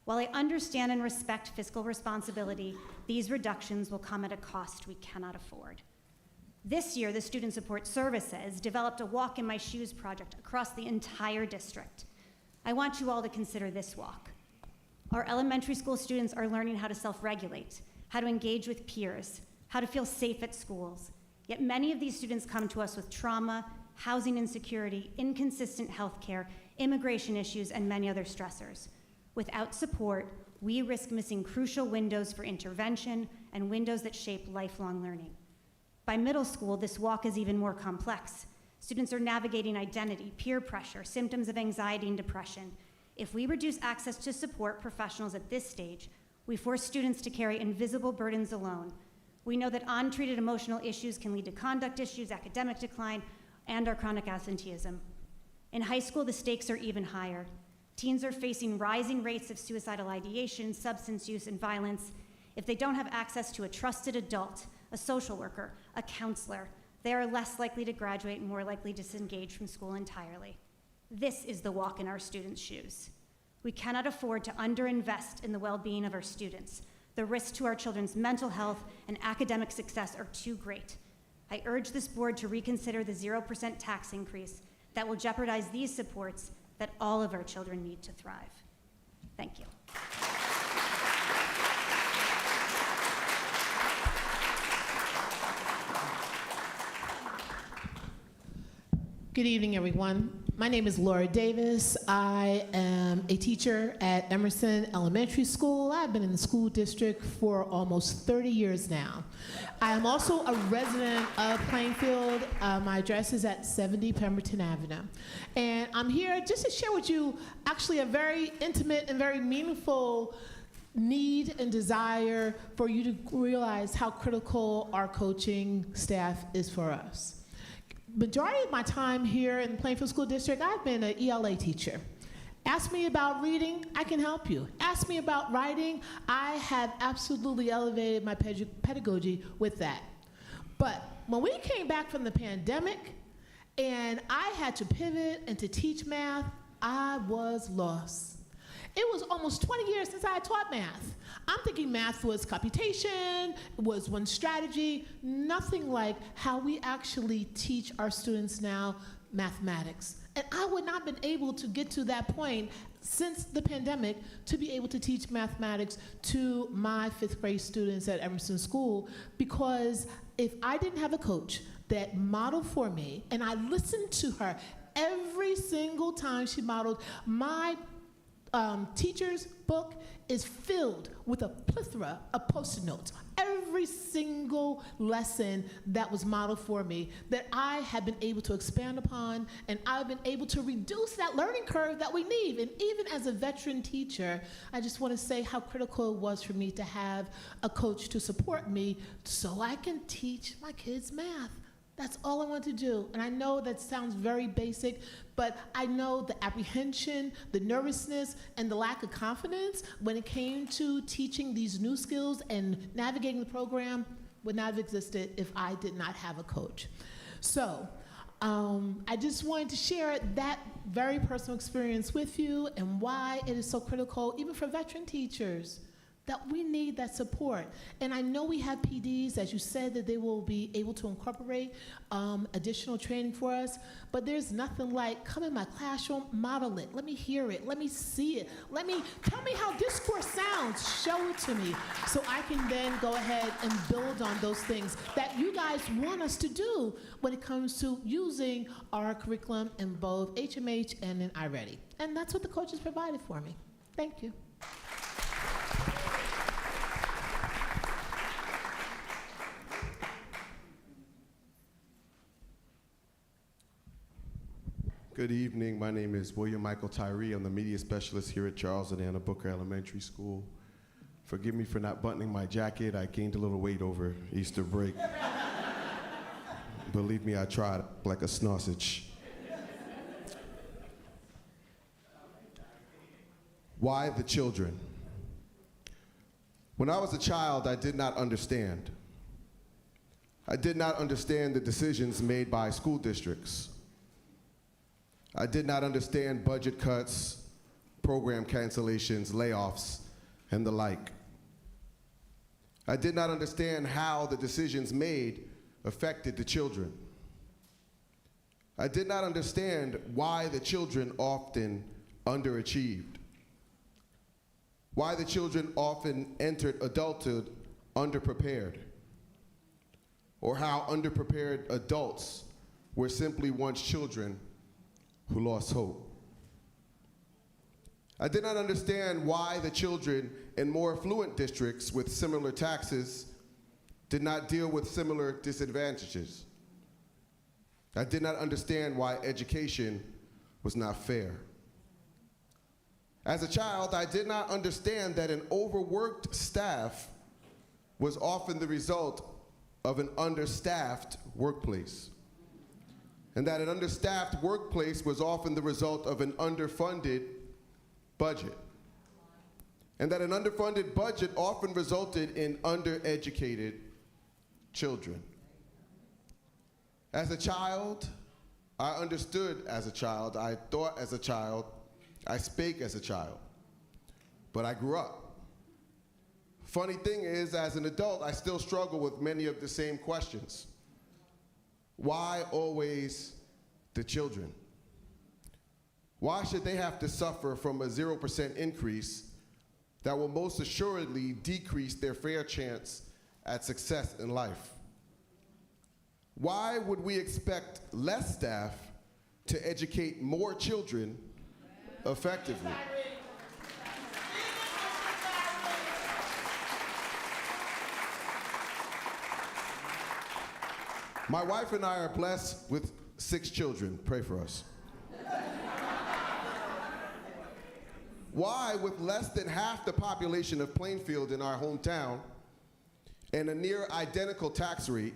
While I understand and respect fiscal responsibility, these reductions will come at a cost we cannot afford. This year, the Student Support Services developed a Walk in My Shoes project across the entire district. I want you all to consider this walk. Our elementary school students are learning how to self-regulate, how to engage with peers, how to feel safe at schools. Yet many of these students come to us with trauma, housing insecurity, inconsistent health care, immigration issues, and many other stressors. Without support, we risk missing crucial windows for intervention and windows that shape lifelong learning. By middle school, this walk is even more complex. Students are navigating identity, peer pressure, symptoms of anxiety and depression. If we reduce access to support professionals at this stage, we force students to carry invisible burdens alone. We know that untreated emotional issues can lead to conduct issues, academic decline, and our chronic absenteeism. In high school, the stakes are even higher. Teens are facing rising rates of suicidal ideation, substance use, and violence. If they don't have access to a trusted adult, a social worker, a counselor, they are less likely to graduate and more likely to disengage from school entirely. This is the walk in our students' shoes. We cannot afford to underinvest in the well-being of our students. The risks to our children's mental health and academic success are too great. I urge this board to reconsider the 0% tax increase that will jeopardize these supports that all of our children need to thrive. Thank you.
Good evening, everyone. My name is Laura Davis. I am a teacher at Emerson Elementary School. I've been in the school district for almost 30 years now. I am also a resident of Plainfield. My address is at 70 Pemberton Avenue. And I'm here just to share with you actually a very intimate and very meaningful need and desire for you to realize how critical our coaching staff is for us. Majority of my time here in the Plainfield School District, I've been an ELA teacher. Ask me about reading, I can help you. Ask me about writing, I have absolutely elevated my pedagogy with that. But when we came back from the pandemic and I had to pivot and to teach math, I was lost. It was almost 20 years since I had taught math. I'm thinking math was computation, was one strategy, nothing like how we actually teach our students now mathematics. And I would not have been able to get to that point since the pandemic to be able to teach mathematics to my 5th grade students at Emerson School, because if I didn't have a coach that modeled for me, and I listened to her every single time she modeled, my teacher's book is filled with a plethora of Post-it notes. Every single lesson that was modeled for me that I have been able to expand upon, and I've been able to reduce that learning curve that we need. And even as a veteran teacher, I just want to say how critical it was for me to have a coach to support me so I can teach my kids math. That's all I want to do. And I know that sounds very basic, but I know the apprehension, the nervousness, and the lack of confidence when it came to teaching these new skills and navigating the program would not have existed if I did not have a coach. So I just wanted to share that very personal experience with you and why it is so critical, even for veteran teachers, that we need that support. And I know we have PDs, as you said, that they will be able to incorporate additional training for us, but there's nothing like, come in my classroom, model it, let me hear it, let me see it, tell me how discourse sounds, show it to me, so I can then go ahead and build on those things that you guys want us to do when it comes to using our curriculum in both HMH and in iReady. And that's what the coaches provided for me. Thank you.
Good evening. My name is William Michael Tyree. I'm the media specialist here at Charles and Anna Booker Elementary School. Forgive me for not buttoning my jacket. I gained a little weight over Easter break. Believe me, I tried like a sausage. Why the children? When I was a child, I did not understand. I did not understand the decisions made by school districts. I did not understand budget cuts, program cancellations, layoffs, and the like. I did not understand how the decisions made affected the children. I did not understand why the children often underachieved, why the children often entered adulthood underprepared, or how underprepared adults were simply once children who lost hope. I did not understand why the children in more affluent districts with similar taxes did not deal with similar disadvantages. I did not understand why education was not fair. As a child, I did not understand that an overworked staff was often the result of an understaffed workplace, and that an understaffed workplace was often the result of an underfunded budget, and that an underfunded budget often resulted in undereducated children. As a child, I understood as a child, I thought as a child, I spake as a child, but I grew up. Funny thing is, as an adult, I still struggle with many of the same questions. Why always the children? Why should they have to suffer from a 0% increase that will most assuredly decrease their fair chance at success in life? Why would we expect less staff to educate more children effectively. My wife and I are blessed with 6 children. Pray for us. Why, with less than half the population of Plainfield in our hometown and a near identical tax rate,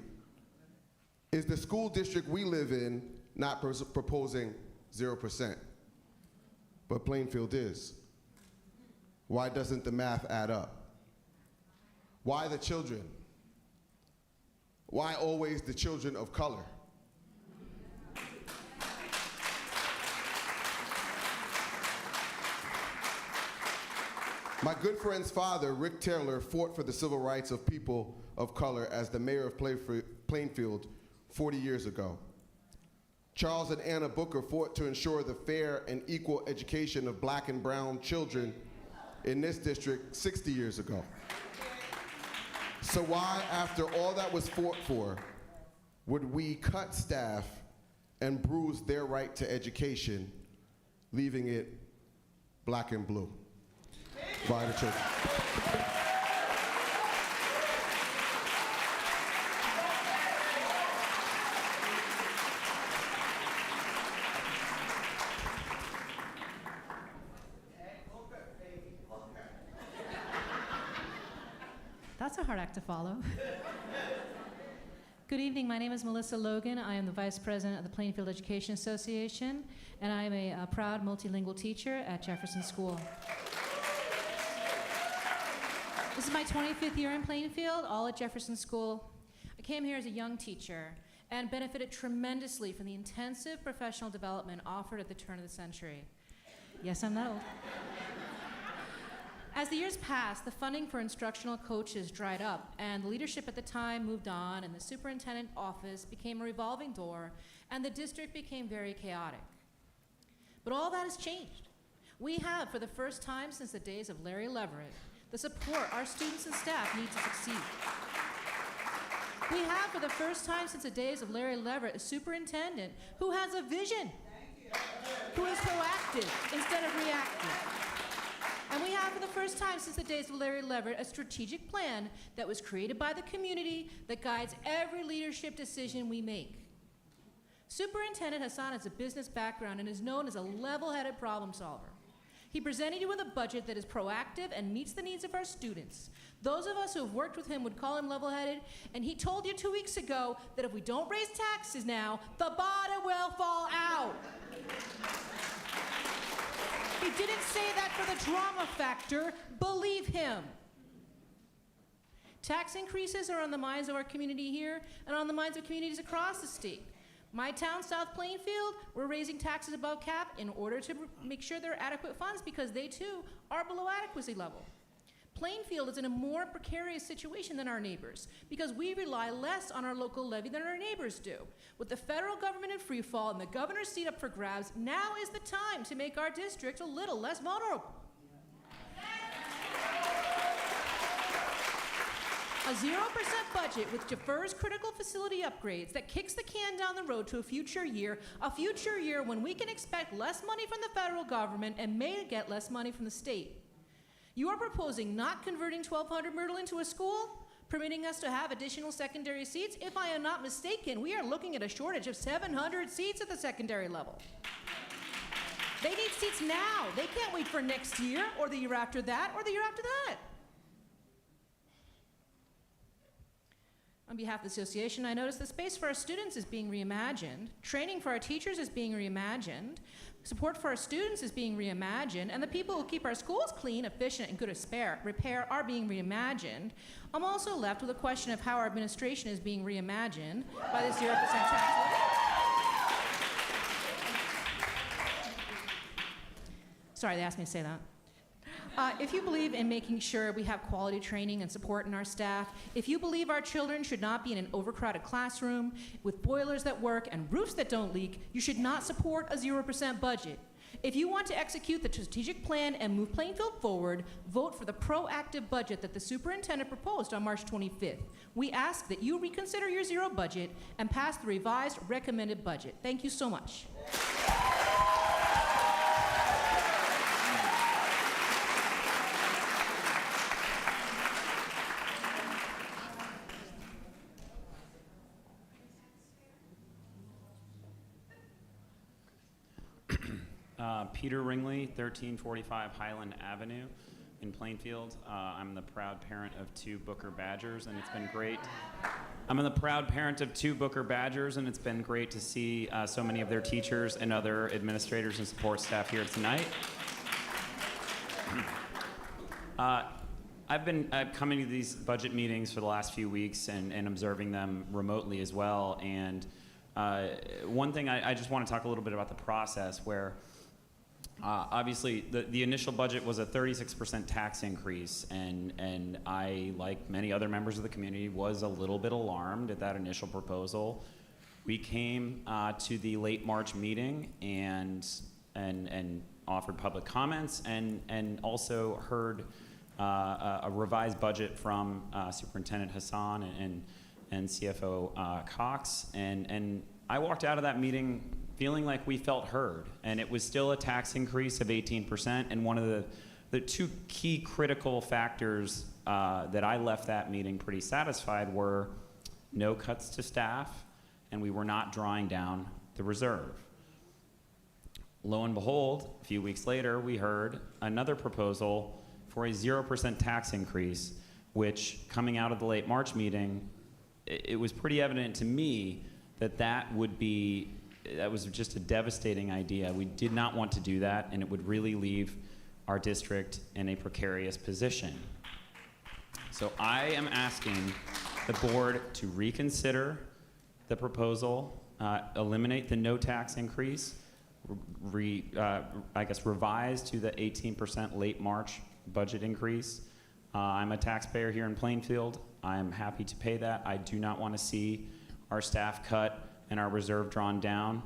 is the school district we live in not proposing 0%? But Plainfield is. Why doesn't the math add up? Why the children? Why always the children of color? My good friend's father, Rick Taylor, fought for the civil rights of people of color as the mayor of Plainfield 40 years ago. Charles and Anna Booker fought to ensure the fair and equal education of black and brown children in this district 60 years ago. So why, after all that was fought for, would we cut staff and bruise their right to education, leaving it black and blue? By the children.
That's a hard act to follow. Good evening, my name is Melissa Logan. I am the Vice President of the Plainfield Education Association, and I am a proud multilingual teacher at Jefferson School. This is my 25th year in Plainfield, all at Jefferson School. I came here as a young teacher and benefited tremendously from the intensive professional development offered at the turn of the century. Yes, I'm that old. As the years passed, the funding for instructional coaches dried up, and the leadership at the time moved on, and the superintendent office became a revolving door, and the district became very chaotic. But all that has changed. We have, for the first time since the days of Larry Leverett, the support our students and staff need to succeed. We have, for the first time since the days of Larry Leverett, a superintendent who has a vision, who is proactive instead of reactive. And we have, for the first time since the days of Larry Leverett, a strategic plan that was created by the community that guides every leadership decision we make. Superintendent Hassan has a business background and is known as a level-headed problem solver. He presented you with a budget that is proactive and meets the needs of our students. Those of us who have worked with him would call him level-headed, and he told you 2 weeks ago that if we don't raise taxes now, the bottom will fall out. He didn't say that for the drama factor. Believe him. Tax increases are on the minds of our community here and on the minds of communities across the state. My town, South Plainfield, we're raising taxes above cap in order to make sure there are adequate funds because they too are below adequacy level. Plainfield is in a more precarious situation than our neighbors because we rely less on our local levy than our neighbors do. With the federal government in free fall and the governor's seat up for grabs, now is the time to make our district a little less vulnerable. A 0% budget which defers critical facility upgrades, that kicks the can down the road to a future year when we can expect less money from the federal government and may get less money from the state. You are proposing not converting 1200 Myrtle into a school, permitting us to have additional secondary seats. If I am not mistaken, we are looking at a shortage of 700 seats at the secondary level. They need seats now. They can't wait for next year or the year after that or the year after that. On behalf of the association, I noticed the space for our students is being reimagined, training for our teachers is being reimagined, support for our students is being reimagined, and the people who keep our schools clean, efficient, and good at repair are being reimagined. I'm also left with a question of how our administration is being reimagined by the 0% tax levy. Sorry, they asked me to say that. If you believe in making sure we have quality training and support in our staff, if you believe our children should not be in an overcrowded classroom with boilers that work and roofs that don't leak, you should not support a 0% budget. If you want to execute the strategic plan and move Plainfield forward, vote for the proactive budget that the superintendent proposed on March 25th. We ask that you reconsider your zero budget and pass the revised recommended budget. Thank you so much.
Peter Ringley, 1345 Highland Avenue in Plainfield. I'm the proud parent of 2 Booker Badgers, and it's been great. I'm the proud parent of 2 Booker Badgers, and it's been great to see so many of their teachers and other administrators and support staff here tonight. I've been coming to these budget meetings for the last few weeks and observing them remotely as well. And one thing I just want to talk a little bit about the process where obviously the initial budget was a 36% tax increase, and I, like many other members of the community, was a little bit alarmed at that initial proposal. We came to the late March meeting and offered public comments and also heard a revised budget from Superintendent Hassan and CFO Cox, and I walked out of that meeting feeling like we felt heard, and it was still a tax increase of 18%, and one of the 2 key critical factors that I left that meeting pretty satisfied were no cuts to staff, and we were not drawing down the reserve. Lo and behold, a few weeks later, we heard another proposal for a 0% tax increase, which, coming out of the late March meeting, it was pretty evident to me that that was just a devastating idea. We did not want to do that, and it would really leave our district in a precarious position. So I am asking the board to reconsider the proposal, eliminate the no tax increase, revise to the 18% late March budget increase. I'm a taxpayer here in Plainfield. I'm happy to pay that. I do not want to see our staff cut and our reserve drawn down.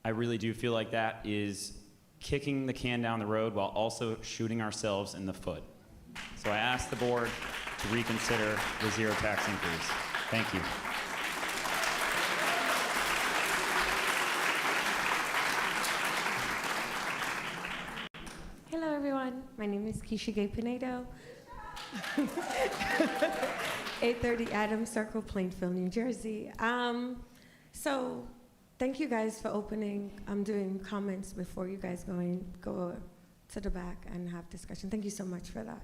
I really do feel like that is kicking the can down the road while also shooting ourselves in the foot. So I ask the board to reconsider the zero tax increase. Thank you.
Hello everyone, my name is Keisha Gay Pinedo. 830 Adams Circle, Plainfield, New Jersey. So thank you guys for opening. I'm doing comments before you guys go to the back and have discussion. Thank you so much for that,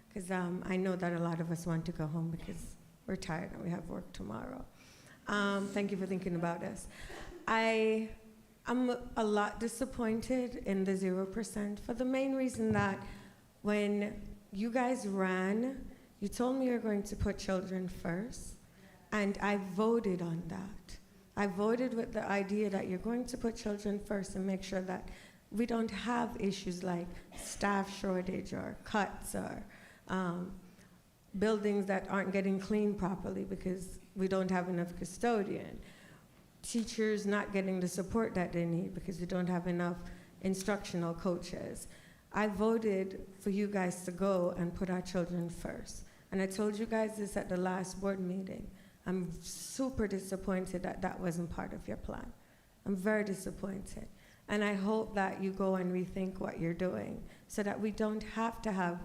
because I know that a lot of us want to go home because we're tired and we have work tomorrow. Thank you for thinking about us. I'm a lot disappointed in the 0% for the main reason that when you guys ran, you told me you're going to put children first, and I voted on that. I voted with the idea that you're going to put children first and make sure that we don't have issues like staff shortage or cuts or buildings that aren't getting cleaned properly because we don't have enough custodian. Teachers not getting the support that they need because we don't have enough instructional coaches. I voted for you guys to go and put our children first. And I told you guys this at the last board meeting. I'm super disappointed that that wasn't part of your plan. I'm very disappointed. And I hope that you go and rethink what you're doing so that we don't have to have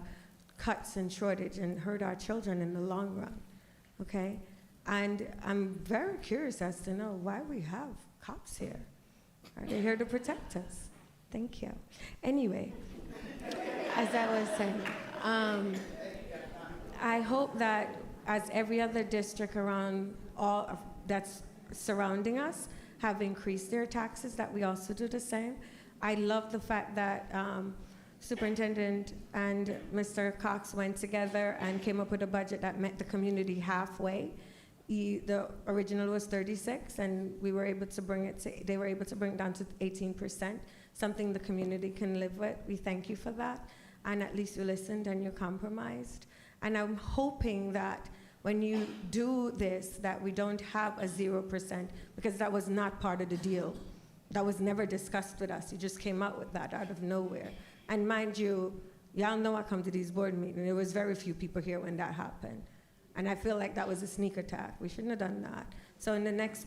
cuts and shortage and hurt our children in the long run, okay? And I'm very curious as to know why we have cops here. Are they here to protect us? Thank you. Anyway, as I was saying, I hope that as every other district around that's surrounding us have increased their taxes, that we also do the same. I love the fact that Superintendent and Mr. Cox went together and came up with a budget that met the community halfway. The original was 36, and we were able to bring it to, they were able to bring it down to 18%, something the community can live with. We thank you for that, and at least you listened and you compromised. And I'm hoping that when you do this, that we don't have a 0%, because that was not part of the deal. that was never discussed with us. You just came out with that out of nowhere. And mind you, y'all know I come to these board meetings. There was very few people here when that happened. And I feel like that was a sneak attack. We shouldn't have done that. So in the next,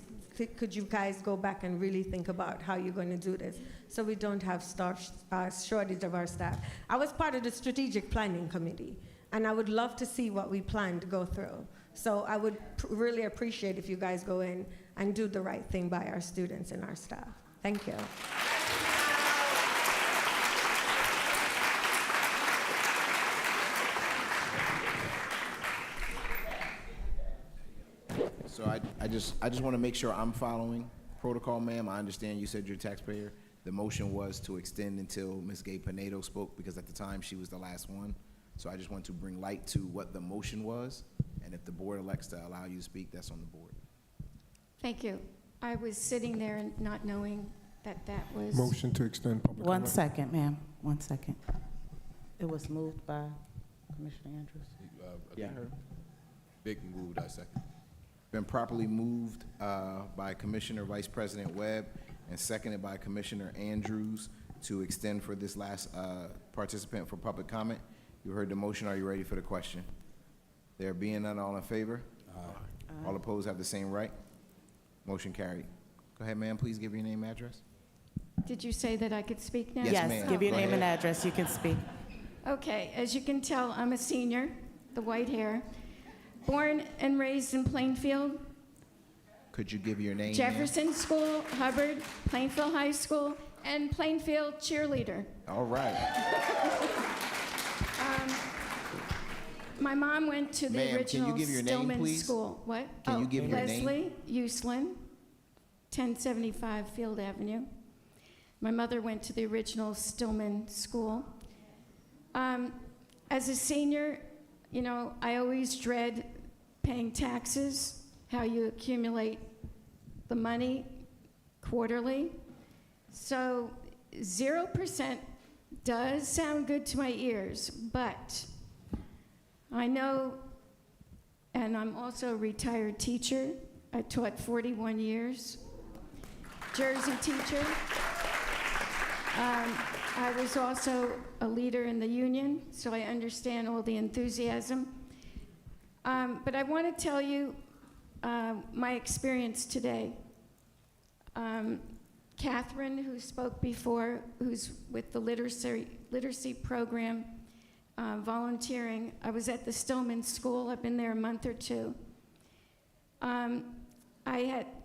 could you guys go back and really think about how you're going to do this so we don't have shortage of our staff? I was part of the strategic planning committee, and I would love to see what we plan to go through. So I would really appreciate if you guys go in and do the right thing by our students and our staff. Thank you.
So I just want to make sure I'm following protocol, ma'am. I understand you said you're a taxpayer. The motion was to extend until Ms. Gay Pinedo spoke, because at the time she was the last one. So I just want to bring light to what the motion was, and if the board elects to allow you to speak, that's on the board.
Thank you. I was sitting there and not knowing that that was.
Motion to extend public comment.
1 second, ma'am, 1 second. It was moved by Commissioner Andrews.
Yeah, I heard.
Big move, that second.
Been properly moved by Commissioner Vice President Webb and seconded by Commissioner Andrews to extend for this last participant for public comment. You heard the motion. Are you ready for the question? There being none, all in favor? Aye. All opposed have the same right? Motion carried. Go ahead, ma'am. Please give your name and address.
Did you say that I could speak now?
Yes, ma'am.
Give your
Go
name and
ahead.
address. You can speak.
Okay, as you can tell, I'm a senior, the white hair. Born and raised in Plainfield,
Could you give your name, ma'am?
Jefferson School, Hubbard, Plainfield High School, and Plainfield cheerleader.
All right.
My mom went to the
Ma'am, can you
original
give your name,
Stillman
please?
School. What?
Can you give your name?
Leslie Uslan, 1075 Field Avenue. My mother went to the original Stillman School. As a senior, you know, I always dread paying taxes, how you accumulate the money quarterly. So 0% does sound good to my ears, but I know, and I'm also a retired teacher. I taught 41 years, Jersey teacher. I was also a leader in the union, so I understand all the enthusiasm. But I want to tell you my experience today. Catherine, who spoke before, who's with the literacy program, volunteering. I was at the Stillman School. I've been there a month or two.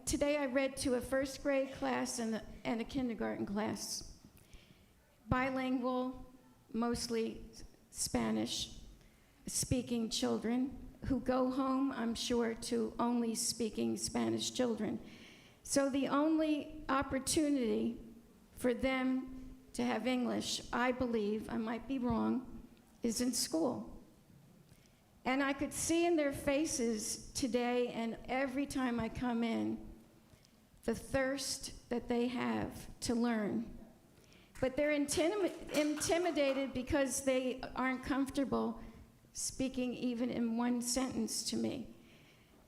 Today I read to a first grade class and a kindergarten class. Bilingual, mostly Spanish-speaking children who go home, I'm sure, to only speaking Spanish children. So the only opportunity for them to have English, I believe, I might be wrong, is in school. And I could see in their faces today and every time I come in, the thirst that they have to learn. But they're intimidated because they aren't comfortable speaking even in one sentence to me.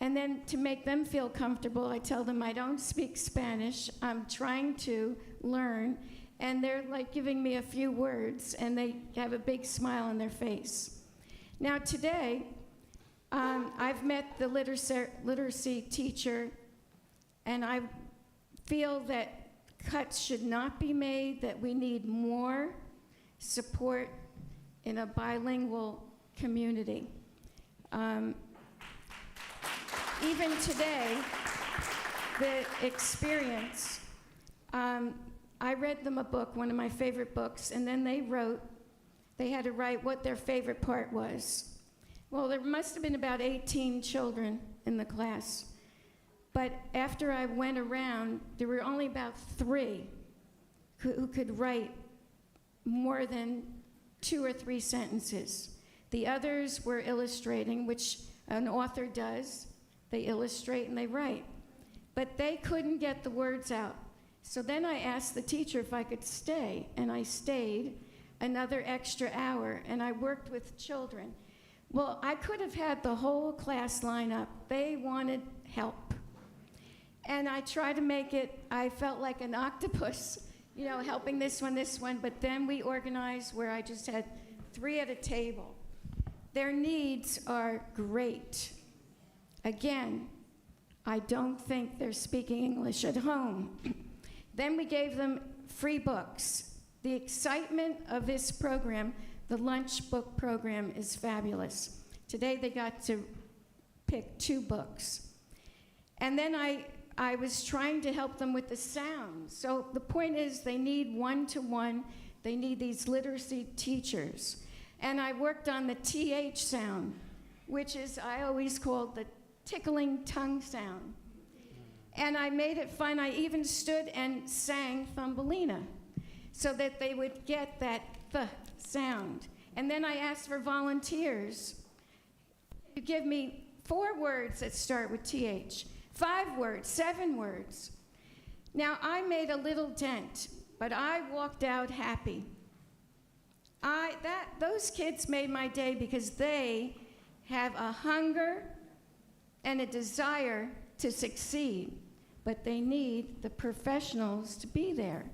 And then to make them feel comfortable, I tell them I don't speak Spanish, I'm trying to learn, and they're like giving me a few words, and they have a big smile on their face. Now today, I've met the literacy teacher, and I feel that cuts should not be made, that we need more support in a bilingual community. Even today, the experience, I read them a book, one of my favorite books, and then they had to write what their favorite part was. Well, there must have been about 18 children in the class. But after I went around, there were only about 3 who could write more than 2 or 3 sentences. The others were illustrating, which an author does. They illustrate and they write. But they couldn't get the words out. So then I asked the teacher if I could stay, and I stayed another extra hour, and I worked with children. Well, I could have had the whole class line up. They wanted help. And I tried to make it, I felt like an octopus, you know, helping this one, but then we organized where I just had 3 at a table. Their needs are great. Again, I don't think they're speaking English at home. Then we gave them free books. The excitement of this program, the lunch book program, is fabulous. Today they got to pick 2 books. And then I was trying to help them with the sound. So the point is they need one-to-one. They need these literacy teachers. And I worked on the TH sound, which is, I always called the tickling tongue sound. And I made it fun. I even stood and sang Thumbelina so that they would get that th sound. And then I asked for volunteers. You give me 4 words that start with TH, 5 words, 7 words. Now, I made a little dent, but I walked out happy. Those kids made my day because they have a hunger and a desire to succeed, but they need the professionals to be there.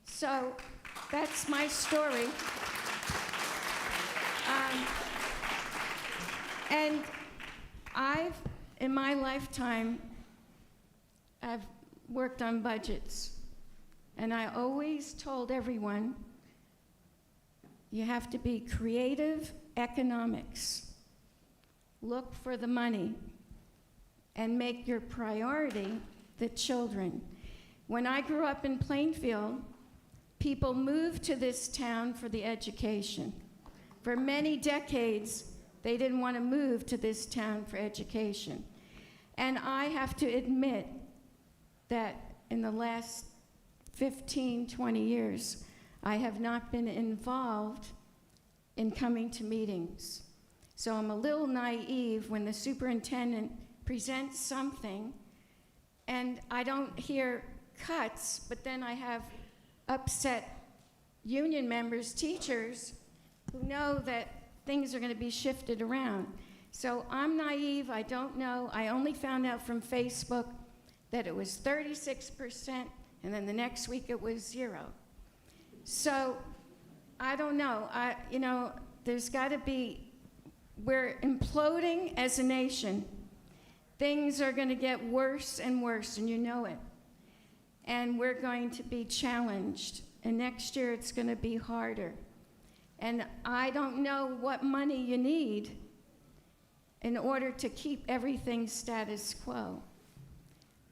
So that's my story. And in my lifetime, I've worked on budgets, and I always told everyone, you have to be creative economics. Look for the money and make your priority the children. When I grew up in Plainfield, people moved to this town for the education. For many decades, they didn't want to move to this town for education. And I have to admit that in the last 15, 20 years, I have not been involved in coming to meetings. So I'm a little naive when the superintendent presents something and I don't hear cuts, but then I have upset union members, teachers, who know that things are going to be shifted around. So I'm naive, I don't know. I only found out from Facebook that it was 36%, and then the next week it was 0. So I don't know. There's got to be, we're imploding as a nation. Things are going to get worse and worse, and you know it. And we're going to be challenged. And next year it's going to be harder. And I don't know what money you need in order to keep everything status quo.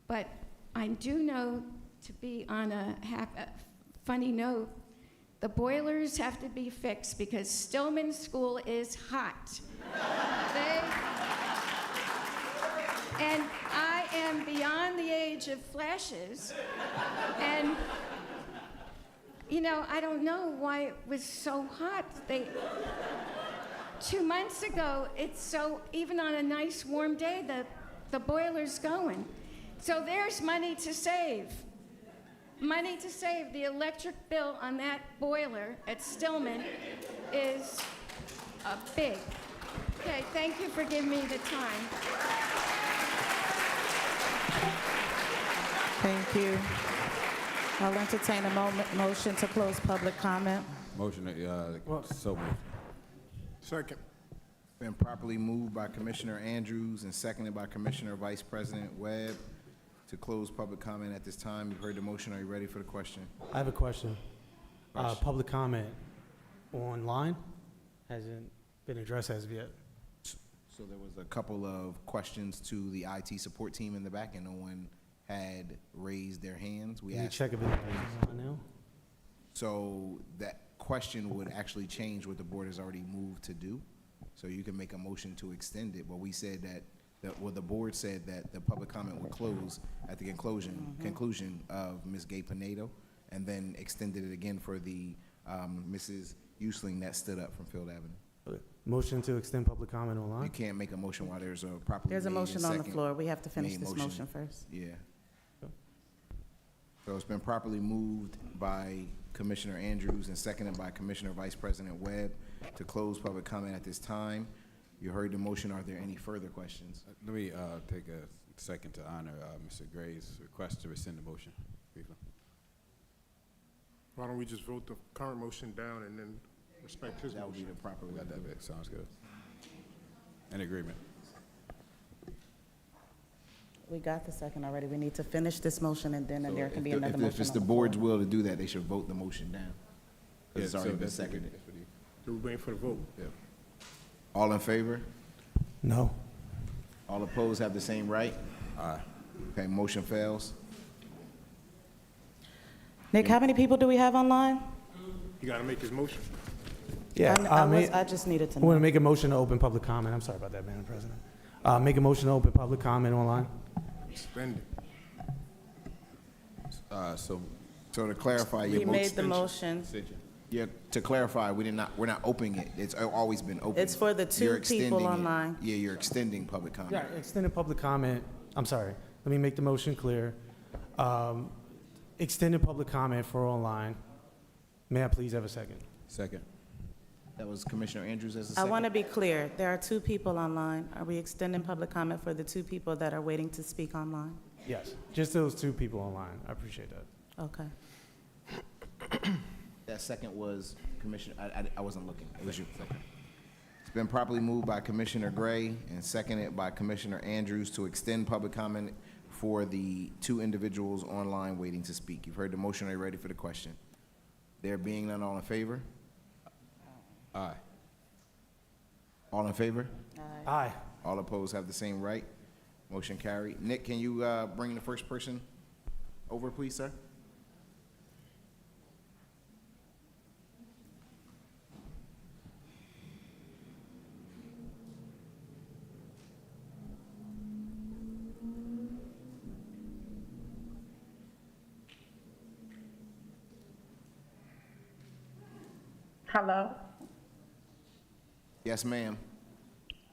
But I do know, to be on a funny note, the boilers have to be fixed because Stillman School is hot. And I am beyond the age of flashes. And, I don't know why it was so hot. 2 months ago, it's so, even on a nice warm day, the boiler's going. So there's money to save. Money to save. The electric bill on that boiler at Stillman is big. Okay, thank you for giving me the time.
Thank you. I'll entertain a motion to close public comment.
Motion, so moved.
Second.
Been properly moved by Commissioner Andrews and seconded by Commissioner Vice President Webb to close public comment at this time. You've heard the motion. Are you ready for the question?
I have a question. Public comment online hasn't been addressed as of yet.
So there was a couple of questions to the IT support team in the back, and no one had raised their hands.
Can you check if it's on now?
So that question would actually change what the board has already moved to do. So you can make a motion to extend it, but we said the board said that the public comment would close at the conclusion of Ms. Gay Pinedo, and then extended it again for the Mrs. Usling that stood up from Field Avenue.
Okay. Motion to extend public comment online?
You can't make a motion while there's a properly
There's a
made
motion
and
on the
second
floor. We have to finish
made
this motion first.
Yeah. So it's been properly moved by Commissioner Andrews and seconded by Commissioner Vice President Webb to close public comment at this time. You heard the motion. Are there any further questions?
Let me take a second to honor Mr. Gray's request to rescind the motion. Briefly.
Why don't we just vote the current motion down and then respect his
That would be
motion?
the proper way.
Got that bit. Sounds good. In agreement.
We got the second already. We need to finish this motion, and then
So
there can be
if
another
if
motion
it's
on
the
the
board's
floor.
will to do that, they should vote the motion down. 'Cause it's already been seconded.
So we're waiting for the vote.
Yeah.
All in favor?
No.
All opposed have the same right?
Aye.
Okay, motion fails.
Nick, how many people do we have online?
You gotta make his motion.
Yeah,
I just needed to
I want to
know.
make a motion to open public comment. I'm sorry about that, Madam President. Make a motion to open public comment online.
Spend it.
So to clarify, your
We
motion.
made the motion.
Yeah, to clarify, we're not opening it. It's always been open.
It's for the two
You're
people
extending it.
online.
Yeah, you're extending public comment.
Yeah, extended public comment. I'm sorry. Let me make the motion clear. Extended public comment for online. May I please have a second?
Second.
That was Commissioner Andrews as the
I
second.
want to be clear. There are two people online. Are we extending public comment for the two people that are waiting to speak online?
Yes, just those two people online. I appreciate that.
Okay.
That second was Commissioner, I wasn't looking. It was you. It's been properly moved by Commissioner Gray and seconded by Commissioner Andrews to extend public comment for the two individuals online waiting to speak. You've heard the motion. Are you ready for the question? There being none, all in favor?
Aye.
All in favor?
Aye.
All opposed have the same right. Motion carried. Nick, can you bring the first person over, please, sir?
Hello.
Yes, ma'am.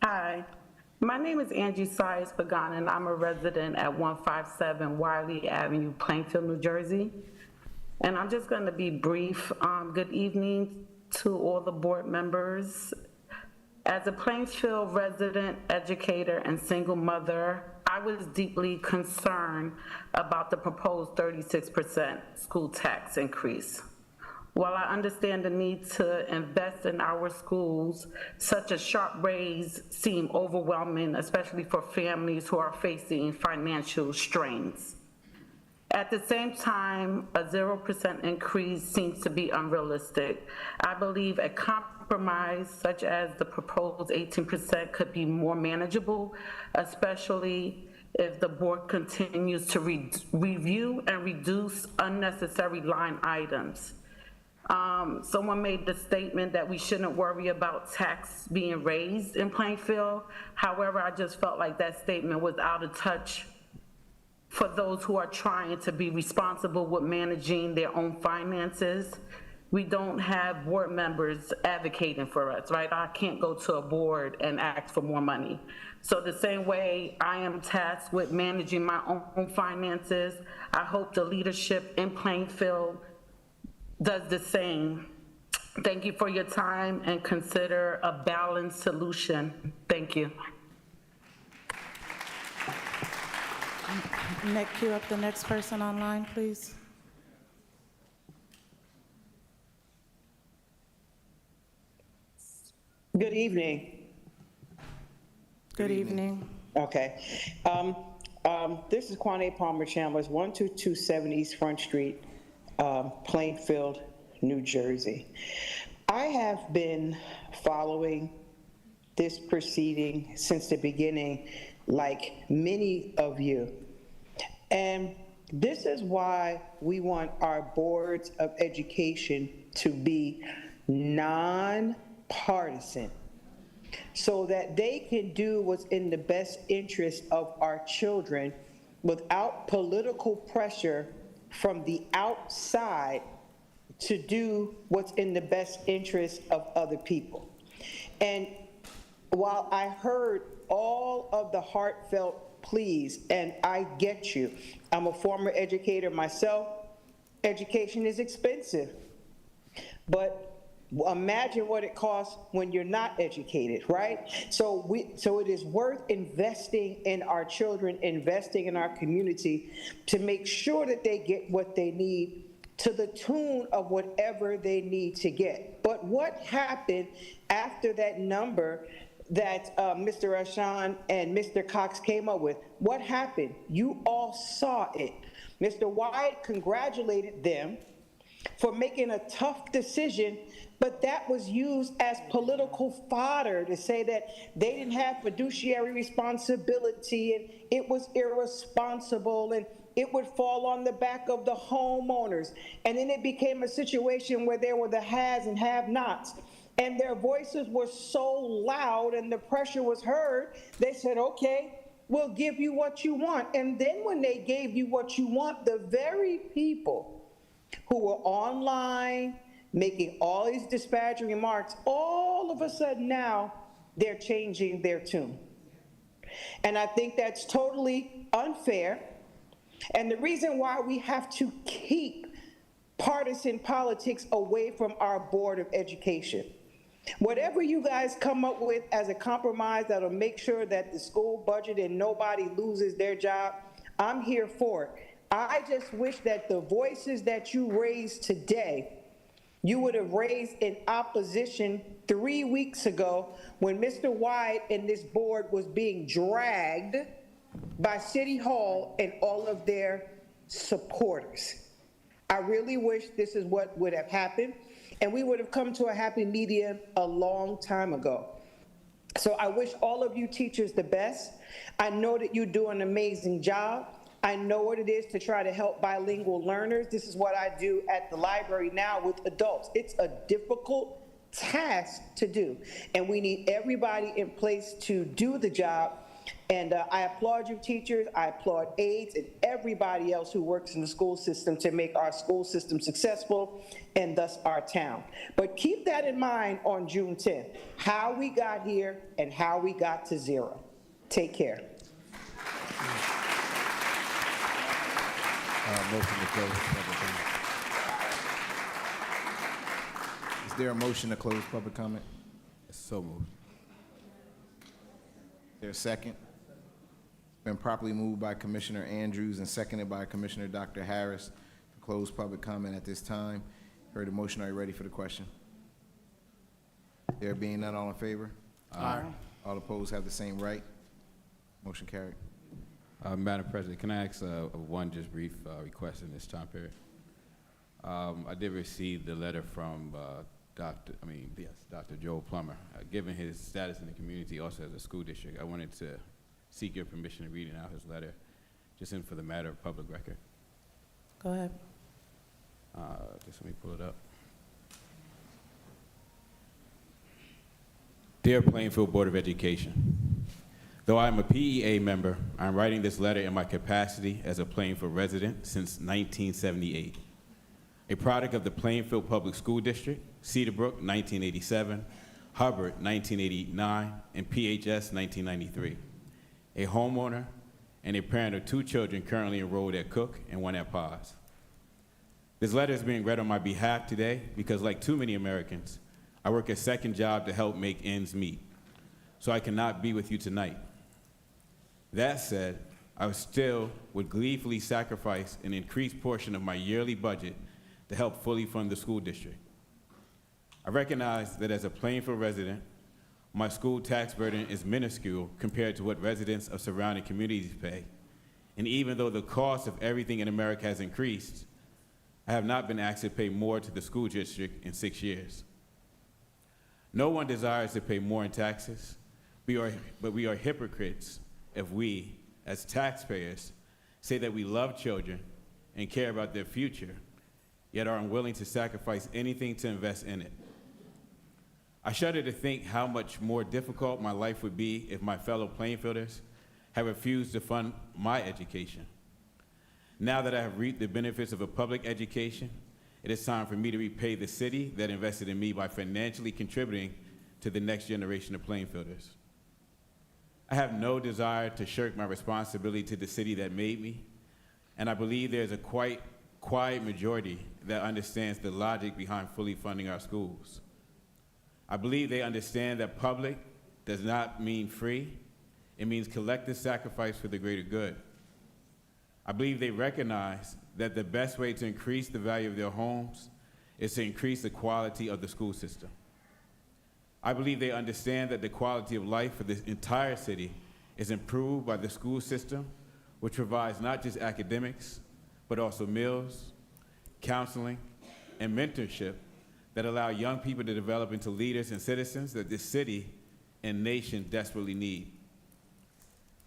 Hi. My name is Angie Sires Pagan, and I'm a resident at 157 Wiley Avenue, Plainfield, New Jersey. And I'm just going to be brief. Good evening to all the board members. As a Plainfield resident, educator, and single mother, I was deeply concerned about the proposed 36% school tax increase. While I understand the need to invest in our schools, such a sharp raise seems overwhelming, especially for families who are facing financial strains. At the same time, a 0% increase seems to be unrealistic. I believe a compromise such as the proposed 18% could be more manageable, especially if the board continues to review and reduce unnecessary line items. Someone made the statement that we shouldn't worry about tax being raised in Plainfield. However, I just felt like that statement was out of touch for those who are trying to be responsible with managing their own finances. We don't have board members advocating for us, right? I can't go to a board and ask for more money. So the same way I am tasked with managing my own finances, I hope the leadership in Plainfield does the same. Thank you for your time and consider a balanced solution. Thank you.
Nick, queue up the next person online, please.
Good evening.
Good evening.
Okay. This is Quanae Palmer Chandler's 12227 East Front Street, Plainfield, New Jersey. I have been following this proceeding since the beginning, like many of you. And this is why we want our boards of education to be nonpartisan, so that they can do what's in the best interest of our children without political pressure from the outside to do what's in the best interest of other people. And while I heard all of the heartfelt pleas, and I get you, I'm a former educator myself, education is expensive. But Imagine what it costs when you're not educated, right? So it is worth investing in our children, investing in our community to make sure that they get what they need to the tune of whatever they need to get. But what happened after that number that Mr. Ashan and Mr. Cox came up with? What happened? You all saw it. Mr. White congratulated them for making a tough decision, but that was used as political fodder to say that they didn't have fiduciary responsibility and it was irresponsible and it would fall on the back of the homeowners. And then it became a situation where there were the haves and have-nots. And their voices were so loud and the pressure was heard, they said, okay, we'll give you what you want. And then when they gave you what you want, the very people who were online making all these disparaging remarks, all of a sudden now they're changing their tune. And I think that's totally unfair. And the reason why we have to keep partisan politics away from our Board of Education. Whatever you guys come up with as a compromise that'll make sure that the school budget and nobody loses their job, I'm here for it. I just wish that the voices that you raised today, you would have raised in opposition 3 weeks ago when Mr. White and this board was being dragged by City Hall and all of their supporters. I really wish this is what would have happened, and we would have come to a happy medium a long time ago. So I wish all of you teachers the best. I know that you do an amazing job. I know what it is to try to help bilingual learners. This is what I do at the library now with adults. It's a difficult task to do, and we need everybody in place to do the job. And I applaud you teachers, I applaud aides, and everybody else who works in the school system to make our school system successful and thus our town. But keep that in mind on June 10th, how we got here and how we got to zero. Take care.
Motion to close public comment.
Is there a motion to close public comment?
So moved.
Is there a second? Been properly moved by Commissioner Andrews and seconded by Commissioner Dr. Harris to close public comment at this time. Heard the motion. Are you ready for the question? There being none, all in favor?
Aye.
All opposed have the same right. Motion carried.
Madam President, can I ask one just brief request in this time period? I did receive the letter from Dr. Joel Plummer. Given his status in the community, also as a school district, I wanted to seek your permission to read out his letter, just in for the matter of public record.
Go ahead.
Just let me pull it up. Dear Plainfield Board of Education, though I am a PEA member, I'm writing this letter in my capacity as a Plainfield resident since 1978. A product of the Plainfield Public School District, Cedarbrook, 1987, Hubbard, 1989, and PHS, 1993. A homeowner and a parent of 2 children currently enrolled at Cook and 1 at Paz. This letter is being read on my behalf today because, like too many Americans, I work a second job to help make ends meet, so I cannot be with you tonight. That said, I still would gleefully sacrifice an increased portion of my yearly budget to help fully fund the school district. I recognize that as a Plainfield resident, my school tax burden is minuscule compared to what residents of surrounding communities pay. And even though the cost of everything in America has increased, I have not been asked to pay more to the school district in 6 years. No one desires to pay more in taxes, but we are hypocrites if we, as taxpayers, say that we love children and care about their future, yet are unwilling to sacrifice anything to invest in it. I shudder to think how much more difficult my life would be if my fellow Plainfielders had refused to fund my education. Now that I have reaped the benefits of a public education, it is time for me to repay the city that invested in me by financially contributing to the next generation of Plainfielders. I have no desire to shirk my responsibility to the city that made me, and I believe there's a quite quiet majority that understands the logic behind fully funding our schools. I believe they understand that public does not mean free. It means collective sacrifice for the greater good. I believe they recognize that the best way to increase the value of their homes is to increase the quality of the school system. I believe they understand that the quality of life for the entire city is improved by the school system, which provides not just academics, but also meals, counseling, and mentorship that allow young people to develop into leaders and citizens that this city and nation desperately need.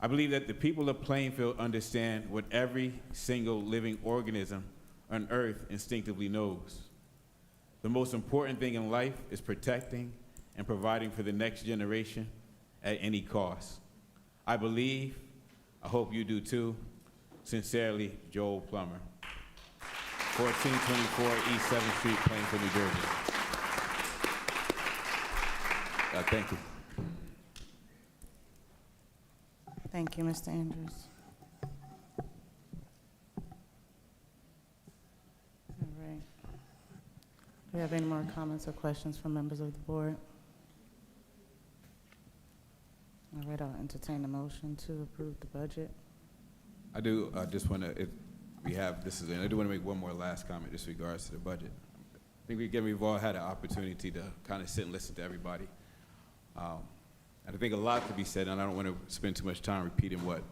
I believe that the people of Plainfield understand what every single living organism on earth instinctively knows. The most important thing in life is protecting and providing for the next generation at any cost. I believe, I hope you do too, sincerely, Joel Plummer. 1424 East 7th Street, Plainfield, New Jersey. Thank you.
Thank you, Mr. Andrews. All right. Do we have any more comments or questions from members of the board? All right, I'll entertain a motion to approve the budget.
I do just want to, I do want to make one more last comment just in regards to the budget. I think we've all had an opportunity to kind of sit and listen to everybody. And I think a lot to be said, and I don't want to spend too much time repeating what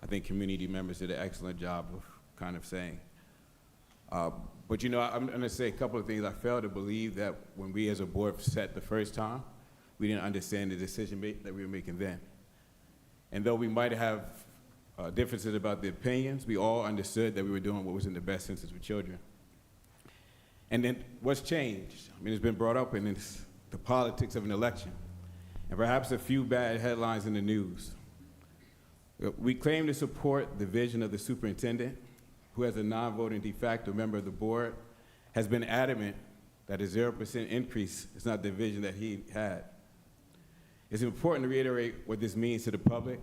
I think community members did an excellent job of kind of saying. But you know, I'm going to say a couple of things. I fail to believe that when we as a board sat the first time, we didn't understand the decision that we were making then. And though we might have differences about the opinions, we all understood that we were doing what was in the best interest of children. And then what's changed? I mean, it's been brought up, and it's the politics of an election, and perhaps a few bad headlines in the news. We claim to support the vision of the superintendent, who as a non-voting de facto member of the board, has been adamant that a 0% increase is not the vision that he had. It's important to reiterate what this means to the public,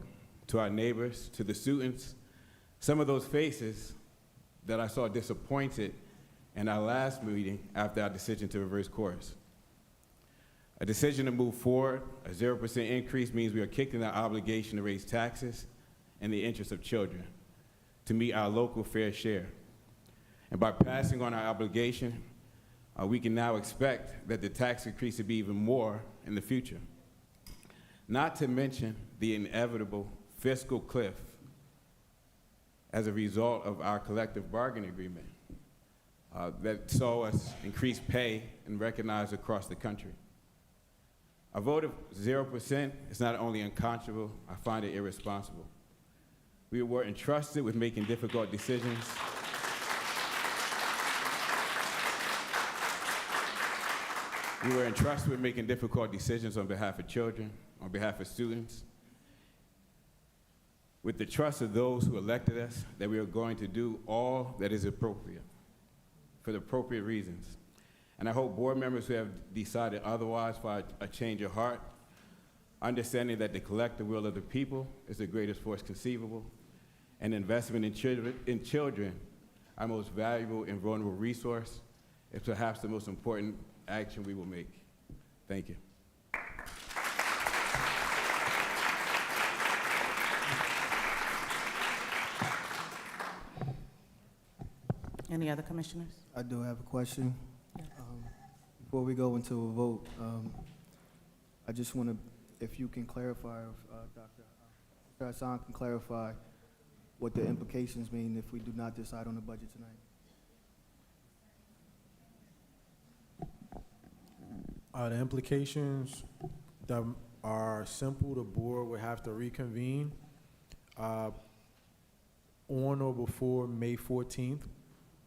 to our neighbors, to the students. Some of those faces that I saw disappointed in our last meeting after our decision to reverse course. A decision to move forward, a 0% increase, means we are kicking our obligation to raise taxes in the interest of children, to meet our local fair share. And by passing on our obligation, we can now expect that the tax increase to be even more in the future. Not to mention the inevitable fiscal cliff as a result of our collective bargaining agreement that saw us increase pay and recognized across the country. A vote of 0% is not only unconscionable, I find it irresponsible. We were entrusted with making difficult decisions. We were entrusted with making difficult decisions on behalf of children, on behalf of students, with the trust of those who elected us that we are going to do all that is appropriate for the appropriate reasons. And I hope board members who have decided otherwise find a change of heart, understanding that the collective will of the people is the greatest force conceivable, and investment in children, our most valuable and vulnerable resource, is perhaps the most important action we will make. Thank you.
Any other commissioners?
I do have a question. Before we go into a vote, I just want to, if you can clarify, Dr. Hassan can clarify what the implications mean if we do not decide on the budget tonight.
The implications that are simple. The board would have to reconvene on or before May 14th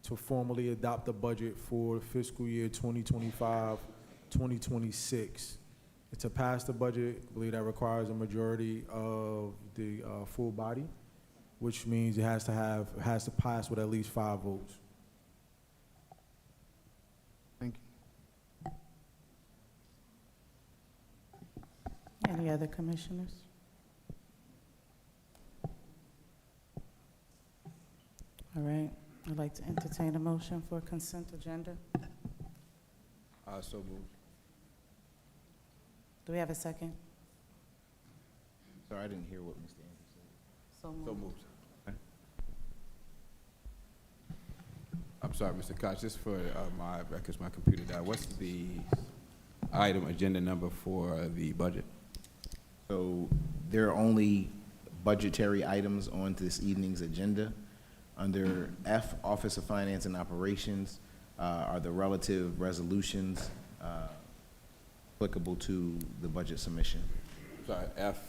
to formally adopt the budget for fiscal year 2025-2026. To pass the budget, I believe that requires a majority of the full body, which means it has to pass with at least 5 votes.
Thank you.
Any other commissioners? All right, I'd like to entertain a motion for consent agenda.
So moved.
Do we have a second?
Sorry, I didn't hear what Mr. Andrews said.
So
So
moved.
moved. Okay. I'm sorry, Mr. Koch, just for my records, my computer died. What's the item agenda number for the budget?
So there are only budgetary items on this evening's agenda. Under F, Office of Finance and Operations, are the relative resolutions applicable to the budget submission.
Sorry, F.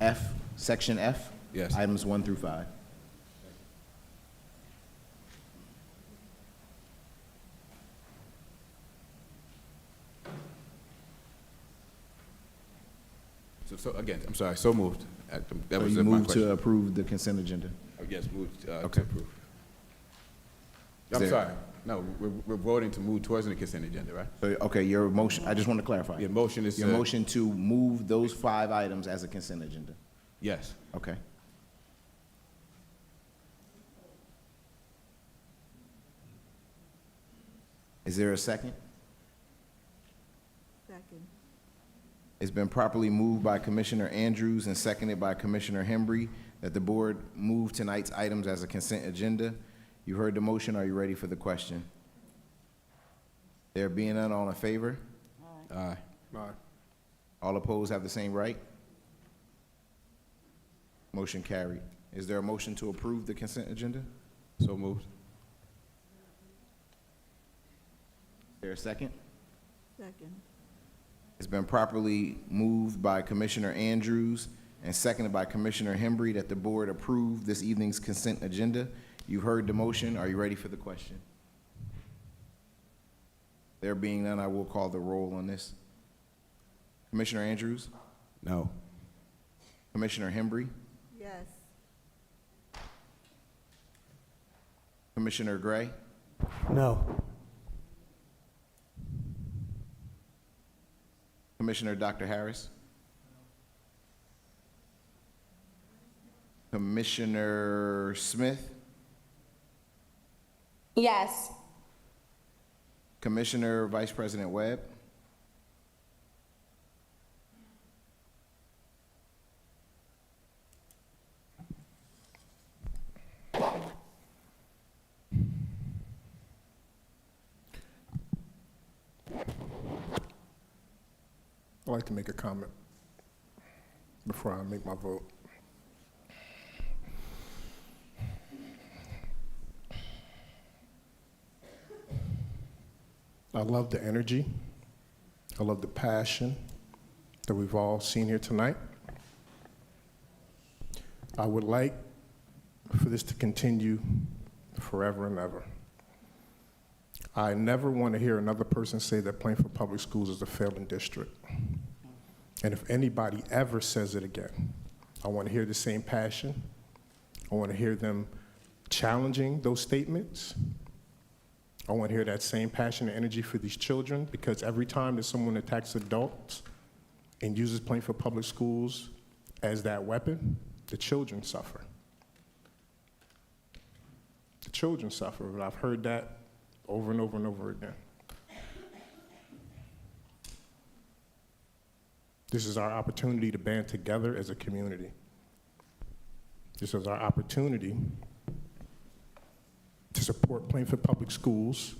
F, Section F?
Yes.
Items 1 through 5.
So again, I'm sorry, so moved. That
So
was
you
my
move
question.
to approve the consent agenda?
Yes, moved to
Okay.
approve.
Is
I'm
there-
sorry, no, we're voting to move towards the consent agenda, right?
So, okay, your motion, I just want to clarify.
Your motion is
Your
to-
motion to move those 5 items as a consent agenda?
Yes.
Okay. Is there a second?
Second.
It's been properly moved by Commissioner Andrews and seconded by Commissioner Hembry that the board move tonight's items as a consent agenda. You heard the motion. Are you ready for the question? There being none, all in favor?
Aye.
Aye.
All opposed have the same right? Motion carried. Is there a motion to approve the consent agenda?
So moved.
Is there a second?
Second.
It's been properly moved by Commissioner Andrews and seconded by Commissioner Hembry that the board approve this evening's consent agenda. You've heard the motion. Are you ready for the question? There being none, I will call the roll on this. Commissioner Andrews?
No.
Commissioner Hembry?
Yes.
Commissioner Gray?
No.
Commissioner Dr. Harris? Commissioner Smith?
Yes.
Commissioner Vice President Webb?
I'd like to make a comment before I make my vote. I love the energy. I love the passion that we've all seen here tonight. I would like for this to continue forever and ever. I never want to hear another person say that Plainfield Public Schools is a failing district. And if anybody ever says it again, I want to hear the same passion. I want to hear them challenging those statements. I want to hear that same passion and energy for these children, because every time that someone attacks adults and uses Plainfield Public Schools as that weapon, the children suffer. The children suffer, and I've heard that over and over and over again. This is our opportunity to band together as a community. This is our opportunity to support Plainfield Public Schools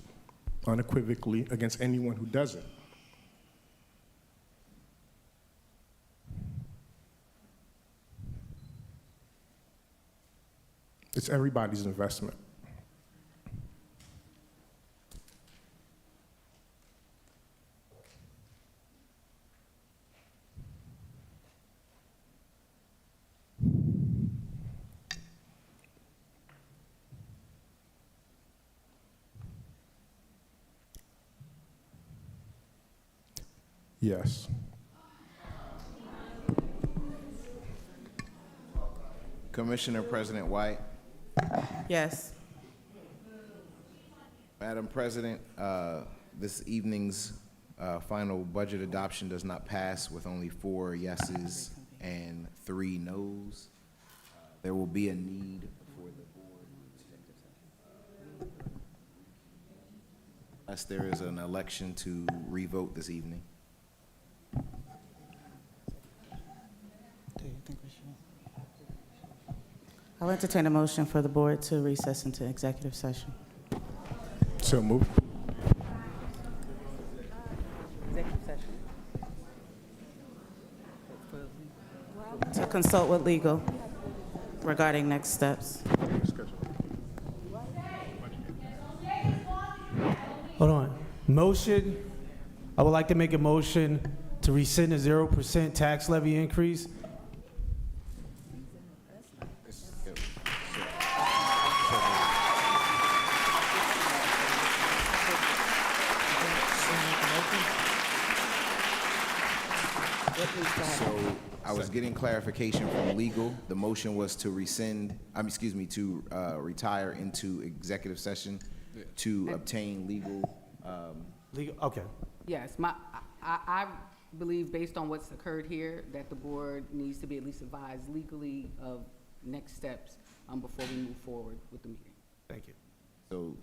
unequivocally against anyone who doesn't. It's everybody's investment. Yes.
Commissioner President White?
Yes.
Madam President, this evening's final budget adoption does not pass with only 4 yeses and 3 nos. There will be a need for the board, unless there is an election to revote this evening.
think we should. I'll entertain a motion for the board to recess into executive session.
So moved.
Executive session. To consult with legal regarding next steps.
Hold on. Motion, I would like to make a motion to rescind the 0% tax levy increase.
So I was getting clarification from legal. The motion was to rescind, to retire into executive session to obtain legal.
Legal, okay.
Yes, I believe based on what's occurred here, that the board needs to be at least advised legally of next steps before we move forward with the meeting.
Thank you.
So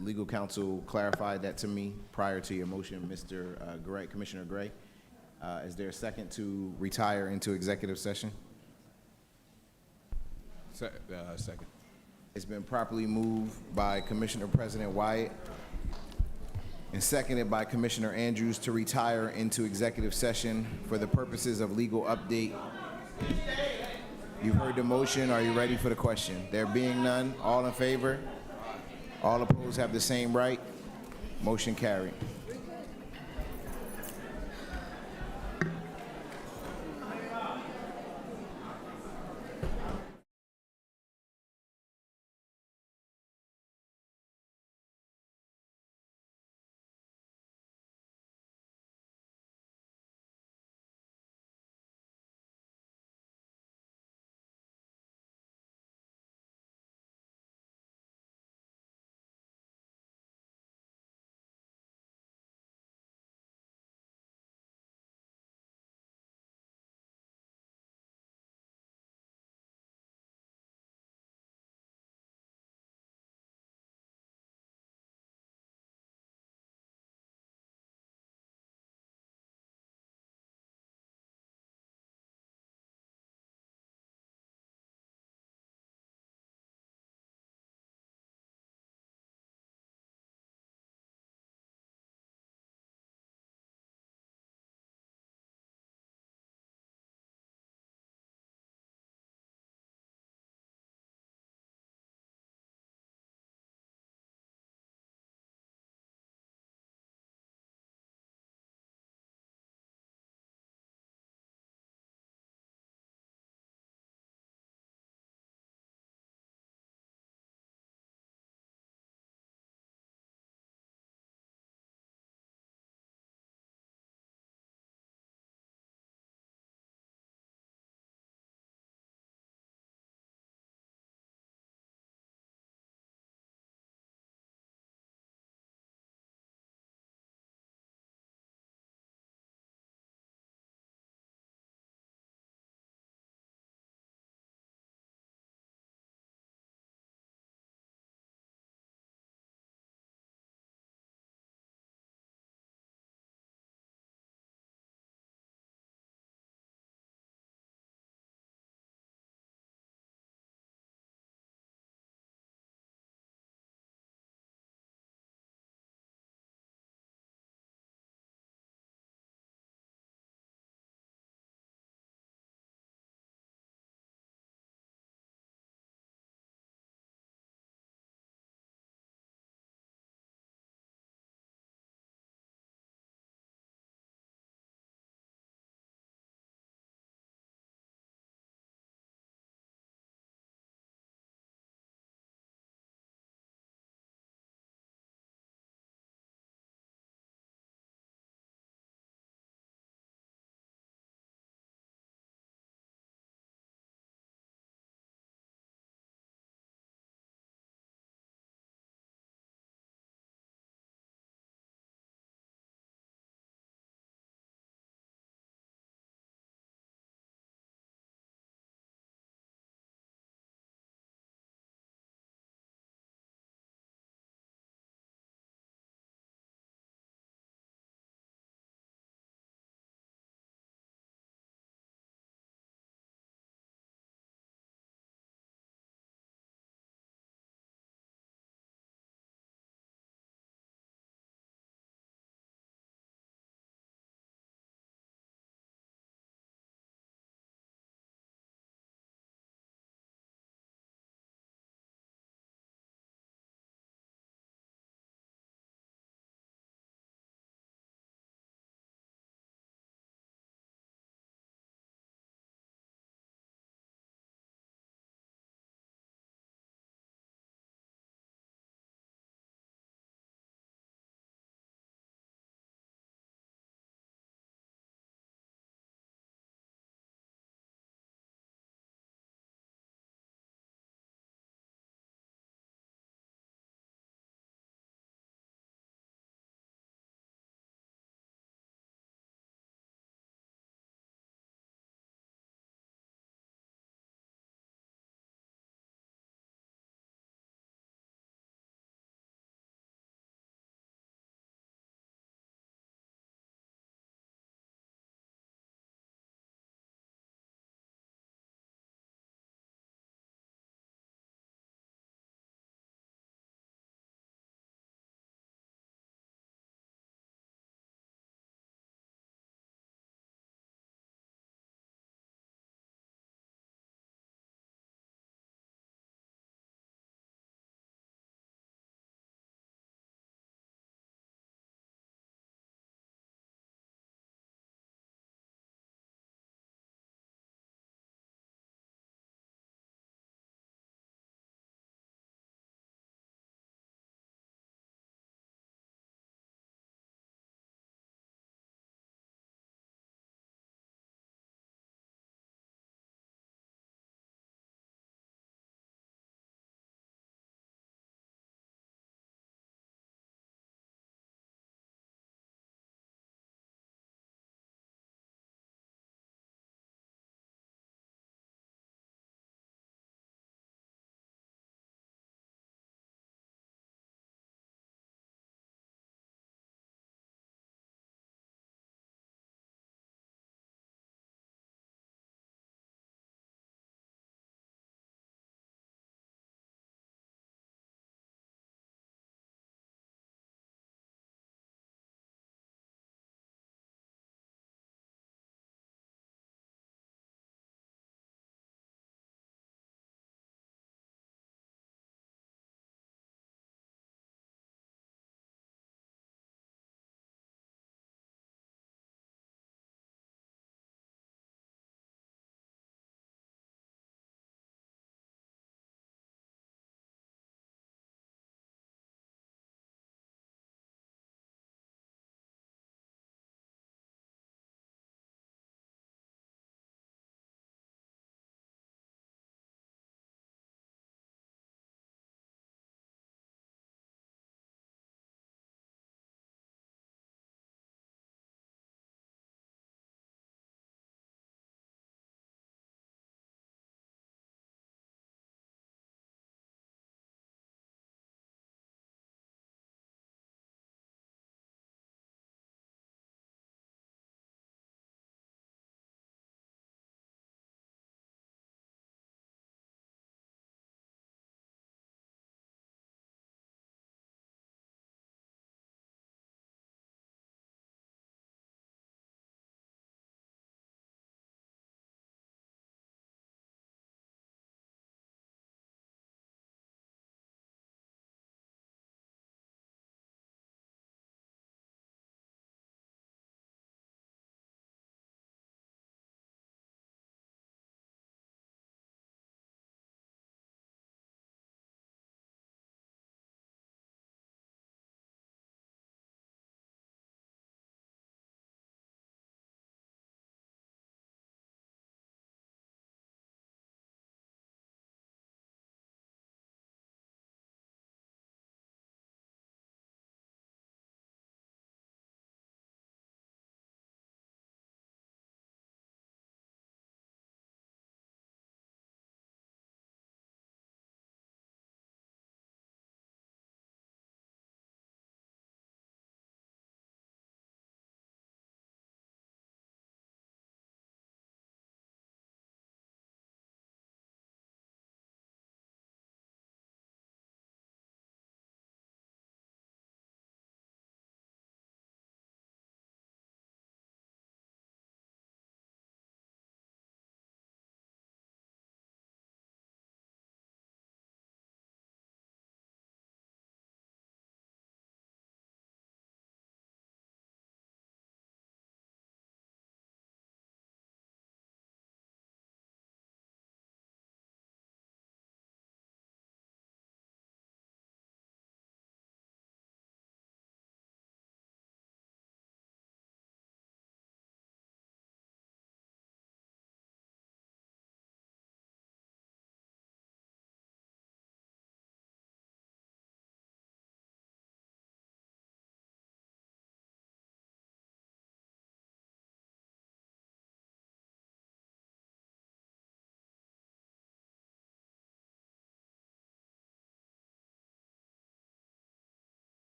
legal counsel clarified that to me prior to your motion, Mr. Gray, Commissioner Gray. Is there a second to retire into executive session?
Second.
It's been properly moved by Commissioner President Wyatt and seconded by Commissioner Andrews to retire into executive session for the purposes of legal update. You've heard the motion. Are you ready for the question? There being none, all in favor? All opposed have the same right? Motion carried.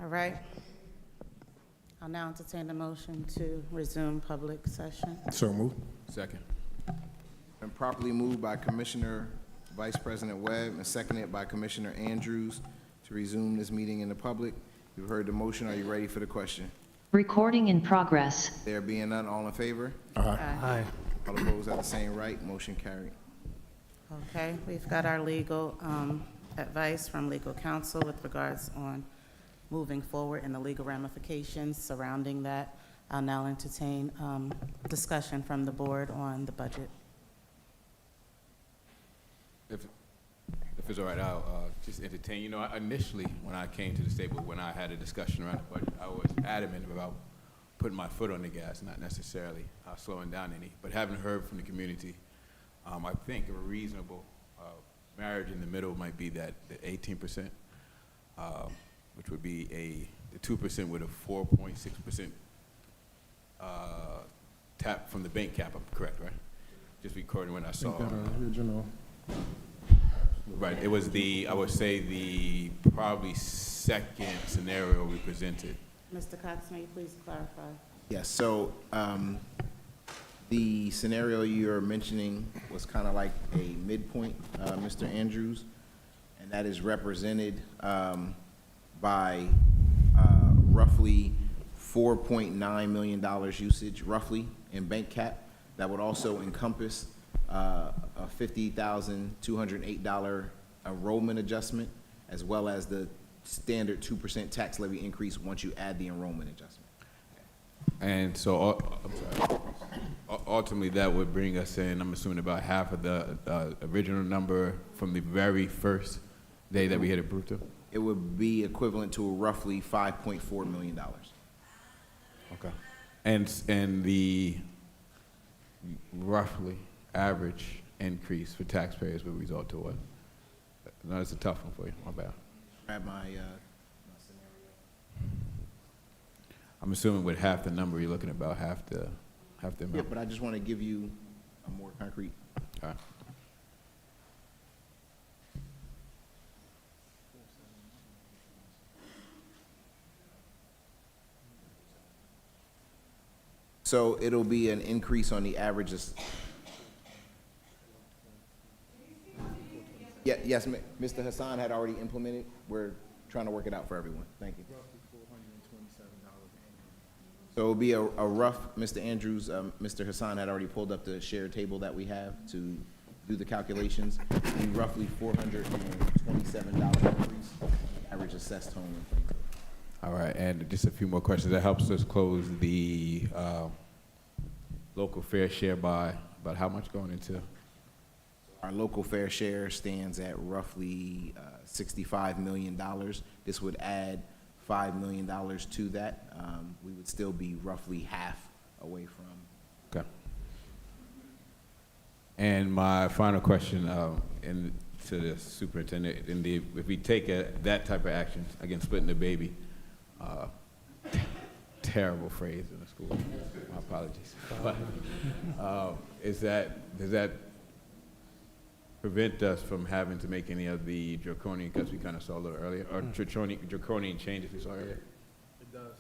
All right. I'll now entertain the motion to resume public session.
So moved.
Second.
And properly moved by Commissioner Vice President Webb and seconded by Commissioner Andrews to resume this meeting in the public. You've heard the motion. Are you ready for the question?
Recording in progress.
There being none, all in favor?
Aye.
All opposed have the same right. Motion carried.
Okay, we've got our legal advice from legal counsel with regards on moving forward and the legal ramifications surrounding that. I'll now entertain discussion from the board on the budget.
If it's all right, I'll just entertain. You know, initially, when I came to the table, when I had a discussion around the budget, I was adamant about putting my foot on the gas, not necessarily slowing down any. But having heard from the community, I think a reasonable marriage in the middle might be that the 18%, which would be the 2% with a 4.6% tap from the bank cap. I'm correct, right? Just recording when I saw.
Original.
Right, it was I would say the probably second scenario we presented.
Mr. Cox, may you please clarify?
Yes, so the scenario you're mentioning was kind of like a midpoint, Mr. Andrews, and that is represented by roughly $4.9 million usage, roughly, in bank cap. That would also encompass a $50,208 enrollment adjustment, as well as the standard 2% tax levy increase once you add the enrollment adjustment.
And so, I'm sorry. Ultimately, that would bring us in, I'm assuming, about half of the original number from the very first day that we had approved it?
It would be equivalent to roughly $5.4 million.
Okay. And the roughly average increase for taxpayers would result to what? No, that's a tough one for you. My bad.
Grab my scenario.
I'm assuming with half the number, you're looking at about half the amount.
Yeah, but I just want to give you a more concrete.
All right.
So it'll be an increase on the averages. Yeah, yes, Mr. Hassan had already implemented. We're trying to work it out for everyone. Thank you. So it'll be a rough, Mr. Andrews, Mr. Hassan had already pulled up the shared table that we have to do the calculations. It'll be roughly $427 increase, average assessed home in Plainfield.
All right, and just a few more questions. That helps us close the local fair share by about how much going into?
Our local fair share stands at roughly $65 million. This would add $5 million to that. We would still be roughly half away from.
Okay. And my final question to the superintendent, if we take that type of action, again, splitting the baby, terrible phrase in the school, my apologies. But does that prevent us from having to make any of the draconian cuts we kind of saw a little earlier, or draconian changes we saw earlier?
It does.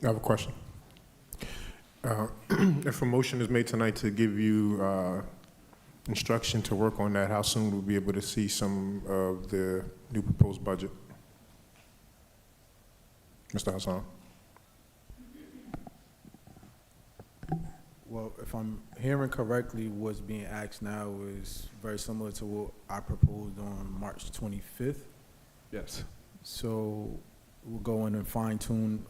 I have a question. If a motion is made tonight to give you instruction to work on that, how soon will we be able to see some of the new proposed budget? Mr. Hassan?
Well, if I'm hearing correctly, what's being asked now is very similar to what I proposed on March 25th.
Yes.
So we'll go in and fine tune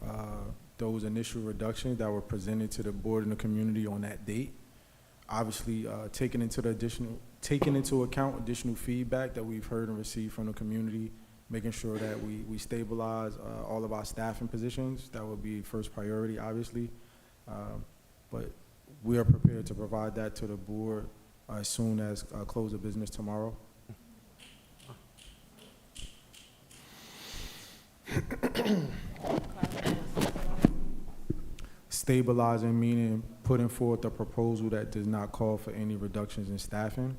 those initial reductions that were presented to the board and the community on that date. Obviously, taking into account additional feedback that we've heard and received from the community, making sure that we stabilize all of our staffing positions. That would be first priority, obviously. But we are prepared to provide that to the board as soon as close of business tomorrow. Stabilizing meaning putting forth a proposal that does not call for any reductions in staffing.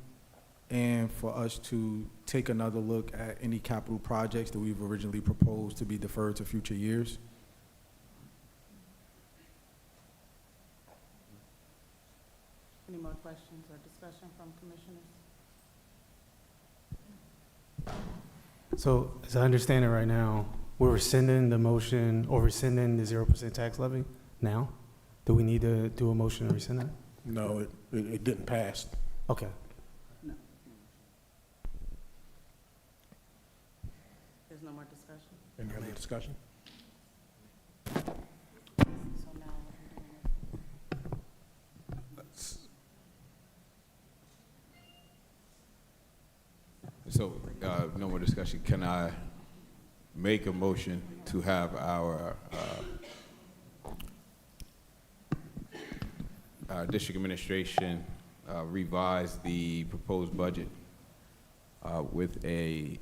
and for us to take another look at any capital projects that we've originally proposed to be deferred to future years.
Any more questions or discussion from commissioners?
So, as I understand it right now, we're rescinding the motion or rescinding the 0% tax levy now? Do we need to do a motion to rescind that?
No, it didn't pass.
Okay.
There's no more discussion?
Any other discussion?
So now,
So, no more discussion. Can I make a motion to have our district administration revise the proposed budget with a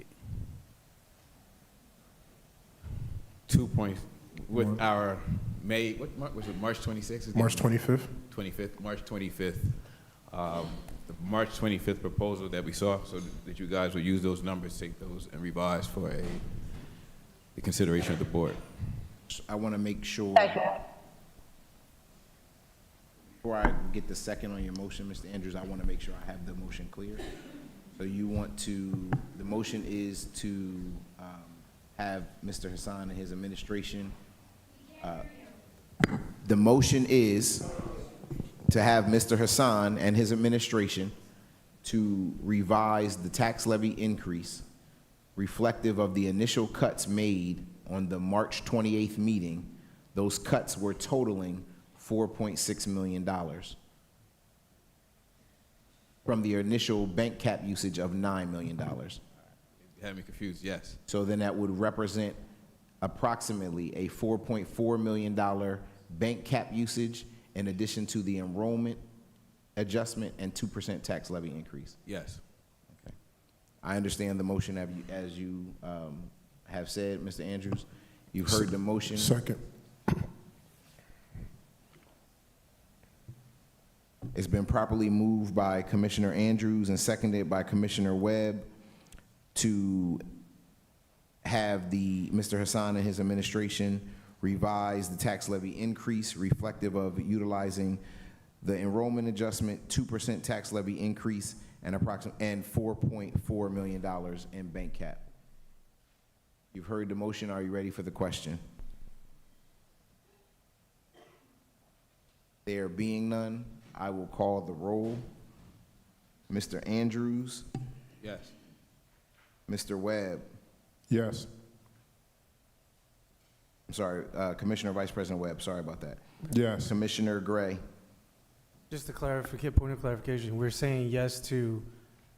with our May, what was it, March 26th?
March 25th?
25th, March 25th. The March 25th proposal that we saw, so that you guys will use those numbers, take those and revise for the consideration of the board.
I want to make sure, before I get the second on your motion, Mr. Andrews, I want to make sure I have the motion clear. So you want to, the motion is to have Mr. Hassan and his administration, the motion is to have Mr. Hassan and his administration to revise the tax levy increase reflective of the initial cuts made on the March 28th meeting. Those cuts were totaling $4.6 million from the initial bank cap usage of $9 million.
You had me confused, yes.
So then that would represent approximately a $4.4 million bank cap usage in addition to the enrollment adjustment and 2% tax levy increase.
Yes.
Okay. I understand the motion as you have said, Mr. Andrews. You've heard the motion.
Second.
It's been properly moved by Commissioner Andrews and seconded by Commissioner Webb to have Mr. Hassan and his administration revise the tax levy increase reflective of utilizing the enrollment adjustment, 2% tax levy increase, and $4.4 million in bank cap. You've heard the motion. Are you ready for the question? There being none, I will call the roll. Mr. Andrews?
Yes.
Mr. Webb?
Yes.
I'm sorry, Commissioner Vice President Webb, sorry about that.
Yes.
Commissioner Gray?
Just to clarify, point of clarification, we're saying yes to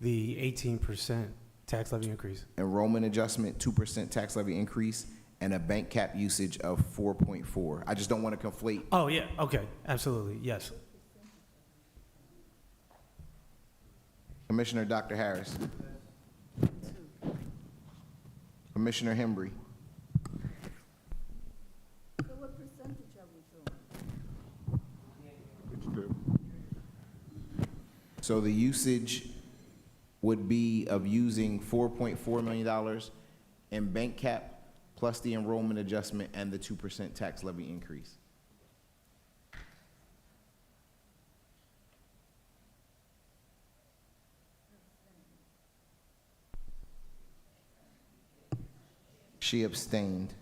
the 18% tax levy increase.
Enrollment adjustment, 2% tax levy increase, and a bank cap usage of 4.4. I just don't want to conflate.
Oh, yeah, okay, absolutely, yes.
Commissioner Dr. Harris? Commissioner Hembry?
So what percentage are we doing?
So the usage would be of using $4.4 million in bank cap plus the enrollment adjustment and the 2% tax levy increase. She abstained.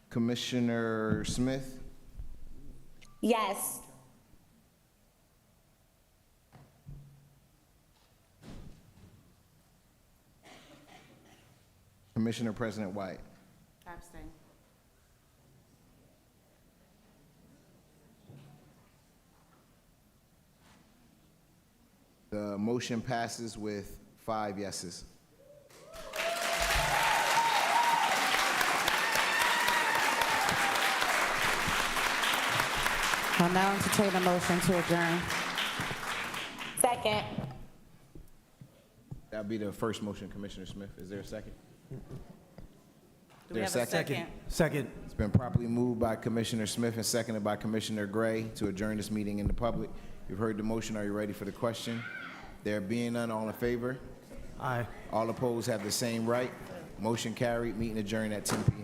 Commissioner Smith?
Yes.
Commissioner President White?
Abstain.
The motion passes with 5 yeses.
I'll now entertain a motion to adjourn.
Second.
That'll be the first motion, Commissioner Smith. Is there a second?
Do we have a second?
Second.
It's been properly moved by Commissioner Smith and seconded by Commissioner Gray to adjourn this meeting in the public. You've heard the motion. Are you ready for the question? There being none, all in favor?
Aye.
All opposed have the same right. Motion carried. Meeting adjourned at 10 p.m.